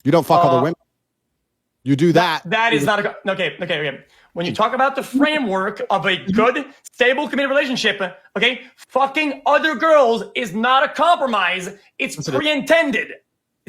You don't fuck other women. You do that. That is not okay. When you talk about the framework of a good, stable, committed relationship, okay, fucking other girls is not a compromise. It's pre-intended.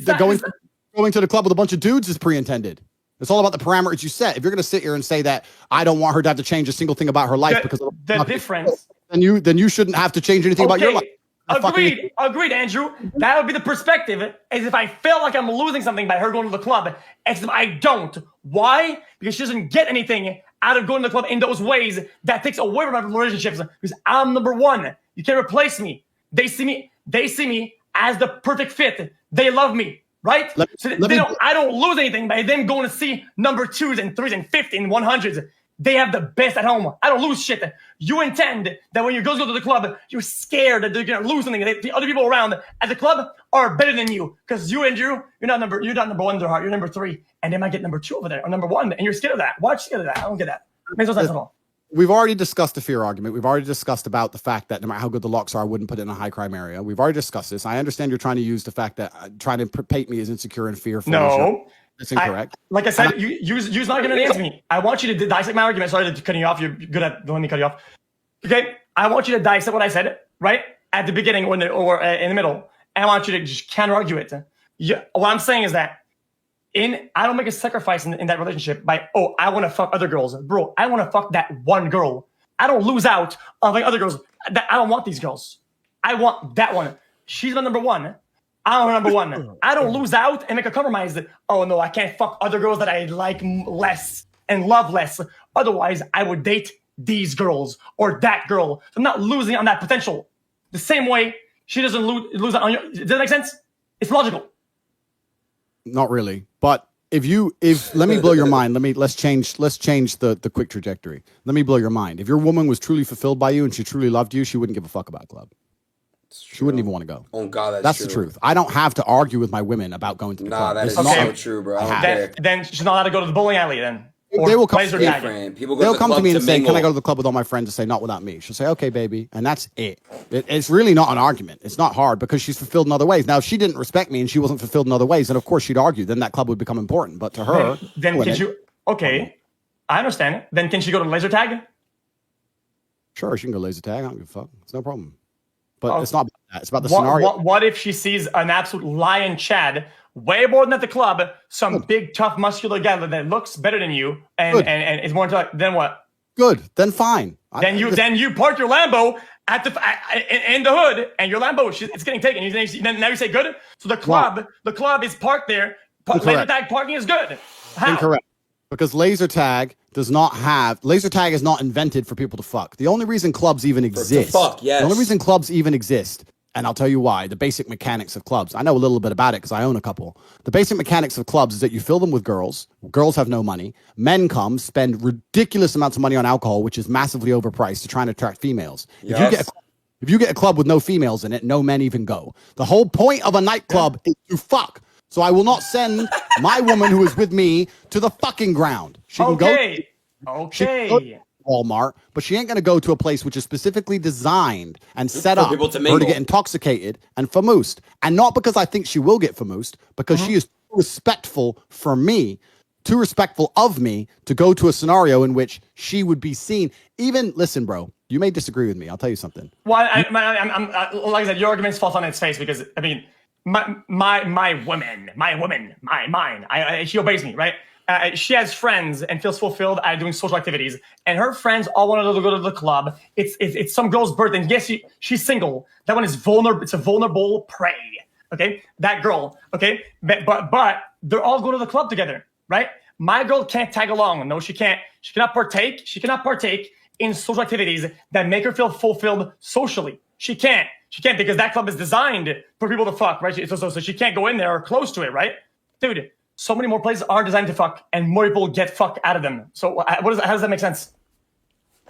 Going to the club with a bunch of dudes is pre-intended. It's all about the parameters you set. If you're going to sit here and say that I don't want her to have to change a single thing about her life because of the difference, then you shouldn't have to change anything about your life. Agreed, Andrew. That would be the perspective, as if I felt like I'm losing something by her going to the club, except I don't. Why? Because she doesn't get anything out of going to the club in those ways that takes away from my relationships. Because I'm number one. You can't replace me. They see me as the perfect fit. They love me, right? I don't lose anything by them going to see number 2s and 3s and 50s and 100s. They have the best at home. I don't lose shit. You intend that when your girls go to the club, you're scared that they're gonna lose something. The other people around at the club are better than you because you, Andrew, you're not number one in their heart. You're number 3, and they might get number 2 over there or number 1, and you're scared of that. Why are you scared of that? I don't get that. Makes no sense at all. We've already discussed the fear argument. We've already discussed about the fact that no matter how good the locks are, I wouldn't put it in a high crime area. We've already discussed this. I understand you're trying to use the fact that trying to paint me as insecure and fearful. No. That's incorrect. Like I said, you're not going to answer me. I want you to dissect my argument. Sorry to cut you off. You're good at letting me cut you off. Okay? I want you to dissect what I said, right? At the beginning or in the middle. And I want you to just counter-argue it. What I'm saying is that I don't make a sacrifice in that relationship by, I want to fuck other girls. Bro, I want to fuck that one girl. I don't lose out on like other girls. I don't want these girls. I want that one. She's my number 1. I'm number 1. I don't lose out and make a compromise that, no, I can't fuck other girls that I like less and love less. Otherwise, I would date these girls or that girl. So I'm not losing on that potential. The same way she doesn't lose out on you. Does that make sense? It's logical. Not really. But let me blow your mind. Let's change the quick trajectory. Let me blow your mind. If your woman was truly fulfilled by you and she truly loved you, she wouldn't give a fuck about a club. She wouldn't even want to go. Oh God, that's true. The truth. I don't have to argue with my women about going to the club. That is so true, bro. Then she's not allowed to go to the bowling alley then. They will come. They'll come to me and say, "Can I go to the club with all my friends?" And say, "Not without me." She'll say, "Okay, baby," and that's it. It's really not an argument. It's not hard because she's fulfilled in other ways. Now, if she didn't respect me and she wasn't fulfilled in other ways, then of course she'd argue. Then that club would become important. But to her, then can you? Okay, I understand. Then can she go to laser tag? Sure, she can go laser tag. I don't give a fuck. It's no problem. But it's not about that. It's about the scenario. What if she sees an absolute lion Chad way more than at the club, some big, tough, muscular guy that looks better than you and is more intelligent? Then what? Good. Then fine. Then you park your Lambo at in the hood, and your Lambo it's getting taken. Now you say good. So the club is parked there. Laser tag parking is good. How? Incorrect. Because laser tag is not invented for people to fuck. The only reason clubs even exist. The only reason clubs even exist, and I'll tell you why. The basic mechanics of clubs. I know a little bit about it because I own a couple. The basic mechanics of clubs is that you fill them with girls. Girls have no money. Men come, spend ridiculous amounts of money on alcohol, which is massively overpriced to try and attract females. Yes. If you get a club with no females in it, no men even go. The whole point of a nightclub is to fuck. So I will not send my woman who is with me to the fucking ground. She can go to Walmart, but she ain't going to go to a place which is specifically designed and set up for her to get intoxicated and famoosed. And not because I think she will get famoosed, because she is too respectful for me, too respectful of me to go to a scenario in which she would be seen. Listen, bro, you may disagree with me. I'll tell you something. Well, I'm like I said, your argument falls on its face because, I mean, my woman, she obeys me, right? She has friends and feels fulfilled at doing social activities, and her friends all want to go to the club. It's some girl's birthday, and yes, she's single. That one is vulnerable. It's a vulnerable prey. Okay, that girl. Okay, but they're all going to the club together, right? My girl can't tag along. No, she can't. She cannot partake. She cannot partake in social activities that make her feel fulfilled socially. She can't because that club is designed for people to fuck, right? So she can't go in there or close to it, right? Dude, so many more places are designed to fuck and more people get fucked out of them. So how does that make sense?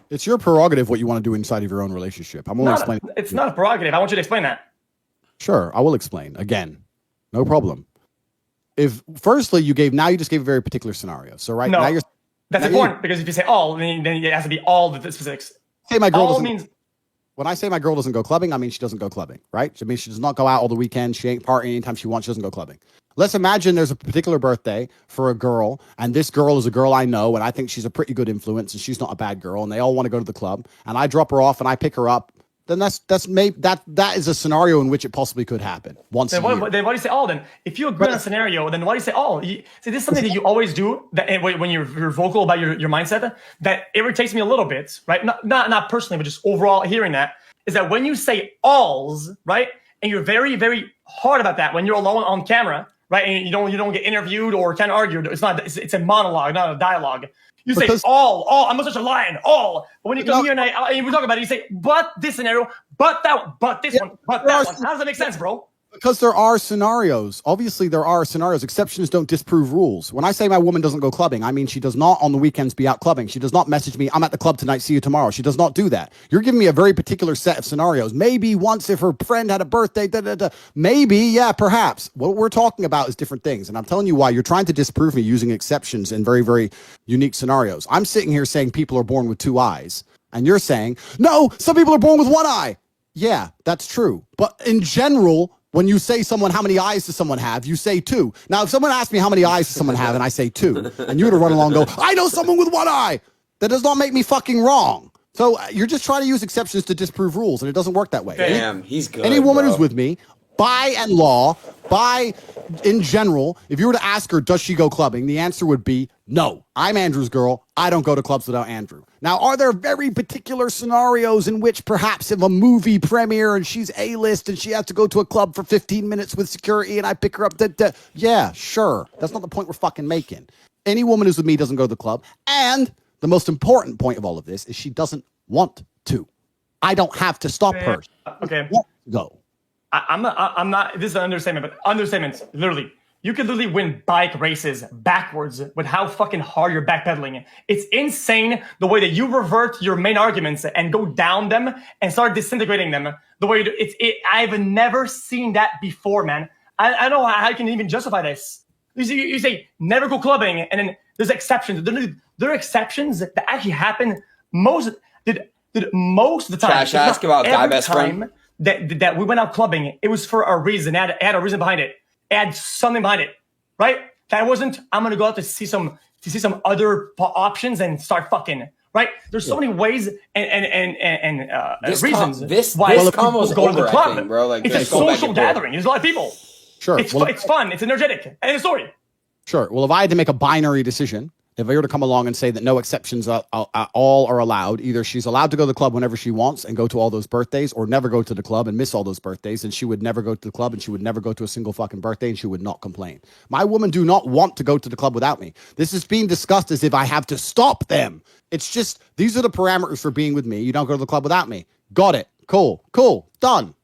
It's your prerogative what you want to do inside of your own relationship. I'm only explaining. It's not a prerogative. I want you to explain that. Sure, I will explain. Again, no problem. If firstly you just gave a very particular scenario. So now that's important because if you say all, then it has to be all the specifics. Say my girl when I say my girl doesn't go clubbing, I mean she doesn't go clubbing, right? I mean she does not go out all the weekend. She ain't partying anytime she wants. She doesn't go clubbing. Let's imagine there's a particular birthday for a girl, and this girl is a girl I know, and I think she's a pretty good influence, and she's not a bad girl, and they all want to go to the club, and I drop her off and I pick her up. Then that is a scenario in which it possibly could happen once a year. Then why do you say all? Then if you agree on a scenario, then why do you say all? See, this is something that you always do that when you're vocal about your mindset that irritates me a little bit, right? Not personally, but just overall hearing that is that when you say alls, right, and you're very, very hard about that when you're alone on camera, right, and you don't get interviewed or kind of argued. It's a monologue, not a dialogue. You say all, I'm such a lion, all. But when you come here and we talk about it, you say, but this scenario, but that one, but this one, but that one. How does that make sense, bro? Because there are scenarios. Obviously, there are scenarios. Exceptions don't disprove rules. When I say my woman doesn't go clubbing, I mean she does not on the weekends be out clubbing. She does not message me, I'm at the club tonight, see you tomorrow. She does not do that. You're giving me a very particular set of scenarios. Maybe once if her friend had a birthday, maybe, yeah, perhaps. What we're talking about is different things. And I'm telling you why. You're trying to disprove me using exceptions in very, very unique scenarios. I'm sitting here saying people are born with two eyes. And you're saying, no, some people are born with one eye. Yeah, that's true. But in general, when you say how many eyes does someone have, you say two. Now, if someone asks me how many eyes does someone have, and I say two, and you were to run along and go, I know someone with one eye, that does not make me fucking wrong. So you're just trying to use exceptions to disprove rules, and it doesn't work that way. Damn, he's good. Any woman who's with me, in general, if you were to ask her, does she go clubbing? The answer would be no. I'm Andrew's girl. I don't go to clubs without Andrew. Now, are there very particular scenarios in which perhaps if a movie premiere and she's A-list and she has to go to a club for 15 minutes with security and I pick her up? Yeah, sure. That's not the point we're fucking making. Any woman who's with me doesn't go to the club. And the most important point of all of this is she doesn't want to. I don't have to stop her. Okay. Go. I'm not, this is an understatement, but understatements, literally. You could literally win bike races backwards with how fucking hard you're backpedaling. It's insane the way that you revert your main arguments and go down them and start disintegrating them. The way you do, I've never seen that before, man. I don't know how you can even justify this. You say never go clubbing, and then there's exceptions. There are exceptions that actually happen most of the time. Trash ask about guy best friend. That we went out clubbing, it was for a reason. It had a reason behind it. It had something behind it, right? That wasn't, I'm going to go out to see some other options and start fucking, right? There's so many ways and reasons why people go to the club. Think, bro. Like, it's a social gathering. There's a lot of people. Sure. It's fun. It's energetic. End of story. Sure. Well, if I had to make a binary decision, if I were to come along and say that no exceptions all are allowed, either she's allowed to go to the club whenever she wants and go to all those birthdays, or never go to the club and miss all those birthdays, and she would never go to the club and she would never go to a single fucking birthday and she would not complain. My women do not want to go to the club without me. This is being discussed as if I have to stop them. It's just, these are the parameters for being with me. You don't go to the club without me. Got it. Cool. Done.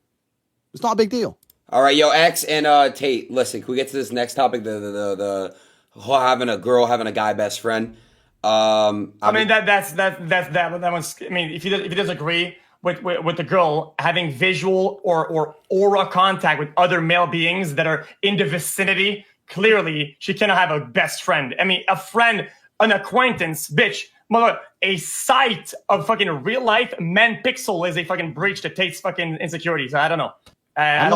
It's not a big deal. All right, yo, X and Tate, listen, can we get to this next topic, the having a guy best friend? That one's. I mean, if he does agree with the girl having visual or aura contact with other male beings that are in the vicinity, clearly she cannot have a best friend. I mean, a friend, an acquaintance, bitch. Mother, a sight of fucking real life men pixel is a fucking breach to Tate's fucking insecurities. I don't know. I'm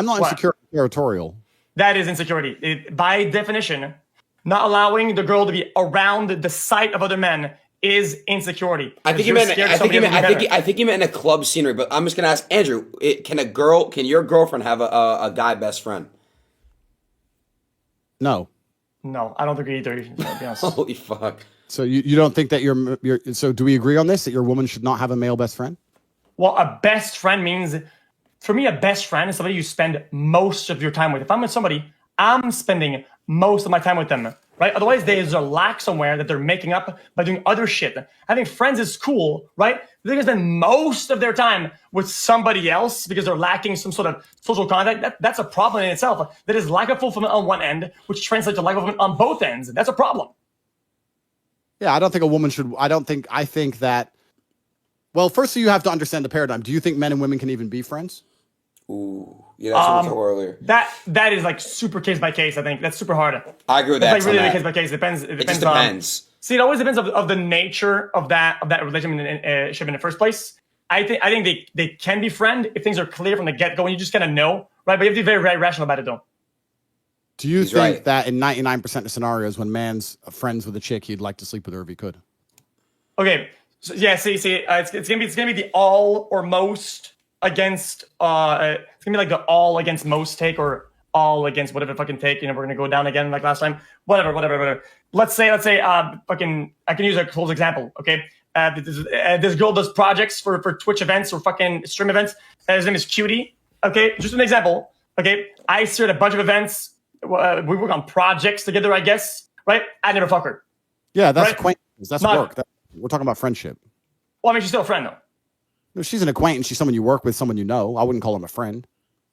not insecure territorial. That is insecurity. By definition, not allowing the girl to be around the sight of other men is insecurity. I think you meant in a club scenery, but I'm just gonna ask Andrew: can your girlfriend have a guy best friend? No, I don't think either. To be honest. Holy fuck! So you don't think that you're so? Do we agree on this that your woman should not have a male best friend? Well, a best friend means, for me, a best friend is somebody you spend most of your time with. If I'm with somebody, I'm spending most of my time with them, right? Otherwise, there's a lack somewhere that they're making up by doing other shit. Having friends is cool, right? They're gonna spend most of their time with somebody else because they're lacking some sort of social contact. That's a problem in itself. That is lack of fulfillment on one end, which translates to lack of fulfillment on both ends. That's a problem. Yeah, I don't think a woman should. I think that. Well, first, you have to understand the paradigm. Do you think men and women can even be friends? Ooh, yeah, that's what we talked earlier. That is like super case by case. I think that's super hard. I agree with that. It's like really case by case. It depends. It just depends. See, it always depends of the nature of that relationship in the first place. I think they can be friends if things are clear from the get go and you just kind of know, right? But you have to be very, very rational about it, though. Do you think that in 99% of scenarios, when man's friends with a chick, he'd like to sleep with her if he could? Okay. So, yeah. See. It's gonna be the all or most against. It's gonna be like the all against most take or all against whatever fucking take. You know, we're gonna go down again like last time. Whatever. Let's say. Fucking. I can use a close example. Okay. This girl does projects for Twitch events or fucking stream events. His name is Cutie. Okay. Just an example. Okay. I see her at a bunch of events. We work on projects together, I guess. Right. I never fuck her. Yeah, that's acquaintance. That's work. We're talking about friendship. Well, I mean, she's still a friend, though. No, she's an acquaintance. She's someone you work with, someone you know. I wouldn't call him a friend.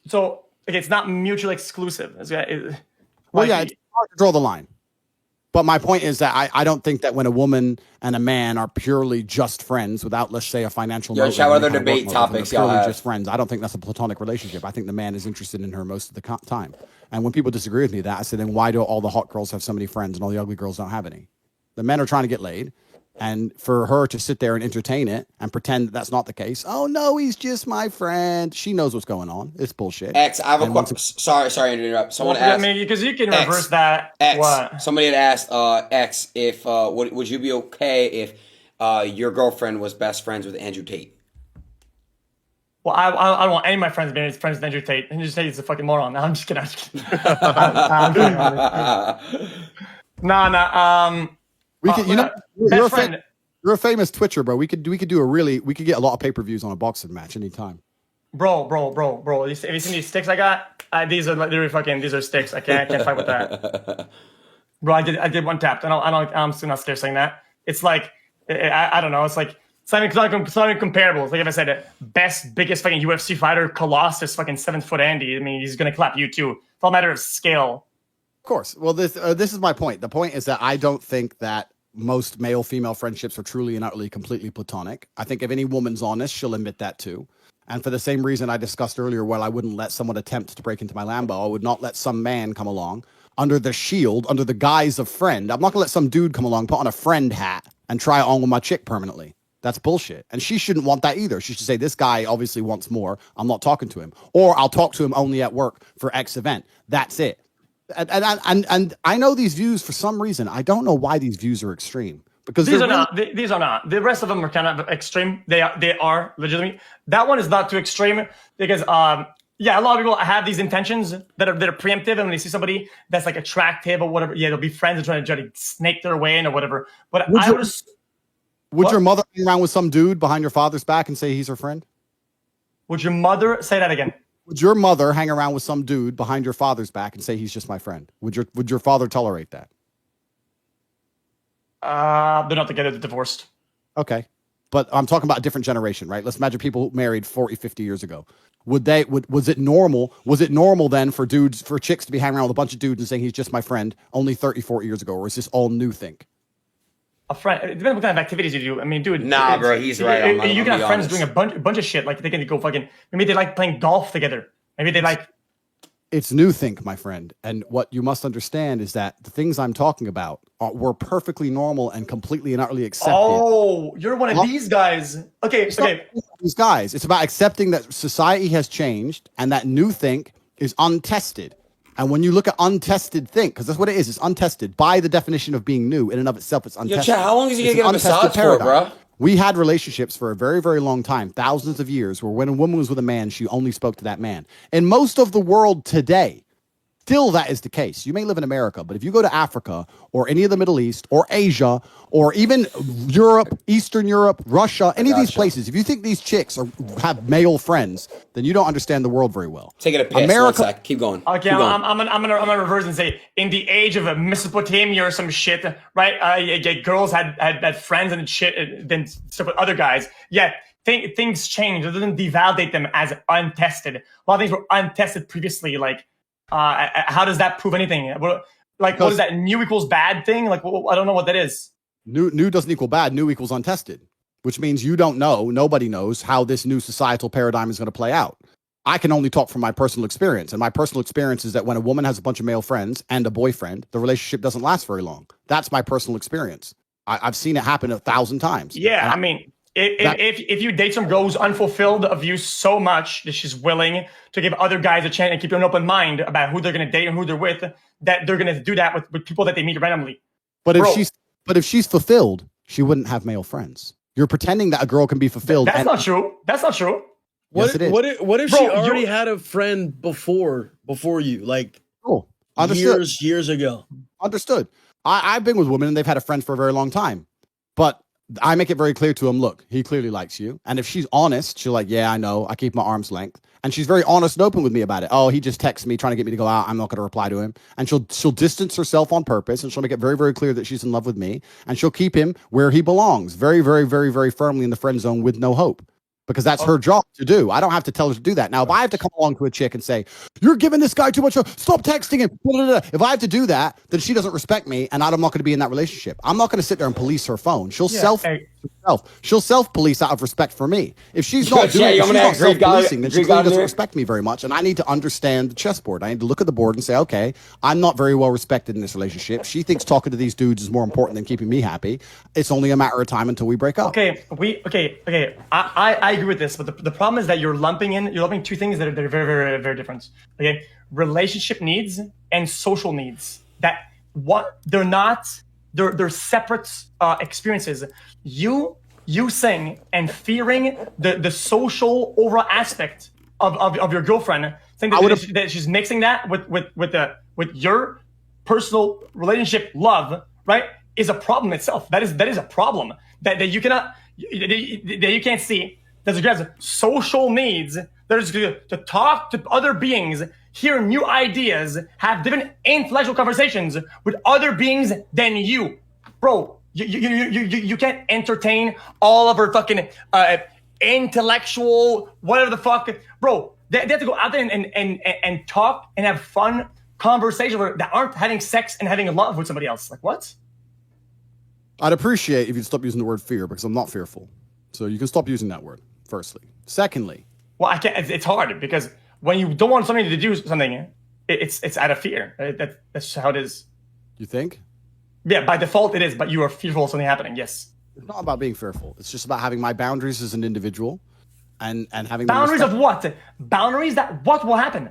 So, it's not mutually exclusive. It's hard to draw the line. But my point is that I don't think that when a woman and a man are purely just friends without, let's say, a financial motive. Shout out other debate topics, y'all have. Just friends. I don't think that's a platonic relationship. I think the man is interested in her most of the time. And when people disagree with me I say, then why do all the hot girls have so many friends and all the ugly girls don't have any? The men are trying to get laid. And for her to sit there and entertain it and pretend that that's not the case. Oh, no, he's just my friend. She knows what's going on. It's bullshit. X, I have a question. Sorry to interrupt. Someone asked. I mean, because you can reverse that. X. What? Somebody had asked X if would you be okay if your girlfriend was best friends with Andrew Tate? Well, I don't want any of my friends being friends with Andrew Tate. Andrew Tate is a fucking moron. No, I'm just kidding. We could, you're a famous Twitcher, bro. We could get a lot of pay-per-views on a boxing match anytime. Bro. Have you seen these sticks I got? These are sticks. I can't fight with that. Bro, I did one tap. I'm still not scared saying that. It's like, I don't know. It's like, it's not even comparable. It's like if I said biggest fucking UFC fighter, Colossus, fucking 7 foot Andy. I mean, he's going to clap you too. It's all a matter of scale. course. Well, this is my point. The point is that I don't think that most male-female friendships are truly and utterly completely platonic. I think if any woman's honest, she'll admit that too. And for the same reason I discussed earlier, well, I wouldn't let someone attempt to break into my Lambo. I would not let some man come along under the shield, under the guise of friend. I'm not gonna let some dude come along, put on a friend hat, and try it on with my chick permanently. That's bullshit. And she shouldn't want that either. She should say, this guy obviously wants more. I'm not talking to him. Or I'll talk to him only at work for X event. That's it. And I know these views for some reason. I don't know why these views are extreme. Because these are not. These are not. The rest of them are kind of extreme. They are legitimate. That one is not too extreme because yeah, a lot of people have these intentions that are preemptive, and when they see somebody that's like attractive or whatever, yeah, they'll be friends and try to snake their way in or whatever. But would your mother hang around with some dude behind your father's back and say he's her friend? Would your mother say that again? Would your mother hang around with some dude behind your father's back and say he's just my friend? Would your father tolerate that? They're not together, they're divorced. Okay. But I'm talking about a different generation, right? Let's imagine people married 40, 50 years ago. Was it normal then for chicks to be hanging around with a bunch of dudes and saying he's just my friend only 30, 40 years ago? Or is this all new think? A friend, it depends what kind of activities you do. I mean, dude. Nah, bro, he's right. You can have friends doing a bunch of shit. Like they can go fucking, maybe they like playing golf together. Maybe they like. It's new think, my friend. And what you must understand is that the things I'm talking about were perfectly normal and completely and utterly accepted. Oh, you're one of these guys. Okay. These guys. It's about accepting that society has changed and that new think is untested. And when you look at untested think, because that's what it is, it's untested by the definition of being new in and of itself. It's untested. Yo, Chad, how long is he gonna get a massage for, bro? We had relationships for a very, very long time, thousands of years, where when a woman was with a man, she only spoke to that man. In most of the world today, still that is the case. You may live in America, but if you go to Africa or any of the Middle East or Asia or even Europe, Eastern Europe, Russia, any of these places, if you think these chicks have male friends, then you don't understand the world very well. Taking a piss. America, 1 sec. Keep going. Okay, Keep going. I'm gonna reverse and say, in the age of Mesopotamia or some shit, right? Girls had friends and shit, then stuff with other guys. Yeah, things change. It doesn't devalidate them as untested. A lot of things were untested previously, like. How does that prove anything? Like, what is that? New equals bad thing? Like, I don't know what that is. New doesn't equal bad. New equals untested, which means you don't know. Nobody knows how this new societal paradigm is going to play out. I can only talk from my personal experience. And my personal experience is that when a woman has a bunch of male friends and a boyfriend, the relationship doesn't last very long. That's my personal experience. I've seen it happen 1,000 times. Yeah, I mean, if you date some girl who's unfulfilled of you so much that she's willing to give other guys a chance and keep an open mind about who they're going to date and who they're with, that they're going to do that with people that they meet randomly. But if she's fulfilled, she wouldn't have male friends. You're pretending that a girl can be fulfilled. That's not true. That's not true. What if she already had a friend before you, like years ago? Understood. I've been with women and they've had a friend for a very long time, but I make it very clear to him, look, he clearly likes you. And if she's honest, she'll like, yeah, I know. I keep my arm's length. And she's very honest and open with me about it. Oh, he just texts me trying to get me to go out. I'm not going to reply to him. And she'll distance herself on purpose. And she'll make it very, very clear that she's in love with me. And she'll keep him where he belongs, very, very, very, very firmly in the friend zone with no hope. Because that's her job to do. I don't have to tell her to do that. Now, if I have to come along to a chick and say, you're giving this guy too much, stop texting him. If I have to do that, then she doesn't respect me and I'm not going to be in that relationship. I'm not going to sit there and police her phone. She'll self-police out of respect for me. If she's not doing it, she's not self-policing, then she clearly doesn't respect me very much. And I need to understand the chessboard. I need to look at the board and say, okay, I'm not very well respected in this relationship. She thinks talking to these dudes is more important than keeping me happy. It's only a matter of time until we break up. Okay. I agree with this, but the problem is that you're lumping two things that are very, very, very different. Okay, relationship needs and social needs. They're separate experiences. You saying and fearing the social overall aspect of your girlfriend, saying that she's mixing that with your personal relationship love, right, is a problem itself. That is a problem that you cannot that you can't see. There's social needs. There's to talk to other beings, hear new ideas, have different intellectual conversations with other beings than you, bro. You can't entertain all of her fucking intellectual whatever the fuck, bro. They have to go out there and talk and have fun conversations that aren't having sex and having love with somebody else. Like what? I'd appreciate if you'd stop using the word fear because I'm not fearful. So you can stop using that word, firstly. Secondly. Well, I can't. It's hard because when you don't want somebody to do something, it's out of fear. That's how it is. You think? Yeah, by default it is, but you are fearful of something happening. Yes. It's not about being fearful. It's just about having my boundaries as an individual and having boundaries of what? Boundaries that what will happen?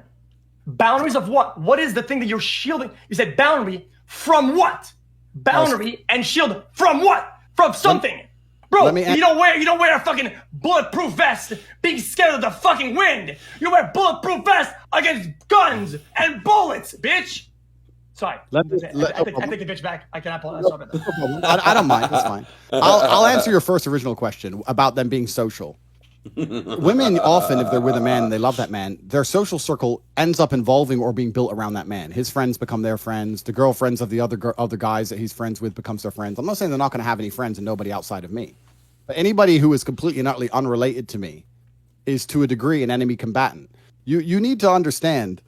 Boundaries of what? What is the thing that you're shielding? You said boundary from what? Boundary and shield from what? From something. Bro, you don't wear a fucking bulletproof vest being scared of the fucking wind. You wear bulletproof vest against guns and bullets, bitch. Sorry. I take the bitch back. I cannot pull that. I don't mind. That's fine. I'll answer your first original question about them being social. Women often, if they're with a man and they love that man, their social circle ends up involving or being built around that man. His friends become their friends. The girlfriends of the other guys that he's friends with becomes their friends. I'm not saying they're not going to have any friends and nobody outside of me. But anybody who is completely and utterly unrelated to me is to a degree an enemy combatant. You need to understand,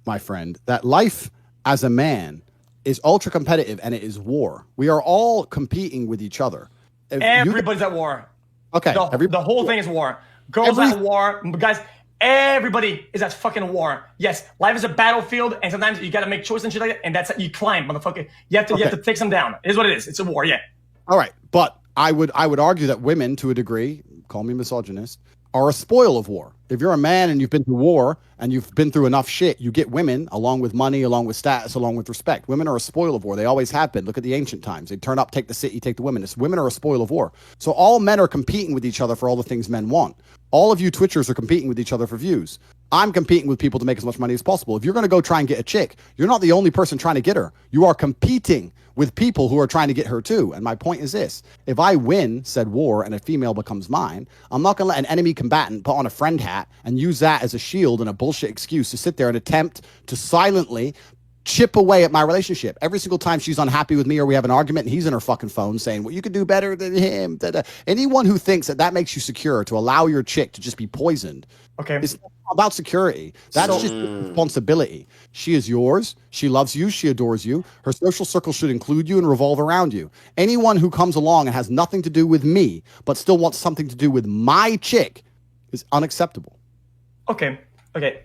my friend, that life as a man is ultra competitive and it is war. We are all competing with each other. Everybody's at war. Okay. The whole thing is war. Girls at war. Guys, everybody is at fucking war. Yes, life is a battlefield, and sometimes you got to make choices and shit like that, and that's you climb, motherfucker. You have to take some down. It is what it is. It's a war, yeah. All right, but I would argue that women, to a degree, call me misogynist, are a spoil of war. If you're a man and you've been to war and you've been through enough shit, you get women along with money, along with status, along with respect. Women are a spoil of war. They always have been. Look at the ancient times. They turn up, take the city, take the women. Women are a spoil of war. So all men are competing with each other for all the things men want. All of you Twitchers are competing with each other for views. I'm competing with people to make as much money as possible. If you're going to go try and get a chick, you're not the only person trying to get her. You are competing with people who are trying to get her too. And my point is this. If I win said war and a female becomes mine, I'm not going to let an enemy combatant put on a friend hat and use that as a shield and a bullshit excuse to sit there and attempt to silently chip away at my relationship. Every single time she's unhappy with me or we have an argument and he's in her fucking phone saying, well, you could do better than him. Anyone who thinks that makes you secure to allow your chick to just be poisoned. Okay. It's not about security. That's just responsibility. She is yours. She loves you. She adores you. Her social circle should include you and revolve around you. Anyone who comes along and has nothing to do with me, but still wants something to do with my chick is unacceptable. Okay. I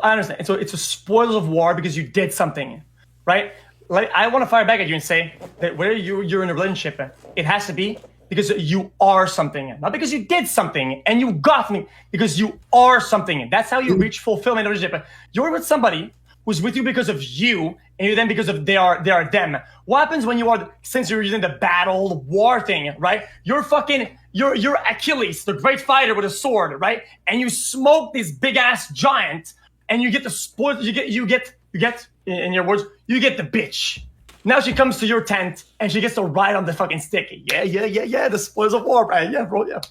understand. So it's a spoils of war because you did something, right? Like I want to fire back at you and say that where you're in a relationship, it has to be because you are something, not because you did something and you got me, because you are something. That's how you reach fulfillment in a relationship. You're with somebody who's with you because of you, and you're then because of they are them. What happens when since you're using the battle war thing, right? You're Achilles, the great fighter with a sword, right? And you smoke this big ass giant, and you get the spoil. You get in your words, you get the bitch. Now she comes to your tent and she gets to ride on the fucking stick. Yeah. The spoils of war, right? Yeah, bro. Yeah.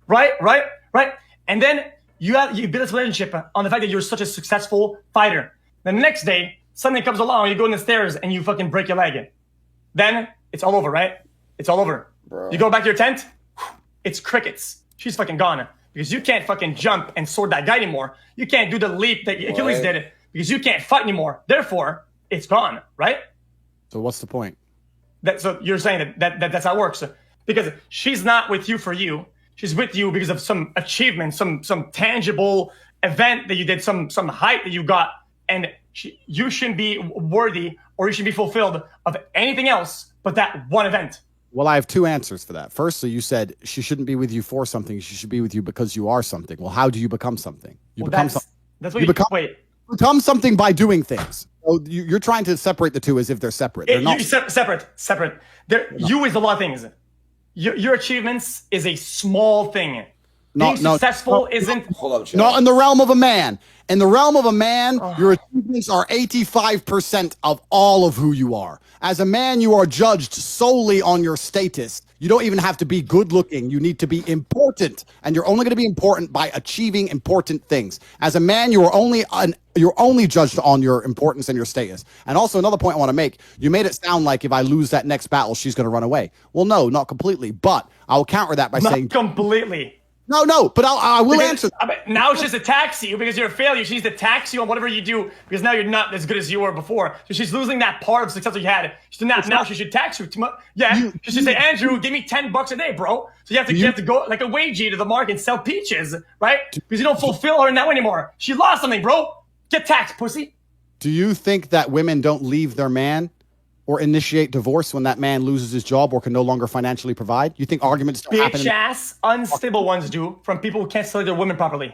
Right. And then you build this relationship on the fact that you're such a successful fighter. The next day, something comes along, you go in the stairs and you fucking break your leg. Then it's all over, right? It's all over. Bro. You go back to your tent, it's crickets. She's fucking gone. Because you can't fucking jump and sword that guy anymore. You can't do the leap that Achilles did because you can't fight anymore. Therefore, it's gone, right? So what's the point? So you're saying that's how it works. Because she's not with you for you. She's with you because of some achievement, some tangible event that you did, some height that you got. And you shouldn't be worthy or you should be fulfilled of anything else but that one event. Well, I have two answers for that. Firstly, you said she shouldn't be with you for something. She should be with you because you are something. Well, how do you become something? That's what you become. Wait. Become something by doing things. So you're trying to separate the two as if they're separate. They're not separate. You is a lot of things. Your achievements is a small thing. Being successful isn't. Hold up, not in the realm of a man. In the realm of a man, your achievements are 85% of all of who you are. As a man, you are judged solely on your status. You don't even have to be good looking. You need to be important. And you're only going to be important by achieving important things. As a man, you're only judged on your importance and your status. And also another point I want to make, you made it sound like if I lose that next battle, she's going to run away. Well, no, not completely. But I'll counter that by saying... Completely. No, but I will answer. Now she's attacks you because you're a failure. She needs to tax you on whatever you do because now you're not as good as you were before. So she's losing that part of success that you had. Now she should tax you. She should say, Andrew, give me $10 a day, bro. So you have to go like a wagey to the market and sell peaches, right? Because you don't fulfill her in that way anymore. She lost something, bro. Get taxed, pussy. Do you think that women don't leave their man or initiate divorce when that man loses his job or can no longer financially provide? You think arguments don't happen? Bitch-ass, unstable ones do from people who can't select their women properly.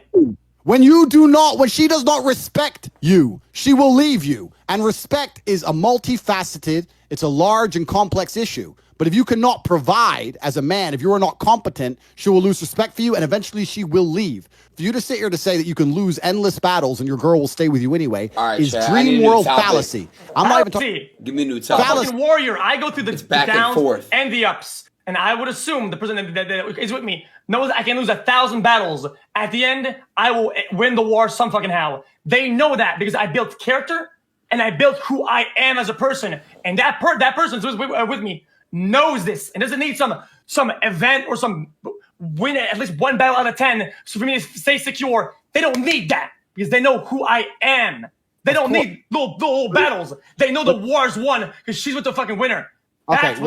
When she does not respect you, she will leave you. And respect is a multifaceted, it's a large and complex issue. But if you cannot provide as a man, if you are not competent, she will lose respect for you and eventually she will leave. For you to sit here to say that you can lose endless battles and your girl will stay with you anyway is dream world fallacy. I'm not even talking. Give me a new topic. I'm a fucking warrior. I go through the back downs and forth and the ups. And I would assume the person that is with me knows I can lose 1,000 battles. At the end, I will win the war some fucking how. They know that because I built character and I built who I am as a person. And that person who's with me knows this and doesn't need some event or some win at least one battle out of 10 so for me to stay secure. They don't need that because they know who I am. They don't need little battles. They know the war's won because she's with the fucking winner. That's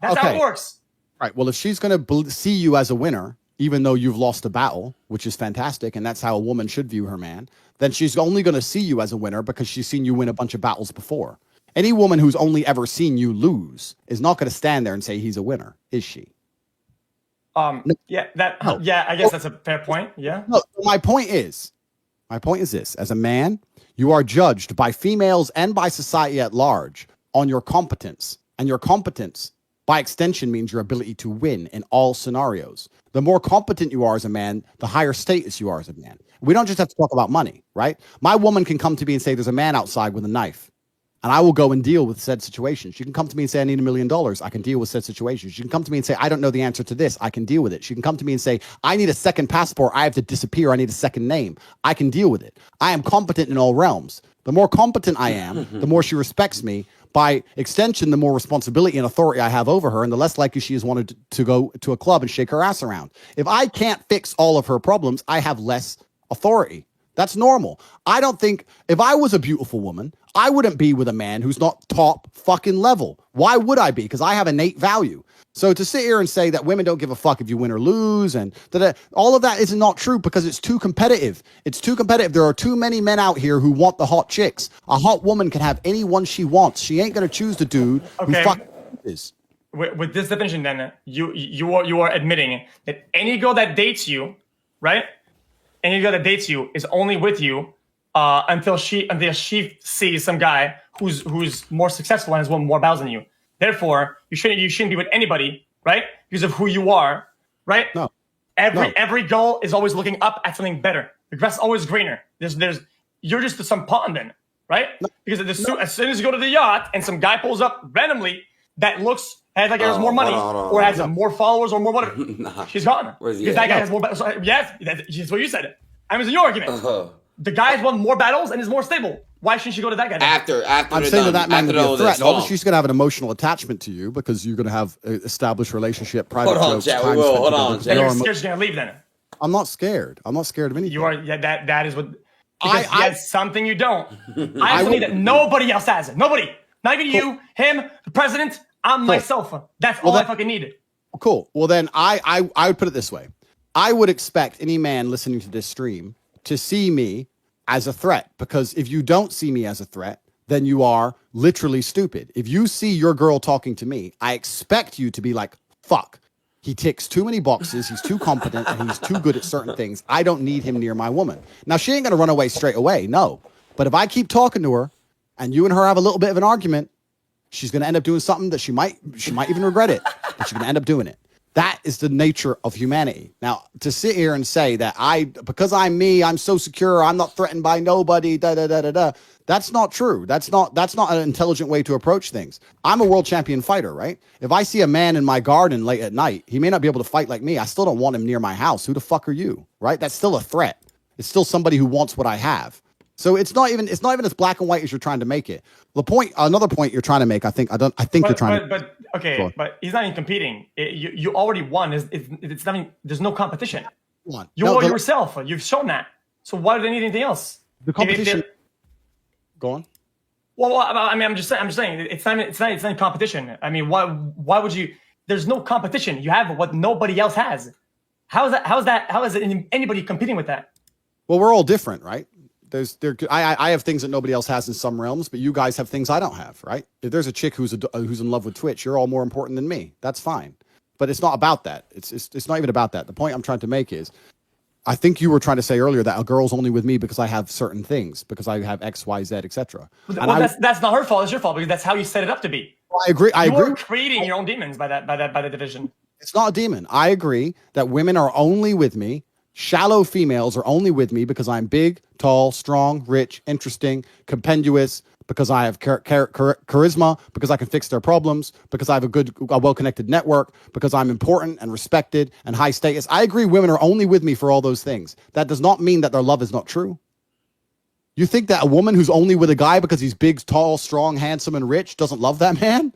how it works. Right. Well, if she's going to see you as a winner, even though you've lost a battle, which is fantastic, and that's how a woman should view her man, then she's only going to see you as a winner because she's seen you win a bunch of battles before. Any woman who's only ever seen you lose is not going to stand there and say he's a winner, is she? I guess that's a fair point. Yeah. No, my point is this: as a man, you are judged by females and by society at large on your competence, and your competence, by extension, means your ability to win in all scenarios. The more competent you are as a man, the higher status you are as a man. We don't just have to talk about money, right? My woman can come to me and say, there's a man outside with a knife. And I will go and deal with said situation. She can come to me and say, I need $1 million. I can deal with said situation. She can come to me and say, I don't know the answer to this. I can deal with it. She can come to me and say, I need a second passport. I have to disappear. I need a second name. I can deal with it. I am competent in all realms. The more competent I am, the more she respects me. By extension, the more responsibility and authority I have over her, and the less likely she is wanted to go to a club and shake her ass around. If I can't fix all of her problems, I have less authority. That's normal. I don't think if I was a beautiful woman, I wouldn't be with a man who's not top fucking level. Why would I be? Because I have innate value. So to sit here and say that women don't give a fuck if you win or lose and all of that is not true because it's too competitive. It's too competitive. There are too many men out here who want the hot chicks. A hot woman can have anyone she wants. She ain't going to choose the dude who fucking is. With this definition, then you are admitting that any girl that dates you, right? Any girl that dates you is only with you until she sees some guy who's more successful and has won more battles than you. Therefore, you shouldn't be with anybody, right? Because of who you are, right? No. Every girl is always looking up at something better. The grass is always greener. You're just some pawn then, right? No. Because as soon as you go to the yacht and some guy pulls up randomly that has more money or has more followers or more whatever, she's gone. Because that guy has more battles. Yes, that's what you said. I was in your argument. The guy has won more battles and is more stable. Why shouldn't she go to that guy? After I'm saying that man would be a threat. Obviously, she's going to have an emotional attachment to you because you're going to have an established relationship. Private jokes. Hold on, Then you're scared she's going to leave. Then I'm not scared. I'm not scared of anything. You are. Yeah, that is what. Because he has something you don't. I have something that nobody else has. Nobody. Not even you, him, the president. I'm myself. That's all I fucking need. Cool. Well, then I would put it this way. I would expect any man listening to this stream to see me as a threat, because if you don't see me as a threat, then you are literally stupid. If you see your girl talking to me, I expect you to be like, fuck, he ticks too many boxes, he's too competent, and he's too good at certain things. I don't need him near my woman. Now, she ain't going to run away straight away, no. But if I keep talking to her and you and her have a little bit of an argument, she's going to end up doing something that she might even regret it, but she's going to end up doing it. That is the nature of humanity. Now, to sit here and say that because I'm me, I'm so secure, I'm not threatened by nobody, that's not true. That's not an intelligent way to approach things. I'm a world champion fighter, right? If I see a man in my garden late at night, he may not be able to fight like me. I still don't want him near my house. Who the fuck are you, right? That's still a threat. It's still somebody who wants what I have. So it's not even as black and white as you're trying to make it. Another point you're trying to make, you're trying to. But he's not even competing. You already won. It's not even, there's no competition. You are yourself. You've shown that. So why do they need anything else? The competition. Go on. Well, I mean, I'm just saying, it's not competition. I mean, why would you? There's no competition. You have what nobody else has. How is anybody competing with that? Well, we're all different, right? I have things that nobody else has in some realms, but you guys have things I don't have, right? If there's a chick who's in love with Twitch, you're all more important than me. That's fine, but it's not about that. It's not even about that. The point I'm trying to make is, I think you were trying to say earlier that a girl's only with me because I have certain things, because I have X, Y, Z, etc. Well, that's not her fault. It's your fault because that's how you set it up to be. I agree. You're creating your own demons by the division. It's not a demon. I agree that women are only with me. Shallow females are only with me because I'm big, tall, strong, rich, interesting, compendious, because I have charisma, because I can fix their problems, because I have a well-connected network, because I'm important and respected and high status. I agree women are only with me for all those things. That does not mean that their love is not true. You think that a woman who's only with a guy because he's big, tall, strong, handsome, and rich doesn't love that man?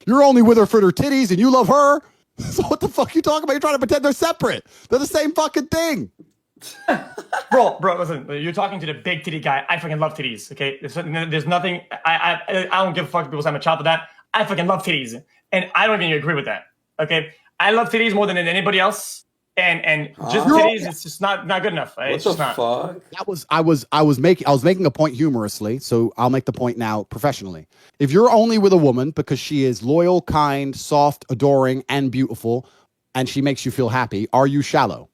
You're only with her for her titties and you love her? So what the fuck are you talking about? You're trying to pretend they're separate. They're the same fucking thing. bro, listen, you're talking to the big titty guy. I fucking love titties, okay? There's nothing, I don't give a fuck if people say I'm a child with that. I fucking love titties. And I don't even agree with that, okay? I love titties more than anybody else. And just titties, it's just not good enough. What the fuck? I was making a point humorously, so I'll make the point now professionally. If you're only with a woman because she is loyal, kind, soft, adoring, and beautiful, and she makes you feel happy, are you shallow?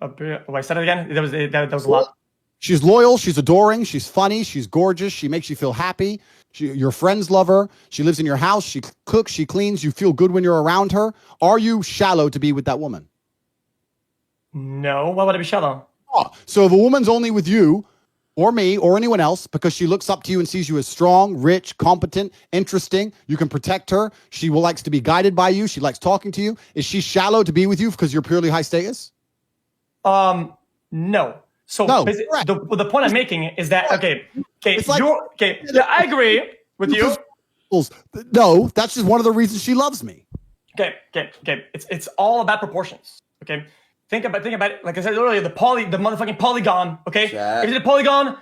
I said it again. That was a lot. She's loyal, she's adoring, she's funny, she's gorgeous, she makes you feel happy. Your friends love her. She lives in your house. She cooks, she cleans. You feel good when you're around her. Are you shallow to be with that woman? No. Why would I be shallow? Oh, so if a woman's only with you or me or anyone else because she looks up to you and sees you as strong, rich, competent, interesting, you can protect her. She likes to be guided by you. She likes talking to you. Is she shallow to be with you because you're purely high status? No. So no, the point I'm making is that I agree with you. No, that's just one of the reasons she loves me. Okay. It's all about proportions. Okay. Think about it. Like I said earlier, the motherfucking polygon. Okay. If it's a polygon,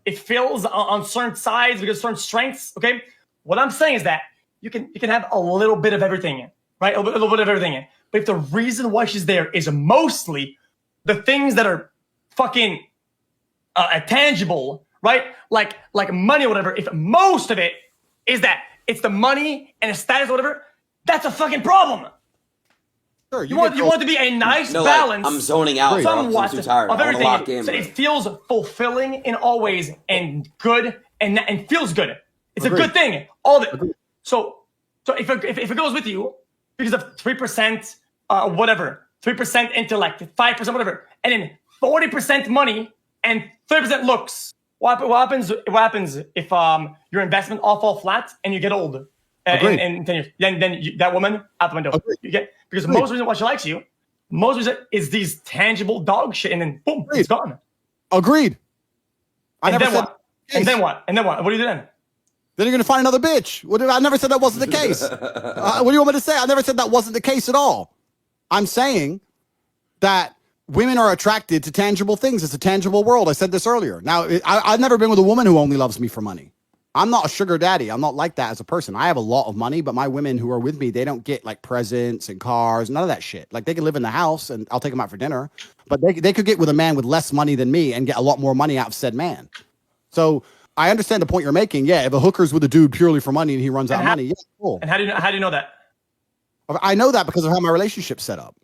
it fills on certain sides because certain strengths. Okay. What I'm saying is that you can have a little bit of everything, right? A little bit of everything. But if the reason why she's there is mostly the things that are fucking tangible, right? Like money or whatever. If most of it is that it's the money and the status or whatever, that's a fucking problem. Sure, you want to be a nice balance. I'm zoning out. Somewhat I'm too tired. of everything. So it feels fulfilling in all ways and good and feels good. It's a good thing. All of it. So if it goes with you because of 3% whatever. 3% intellect, 5% whatever, and then 40% money and 30% looks. What happens if your investment all fall flat and you get old in 10 years? Then that woman out the window. You get because most reason why she likes you, most reason is these tangible dog shit, and then boom, it's gone. Agreed. And then what? What do you do then? Then you're gonna find another bitch. I never said that wasn't the case. What do you want me to say? I never said that wasn't the case at all. I'm saying that women are attracted to tangible things. It's a tangible world. I said this earlier. Now, I've never been with a woman who only loves me for money. I'm not a sugar daddy. I'm not like that as a person. I have a lot of money, but my women who are with me, they don't get like presents and cars, none of that shit. Like they can live in the house and I'll take them out for dinner, but they could get with a man with less money than me and get a lot more money out of said man. So I understand the point you're making. Yeah, if a hooker's with a dude purely for money and he runs out of money, yeah, cool. And how do you know that? I know that because of how my relationship's set up.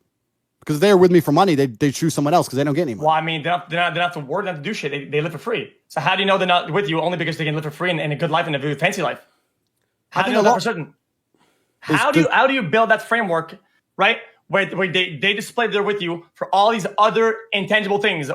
Because if they're with me for money, they choose someone else because they don't get any money. Well, I mean, they're not to work, not to do shit. They live for free. So how do you know they're not with you only because they can live for free and a good life and a fancy life? How do you know that for certain? How do you build that framework, right? Where they display they're with you for all these other intangible things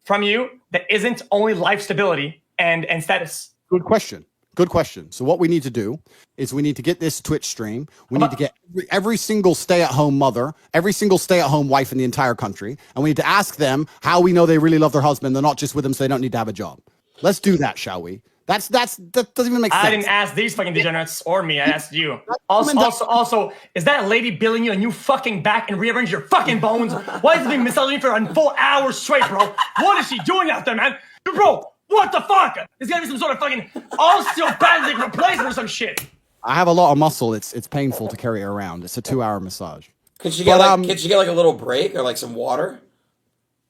from you that isn't only life stability and status? Good question. Good question. So what we need to do is we need to get this Twitch stream. We need to get every single stay-at-home mother, every single stay-at-home wife in the entire country, and we need to ask them how we know they really love their husband. They're not just with them so they don't need to have a job. Let's do that, shall we? That doesn't even make sense. I didn't ask these fucking degenerates or me. I asked you. Also, is that lady billing you a new fucking back and rearrange your fucking bones? Why is it being massaging for a full hour straight, bro? What is she doing out there, man? Bro, what the fuck? There's gotta be some sort of fucking osteopathic replacement or some shit. I have a lot of muscle. It's painful to carry around. It's a 2-hour massage. Can she get like a little break or like some water?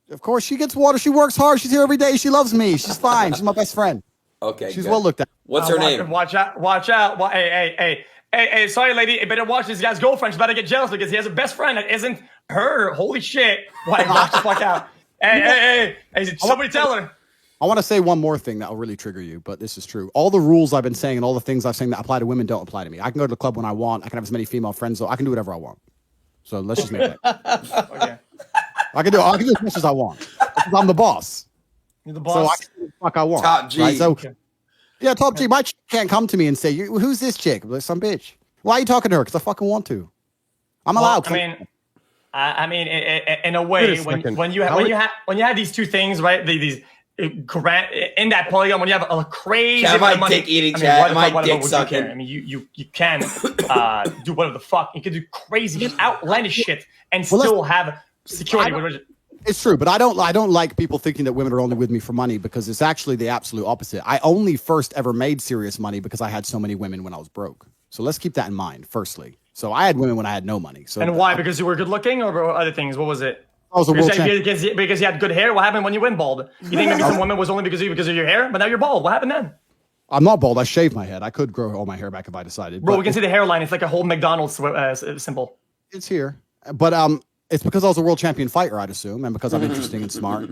Of course, she gets water. She works hard. She's here every day. She loves me. She's fine. She's my best friend. Okay, she's good. well looked at. What's her name? Watch out. Hey, sorry, lady. You better watch this guy's girlfriend. She's about to get jealous because he has a best friend that isn't her. Holy shit. Watch the fuck out. Hey, somebody tell her. I want to say one more thing that will really trigger you, but this is true. All the rules I've been saying and all the things I've saying that apply to women don't apply to me. I can go to the club when I want. I can have as many female friends. So I can do whatever I want. So let's just make that. Okay. I can do as much as I want. Because I'm the boss. You're the boss. So I can do what the fuck I want. Top G. Right? So, yeah, top G. My chick can't come to me and say, "Who's this chick?" Like, some bitch. Why are you talking to her? Because I fucking want to. I'm allowed. I mean, in a way, when you have these two things, right? These in that polygon, when you have a crazy dick eating, chat, my dick sucking. I mean, you can do whatever the fuck. You can do crazy, outlandish shit and still have security. It's true, but I don't like people thinking that women are only with me for money, because it's actually the absolute opposite. I only first ever made serious money because I had so many women when I was broke. So let's keep that in mind, firstly. So I had women when I had no money. So and why? Because you were good looking, or other things? What was it? I was a world champion. Because you had good hair. What happened when you went bald? You think maybe some women was only because of your hair, but now you're bald. What happened then? I'm not bald. I shaved my head. I could grow all my hair back if I decided. Bro, we can see the hairline. It's like a whole McDonald's symbol. It's here, but it's because I was a world champion fighter, I'd assume, and because I'm interesting and smart,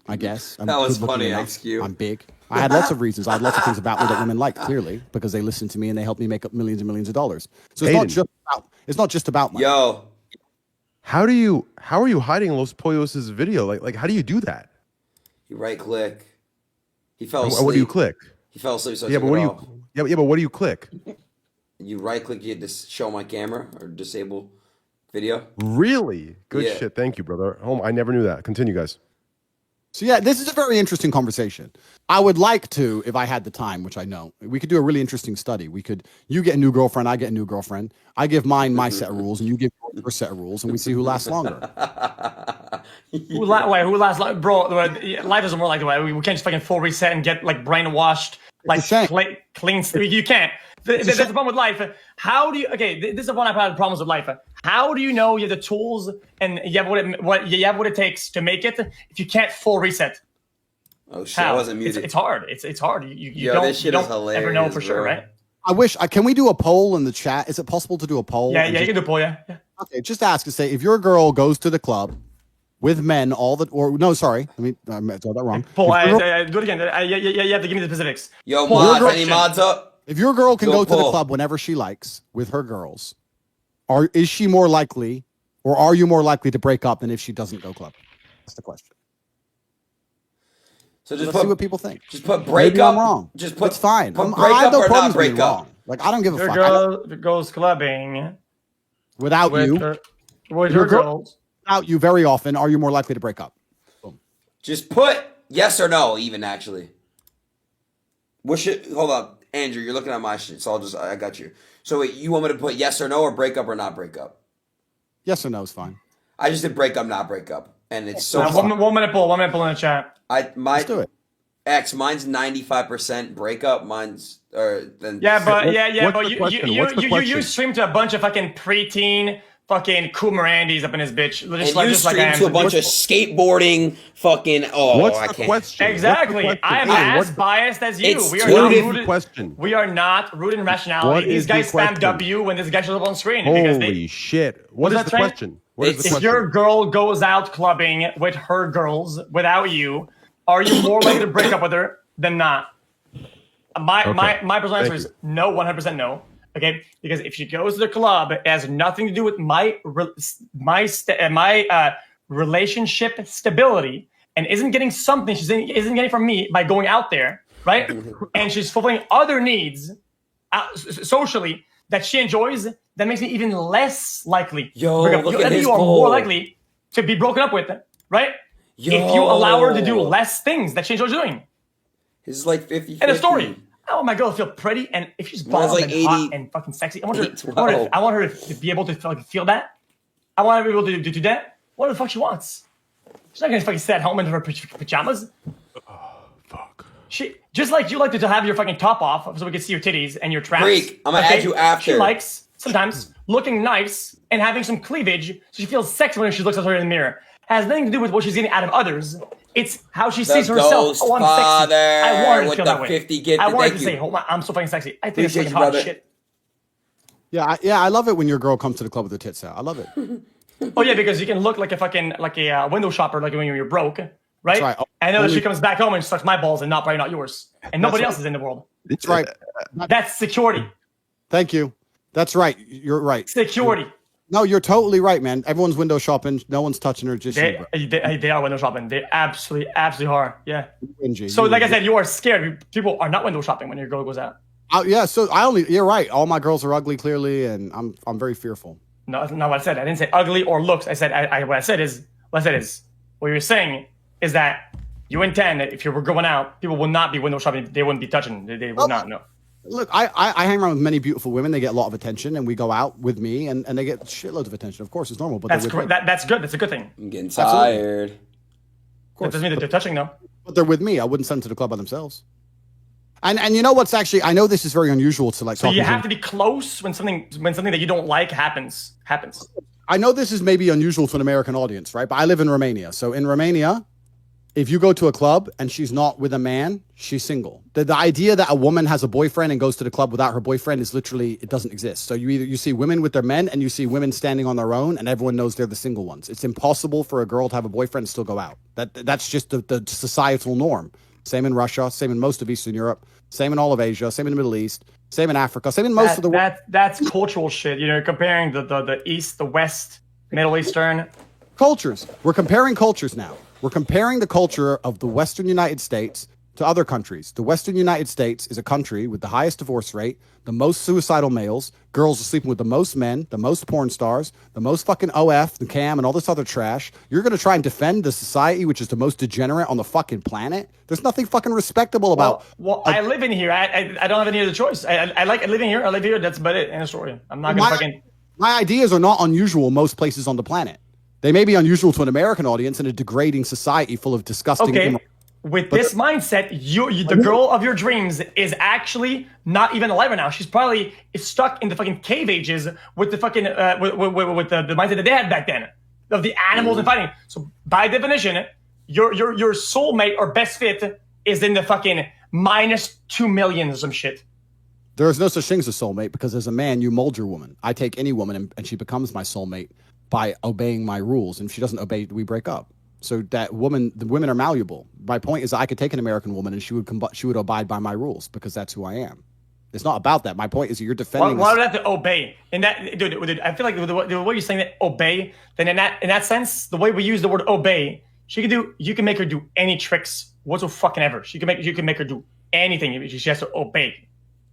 I guess. That was funny, XQ. I'm big. I had lots of reasons. I had lots of things about me that women liked, clearly, because they listened to me and they helped me make up millions and millions of dollars. So it's not just about money. Yo, how are you hiding Los Pollos' video? Like how do you do that? You right click. He fell asleep. What do you click? He fell asleep. So but what do you click? You right click. You just show my camera or disable video. Really? Good shit. Thank you, brother. I never knew that. Continue, guys. So yeah, this is a very interesting conversation. I would like to, if I had the time, which I know, we could do a really interesting study. You get a new girlfriend, I get a new girlfriend. I give mine my set of rules, and you give your set of rules, and we see who lasts longer. Who lasts longer? Bro, life isn't more like the way. We can't just fucking full reset and get like brainwashed, like clean. You can't. That's the problem with life. How do you? Okay, this is one I've had problems with life. How do you know you have the tools and you have what it takes to make it if you can't full reset? Oh shit! I wasn't muted. It's hard. It's hard. You don't ever know for sure, right? I wish. Can we do a poll in the chat? Is it possible to do a poll? Yeah, you can do a poll. Yeah. Okay, just ask and say if your girl goes to the club with men let me I told that wrong. Poll. Do it again. You have to give me the specifics. Yo, mods, any mods up? If your girl can go to the club whenever she likes with her girls, is she more likely, or are you more likely to break up than if she doesn't go club? That's the question. So let's see what people think. Just put break up. I'm wrong. Just put. It's fine. Put break up or not break up. Like I don't give a fuck. Your girl goes clubbing without you. With your girls. Without you, very often, are you more likely to break up? Boom. Just put yes or no. Even actually. Hold on. Andrew, you're looking at my shit, so I got you. So wait, you want me to put yes or no, or break up or not break up? Yes or no is fine. I just did break up, not break up, and it's so. One minute poll in the chat. Let's do it. Mine's 95% breakup. Mine's then. You stream to a bunch of fucking preteen. Fucking cool Mirandis up in his bitch. You stream to a bunch of skateboarding fucking. What's the question? Exactly. I am as biased as you. We are not rooted in rationality. These guys spam W when this guy shows up on screen. Holy shit. What is the question? If your girl goes out clubbing with her girls without you, are you more likely to break up with her than not? My personal answer is no, 100% no. Okay, because if she goes to the club, it has nothing to do with my relationship stability, and isn't getting something isn't getting from me by going out there, right? And she's fulfilling other needs socially that she enjoys. That makes me even less likely. You are more likely to be broken up with, right? If you allow her to do less things that she enjoys doing. His is like 50. And a story. I want my girl to feel pretty, and if she's bomb like and 80, hot and fucking sexy, I want her to be able to feel that. I want her to be able to do that. What the fuck she wants? She's not gonna fucking stay at home in her pajamas. Fuck. She just like you like to have your fucking top off so we can see your titties and your traps. Freak, I'm gonna add you after. She likes sometimes looking nice and having some cleavage, so she feels sexy when she looks at her in the mirror. Has nothing to do with what she's getting out of others. It's how she sees herself. Oh, I'm sexy. I want her to feel that way. 50 gift. I want her to say, "Oh my, I'm so fucking sexy." I think it's fucking hot as shit. Yeah, I love it when your girl comes to the club with her tits out. I love it. Oh yeah, because you can look like a window shopper, like when you're broke, right? That's right. And then she comes back home and sucks my balls and probably not yours, and nobody else is in the world. That's right. That's security. Thank you. That's right. You're right. Security. No, you're totally right, man. Everyone's window shopping. No one's touching her. Just they are window shopping. They absolutely are. Yeah. Cringy. So like I said, you are scared. People are not window shopping when your girl goes out. Yeah. So you're right. All my girls are ugly, clearly, and I'm very fearful. No, that's not what I said. I didn't say ugly or looks. I said what I said is what you're saying is that you intend that if you were going out, people will not be window shopping. They wouldn't be touching. They would not. No. Look, I hang around with many beautiful women. They get a lot of attention, and we go out with me, and they get shitloads of attention. Of course, it's normal, but that's correct. That's good. That's a good thing. I'm getting tired. Of course. That doesn't mean that they're touching though. But they're with me. I wouldn't send them to the club by themselves. And you know what's actually? I know this is very unusual to like. So you have to be close when something that you don't like happens. I know this is maybe unusual to an American audience, right? But I live in Romania, so in Romania, if you go to a club and she's not with a man, she's single. The idea that a woman has a boyfriend and goes to the club without her boyfriend is literally, it doesn't exist. So you see women with their men and you see women standing on their own and everyone knows they're the single ones. It's impossible for a girl to have a boyfriend and still go out. That's just the societal norm. Same in Russia, same in most of Eastern Europe, same in all of Asia, same in the Middle East, same in Africa, same in most of the world. That's cultural shit. You know, comparing the East, the West, Middle Eastern. Cultures. We're comparing cultures now. We're comparing the culture of the Western United States to other countries. The Western United States is a country with the highest divorce rate, the most suicidal males, girls are sleeping with the most men, the most porn stars, the most fucking OF, the cam, and all this other trash. You're going to try and defend the society which is the most degenerate on the fucking planet? There's nothing fucking respectable about... Well, I live in here. I don't have any other choice. I like living here. I live here. That's about it. End of story. I'm not going to fucking... My ideas are not unusual most places on the planet. They may be unusual to an American audience in a degrading society full of disgusting... Okay. With this mindset, the girl of your dreams is actually not even alive right now. She's probably stuck in the fucking cave ages with the fucking with the mindset that they had back then of the animals and fighting. So by definition, your soulmate or best fit is in the fucking -2 million or some shit. There is no such thing as a soulmate because as a man, you mold your woman. I take any woman and she becomes my soulmate by obeying my rules. And if she doesn't obey, we break up. So the women are malleable. My point is I could take an American woman and she would abide by my rules because that's who I am. It's not about that. My point is you're defending. Why would I have to obey? And that, dude, I feel like the way you're saying that obey, then in that sense, the way we use the word obey, you can make her do any tricks whatsoever. You can make her do anything. She has to obey.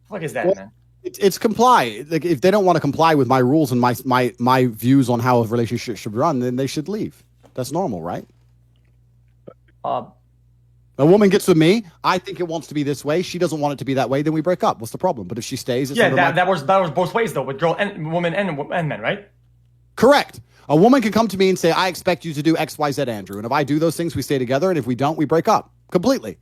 What is that, man? It's comply. Like if they don't want to comply with my rules and my views on how a relationship should run, then they should leave. That's normal, right? A woman gets with me. I think it wants to be this way. She doesn't want it to be that way. Then we break up. What's the problem? But if she stays, it's that was both ways though, with girl and woman and men, right? Correct. A woman can come to me and say, "I expect you to do X, Y, Z, Andrew." And if I do those things, we stay together. And if we don't, we break up completely.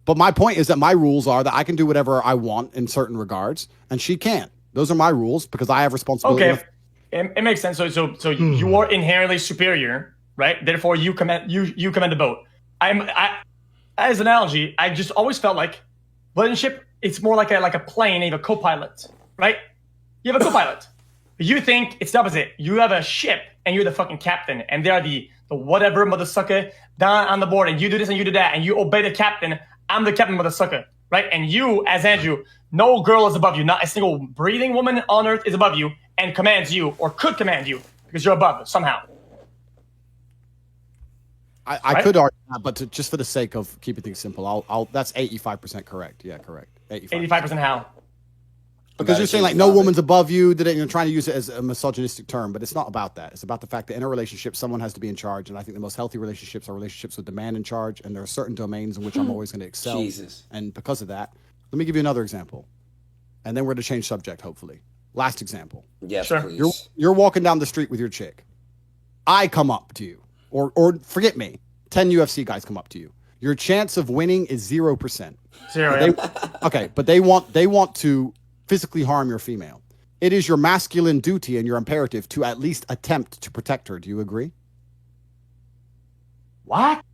But my point is that my rules are that I can do whatever I want in certain regards, and she can't. Those are my rules because I have responsibility. Okay, it makes sense. So you are inherently superior, right? Therefore, you command the boat. As an analogy, I just always felt like relationship, it's more like a plane. You have a co-pilot, right? You have a co-pilot. You think it's the opposite. You have a ship and you're the fucking captain, and they're the whatever motherfucker down on the board, and you do this and you do that, and you obey the captain. I'm the captain motherfucker, right? And you, as Andrew, no girl is above you. Not a single breathing woman on earth is above you and commands you or could command you because you're above somehow. I could argue that, but just for the sake of keeping things simple, I'll that's 85% correct. Yeah, correct. 85% how? Because you're saying like no woman's above you, that you're trying to use it as a misogynistic term, but it's not about that. It's about the fact that in a relationship, someone has to be in charge. And I think the most healthy relationships are relationships with the man in charge. And there are certain domains in which I'm always going to excel. Jesus. And because of that, let me give you another example. And then we're to change subject, hopefully. Last example. Yes, sure. please. You're walking down the street with your chick. I come up to you, or forget me, 10 UFC guys come up to you. Your chance of winning is 0%. Okay, but they want to physically harm your female. It is your masculine duty and your imperative to at least attempt to protect her. Do you agree? What?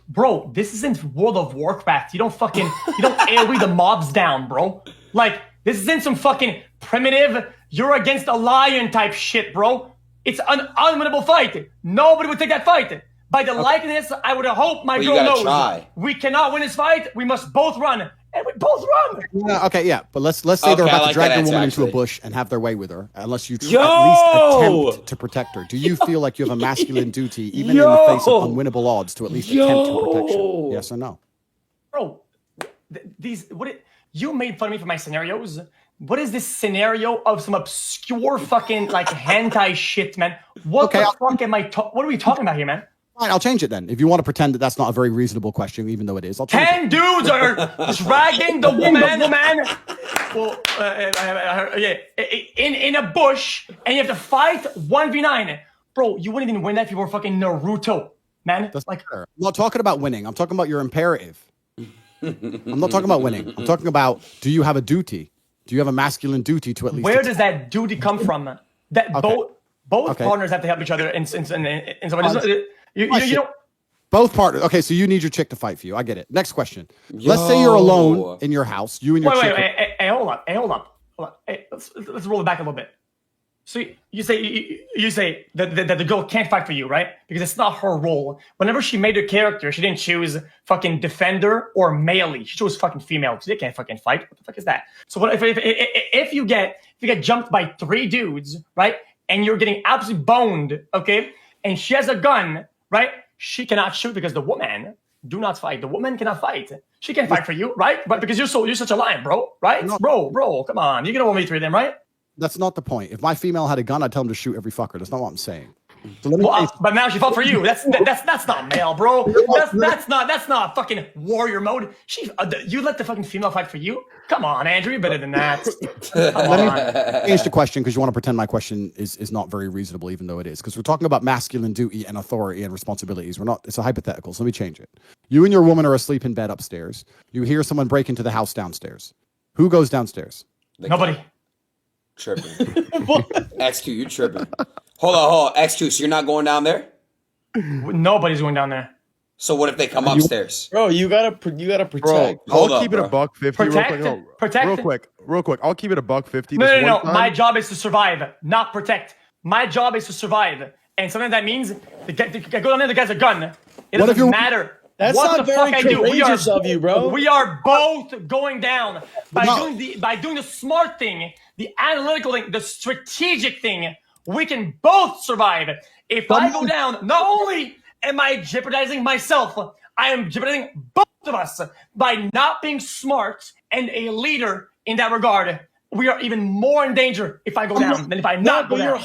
Bro, this isn't World of Warcraft. You don't AoE the mobs down, bro. Like, this isn't some fucking primitive, you're against a lion type shit, bro. It's an unwinnable fight. Nobody would take that fight. By the likeness, I would hope my girl knows. Try. We cannot win this fight. We must both run. And we both run. Yeah, okay, yeah. But let's say they're about to drag the woman into a bush and have their way with her, unless you at least attempt to protect her. Do you feel like you have a masculine duty, even in the face of unwinnable odds, to at least attempt to protect her? Yes or no? Bro, you made fun of me for my scenarios. What is this scenario of some obscure fucking like hentai shit, man? What the fuck am what are we talking about here, man? Fine, I'll change it then. If you want to pretend that that's not a very reasonable question, even though it is, I'll change 10 dudes are dragging the woman, in a bush, and you have to fight 1v9. Bro, you wouldn't even win that if you were fucking Naruto, man. That's like, I'm not talking about winning. I'm talking about your imperative. I'm not talking about winning. I'm talking about, do you have a duty? Do you have a masculine duty to at least? Where does that duty come from? That both partners have to help each other in some way. You don't. Both partners. Okay, so you need your chick to fight for you. I get it. Next question. Let's say you're alone in your house. You and your chick. Hey, hold up. Hey, let's roll it back a little bit. So you say that the girl can't fight for you, right? Because it's not her role. Whenever she made her character, she didn't choose fucking defender or melee. She chose fucking female because they can't fucking fight. What the fuck is that? So what if you get jumped by 3 dudes, right? And you're getting absolutely boned, okay? And she has a gun, right? She cannot shoot because the woman do not fight. The woman cannot fight. She can't fight for you, right? But because you're such a lion, bro, right? Bro, come on. You're gonna 1v3 them, right? That's not the point. If my female had a gun, I'd tell him to shoot every fucker. That's not what I'm saying. So but now she fought for you. That's not male, bro. That's not fucking warrior mode. You let the fucking female fight for you? Come on, Andrew, you're better than that. Let me change the question because you want to pretend my question is not very reasonable, even though it is. Because we're talking about masculine duty and authority and responsibilities. It's a hypothetical. So let me change it. You and your woman are asleep in bed upstairs. You hear someone break into the house downstairs. Who goes downstairs? Nobody. Tripping. XQ, you tripping. Hold on. XQ, so you're not going down there? Nobody's going down there. So what if they come upstairs? Bro, you gotta protect. Bro, I'll keep it $150 Protect. real quick. I'll keep it $150. No. My job is to survive, not protect. My job is to survive. And sometimes that means to go down there, the guy's a gun. It doesn't matter. That's what not the very fuck courageous of you, bro. We are both going down by doing the smart thing, the analytical thing, the strategic thing. We can both survive. If I go down, not only am I jeopardizing myself, I am jeopardizing both of us by not being smart and a leader in that regard. We are even more in danger if I go down than if I not go down.